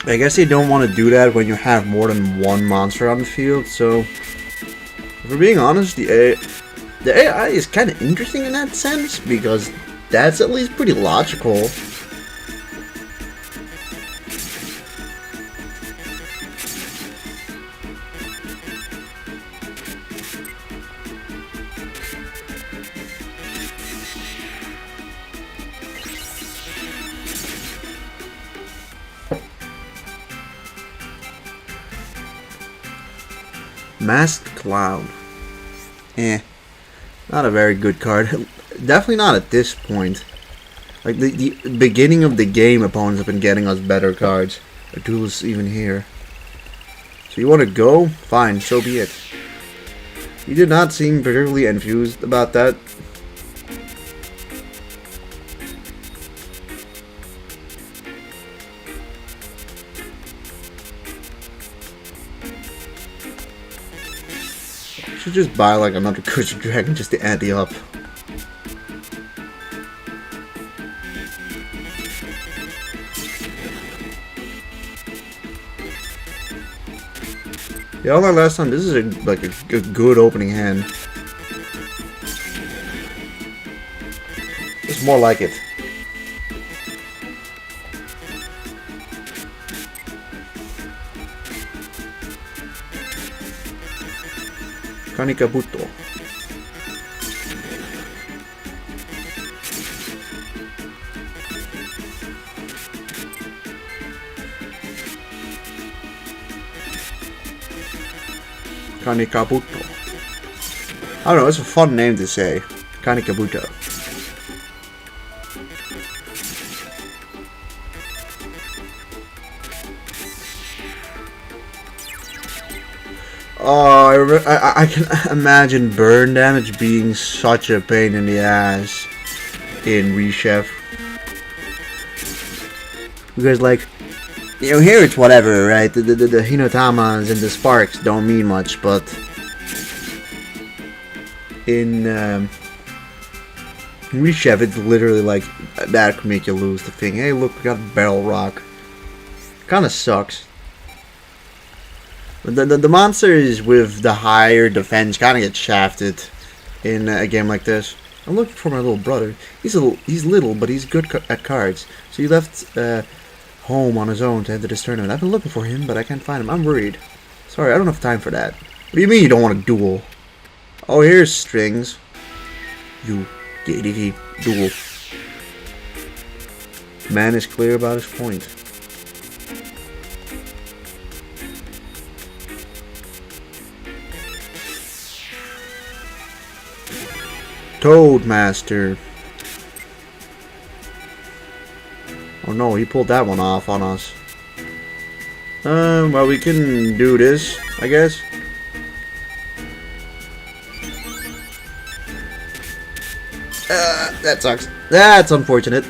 I guess they don't want to do that when you have more than one monster on the field, so... if we're being honest, the AI is kind of interesting in that sense, because that's at least pretty logical. Masked Cloud. Not a very good card. Definitely not at this point. Like, the beginning of the game, opponents have been getting us better cards. A duelist even here. So you want to go? Fine, so be it. You did not seem particularly enthused about that. Should just buy like another Cursed Dragon just to ante up. Yeah, all our last time, this is a good opening hand. It's more like it. Kanikabuto. Kanikabuto. I don't know, it's a fun name to say. Kanikabuto. Oh, I can imagine burn damage being such a pain in the ass in Rechef. Because, like, you know, here it's whatever, right? The Hinotamas and the Sparks don't mean much, but in Rechef, it's literally like, that could make you lose the thing. Hey, look, we got Barrel Rock. Kinda sucks. The monsters with the higher defense kind of get shafted in a game like this. I'm looking for my little brother. He's little, but he's good at cards. So he left home on his own to enter this tournament. I've been looking for him, but I can't find him. I'm worried. Sorry, I don't have time for that. What do you mean you don't want to duel? Oh, here's strings. You theadv duel. Man is clear about his point. Toadmaster. Oh no, he pulled that one off on us. Well, we can do this, I guess. That sucks. That's unfortunate.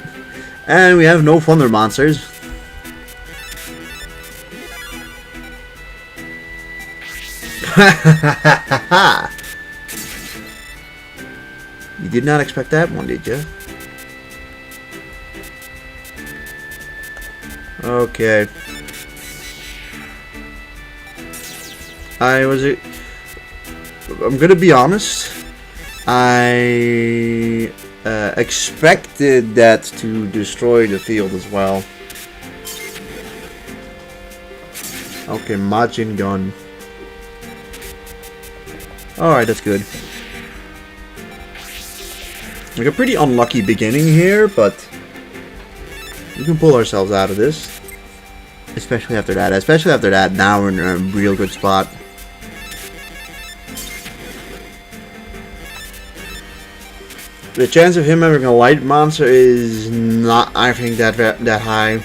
And we have no Thunder monsters. You did not expect that one, did you? Okay. I'm gonna be honest. I expected that to destroy the field as well. Okay, Majin Gun. Alright, that's good. Like a pretty unlucky beginning here, but we can pull ourselves out of this. Especially after that. Especially after that, now we're in a real good spot. The chance of him having a light monster is not, I think, that high.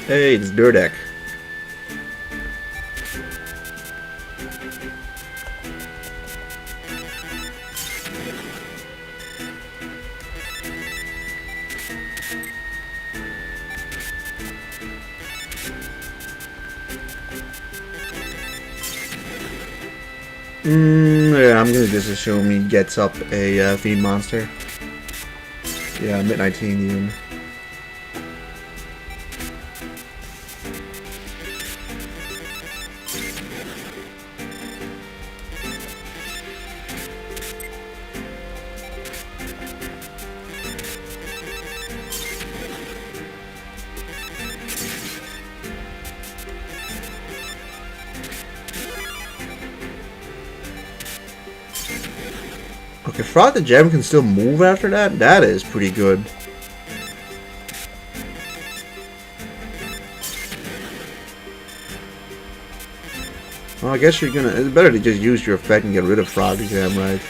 Hey, it's Durdek. Yeah, I'm gonna just assume he gets up a Fiend monster. Yeah, Midnight Teen even. Okay, Fraud the Gem can still move after that? That is pretty good. Well, I guess you're gonna... It's better to just use your effect and get rid of Fraud the Gem, right?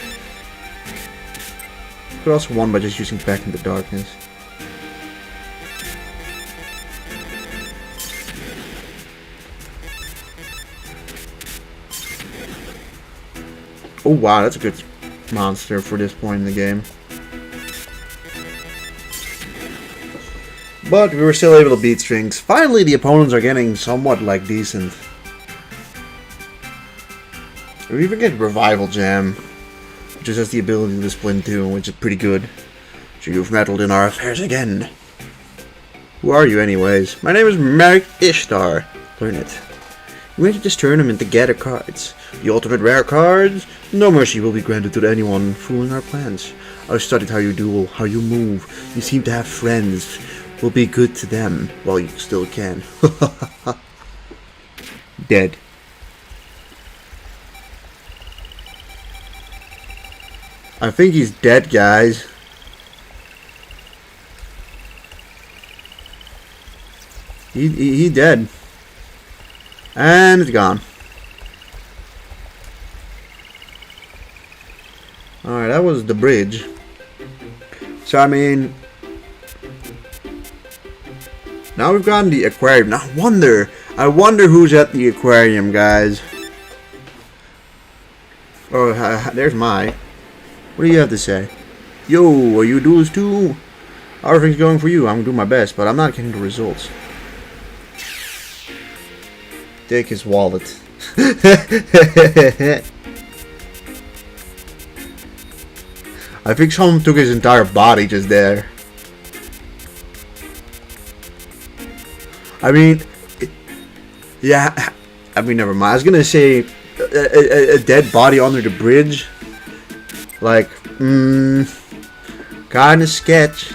Could also won by just using Back into Darkness. Oh wow, that's a good monster for this point in the game. But we were still able to beat strings. Finally, the opponents are getting somewhat like decent. We even get Revival Gem, which just has the ability to splint too, which is pretty good. So you've meddled in our affairs again. Who are you anyways? My name is Merrick Ishtar. Learn it. We enter this tournament to gather cards. The ultimate rare cards. No mercy will be granted to anyone fooling our plans. I've studied how you duel, how you move. You seem to have friends. We'll be good to them while you still can. Dead. I think he's dead, guys. He dead. And it's gone. Alright, that was the bridge. So, I mean... now we've gotten the aquarium. Now, I wonder who's at the aquarium, guys. Oh, there's my... what do you have to say? Yo, are you duels too? Everything's going for you. I'm doing my best, but I'm not getting the results. Take his wallet. I think someone took his entire body just there. I mean, yeah. I mean, never mind. I was gonna say a dead body under the bridge. Like, kind of sketch.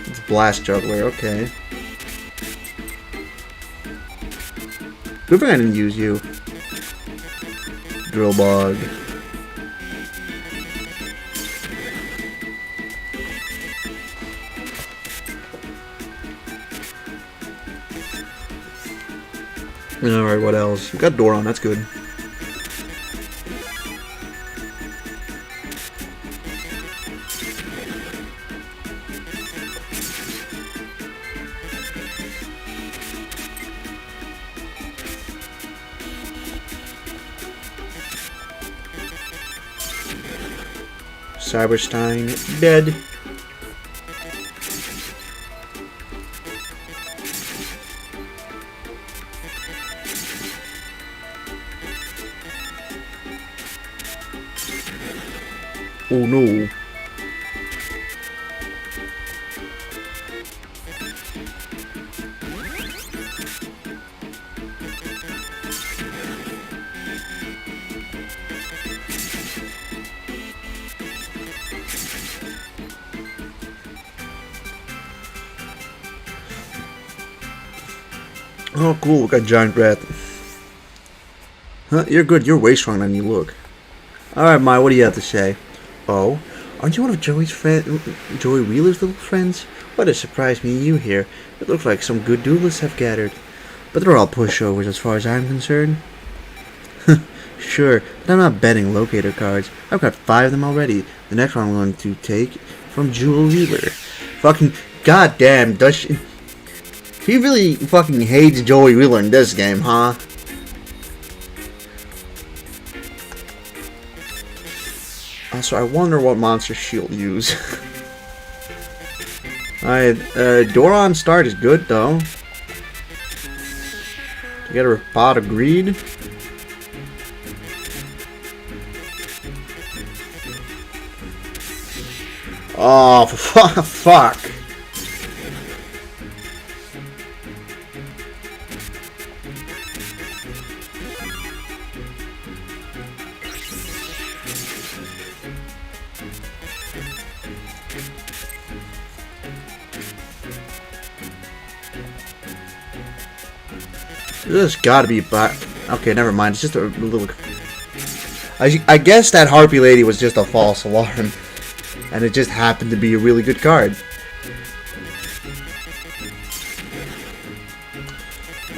It's blast juggler. Okay. Good thing I didn't use you. Drill bug. Alright, what else? We got Doron, that's good. Cyberstein dead. Oh no. Oh cool, we got giant rat. Huh, you're good, you're way stronger than you look. Alright, Mai, what do you have to say? Oh, aren't you one of Joey Wheeler's little friends? What a surprise meeting you here. It looks like some good duelists have gathered. But they're all pushovers as far as I'm concerned. Sure, but I'm not betting locator cards. I've got 5 of them already. The next one I'm going to take from Jewel Wheeler. Fucking goddamn, does she... He really fucking hates Joey Wheeler in this game, huh? So I wonder what monster she'll use. Alright, Doron start is good though. To get her pot of greed. Oh, fuck. This gotta be back. Okay, never mind. It's just a little. I guess that Harpy Lady was just a false alarm, and it just happened to be a really good card.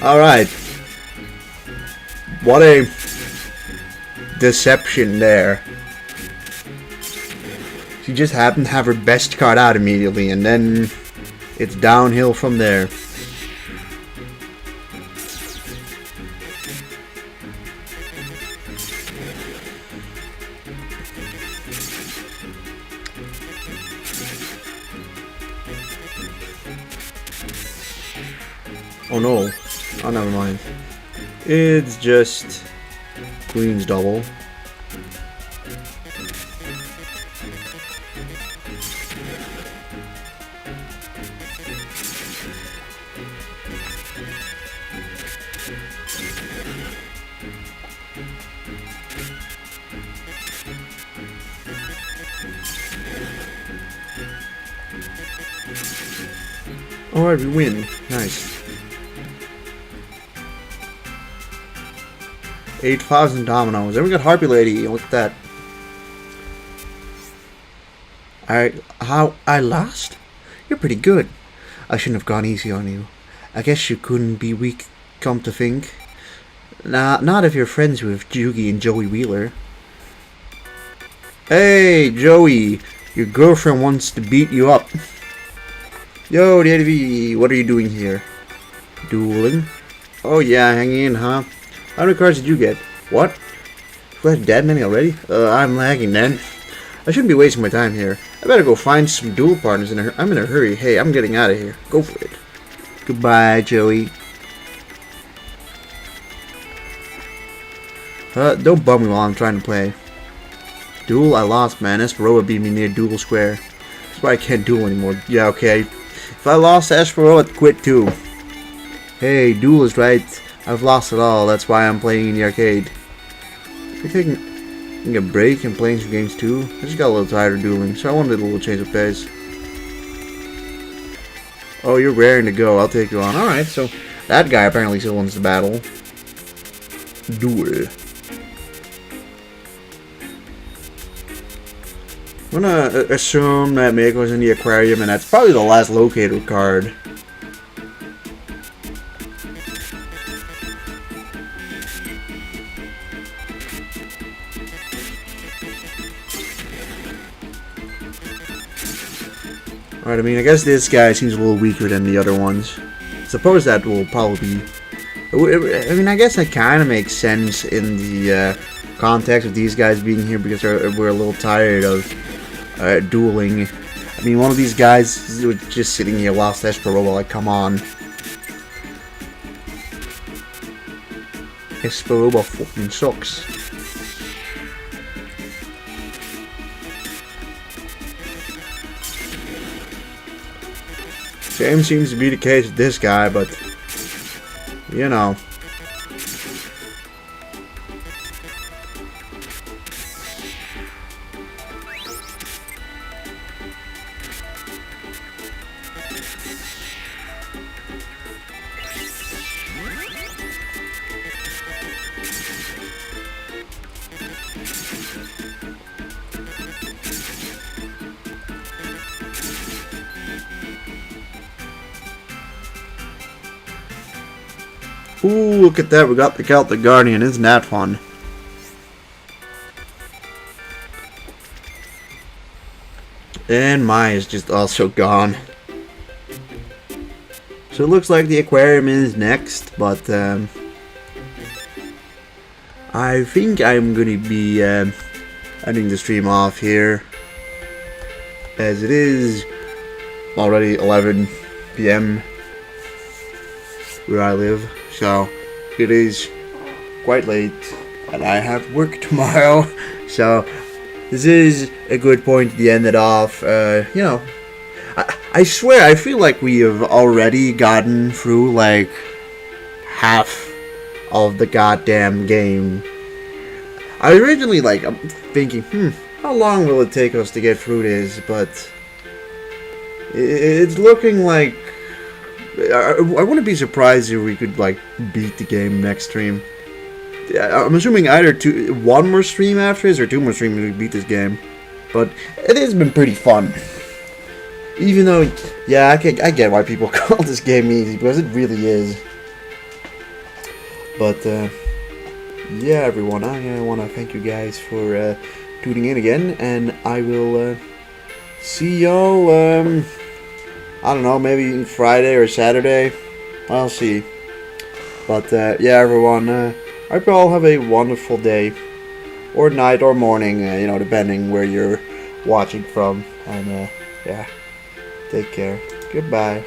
All right. What a deception there. She just happened to have her best card out immediately, and then it's downhill from there. Oh no. Oh, never mind. It's just Queen's double. Alright, we win. Nice. 8,000 dominoes. Then we got Harpy Lady. Look at that. I lost? You're pretty good. I shouldn't have gone easy on you. I guess you couldn't be weak, come to think. Nah, not if you're friends with Jugi and Joey Wheeler. Hey, Joey. Your girlfriend wants to beat you up. Yo, theadv, what are you doing here? Dueling? Oh yeah, hanging in, huh? How many cards did you get? What? You had that many already? I'm lagging then. I shouldn't be wasting my time here. I better go find some duel partners I'm in a hurry. Hey, I'm getting out of here. Go for it. Goodbye, Joey. Don't bum me while I'm trying to play. Duel, I lost, man. Esperoa beat me near Duel Square. That's why I can't duel anymore. Yeah, okay. If I lost to Esperoa, I'd quit too. Hey, Duel is right. I've lost it all. That's why I'm playing in the arcade. I think I can get a break and playing some games too. I just got a little tired of dueling, so I wanted a little change of pace. Oh, you're raring to go. I'll take you on. Alright, so that guy apparently still wins the battle. Duel. I'm gonna assume that Mako's in the aquarium, and that's probably the last locator card. Alright, I mean, I guess this guy seems a little weaker than the other ones. Suppose that will probably be... I mean, I guess that kind of makes sense in the context of these guys being here because we're a little tired of dueling. I mean, one of these guys was just sitting here lost Esperoa, like, come on. Esperoa fucking sucks. Same seems to be the case with this guy, but you know. Ooh, look at that, we got the Celtic Guardian, isn't that fun? And Mai is just also gone. So it looks like the aquarium is next, but I think I'm gonna be ending the stream off here, as it is already 11 PM where I live. So it is quite late and I have work tomorrow, so this is a good point to end it off. You know, I swear I feel like we have already gotten through like half of the goddamn game. I originally I'm thinking, how long will it take us to get through this, but it's looking like I wouldn't be surprised if we could like beat the game next stream. I'm assuming either one more stream after this or two more streams to beat this game. But it has been pretty fun. Even though, yeah, I get why people call this game easy, because it really is. But yeah, everyone, I want to thank you guys for tuning in again, and I will see y'all. I don't know, maybe Friday or Saturday. I'll see. But, yeah, everyone, I hope you all have a wonderful day. Or night or morning, you know, depending where you're watching from. And, yeah, take care. Goodbye.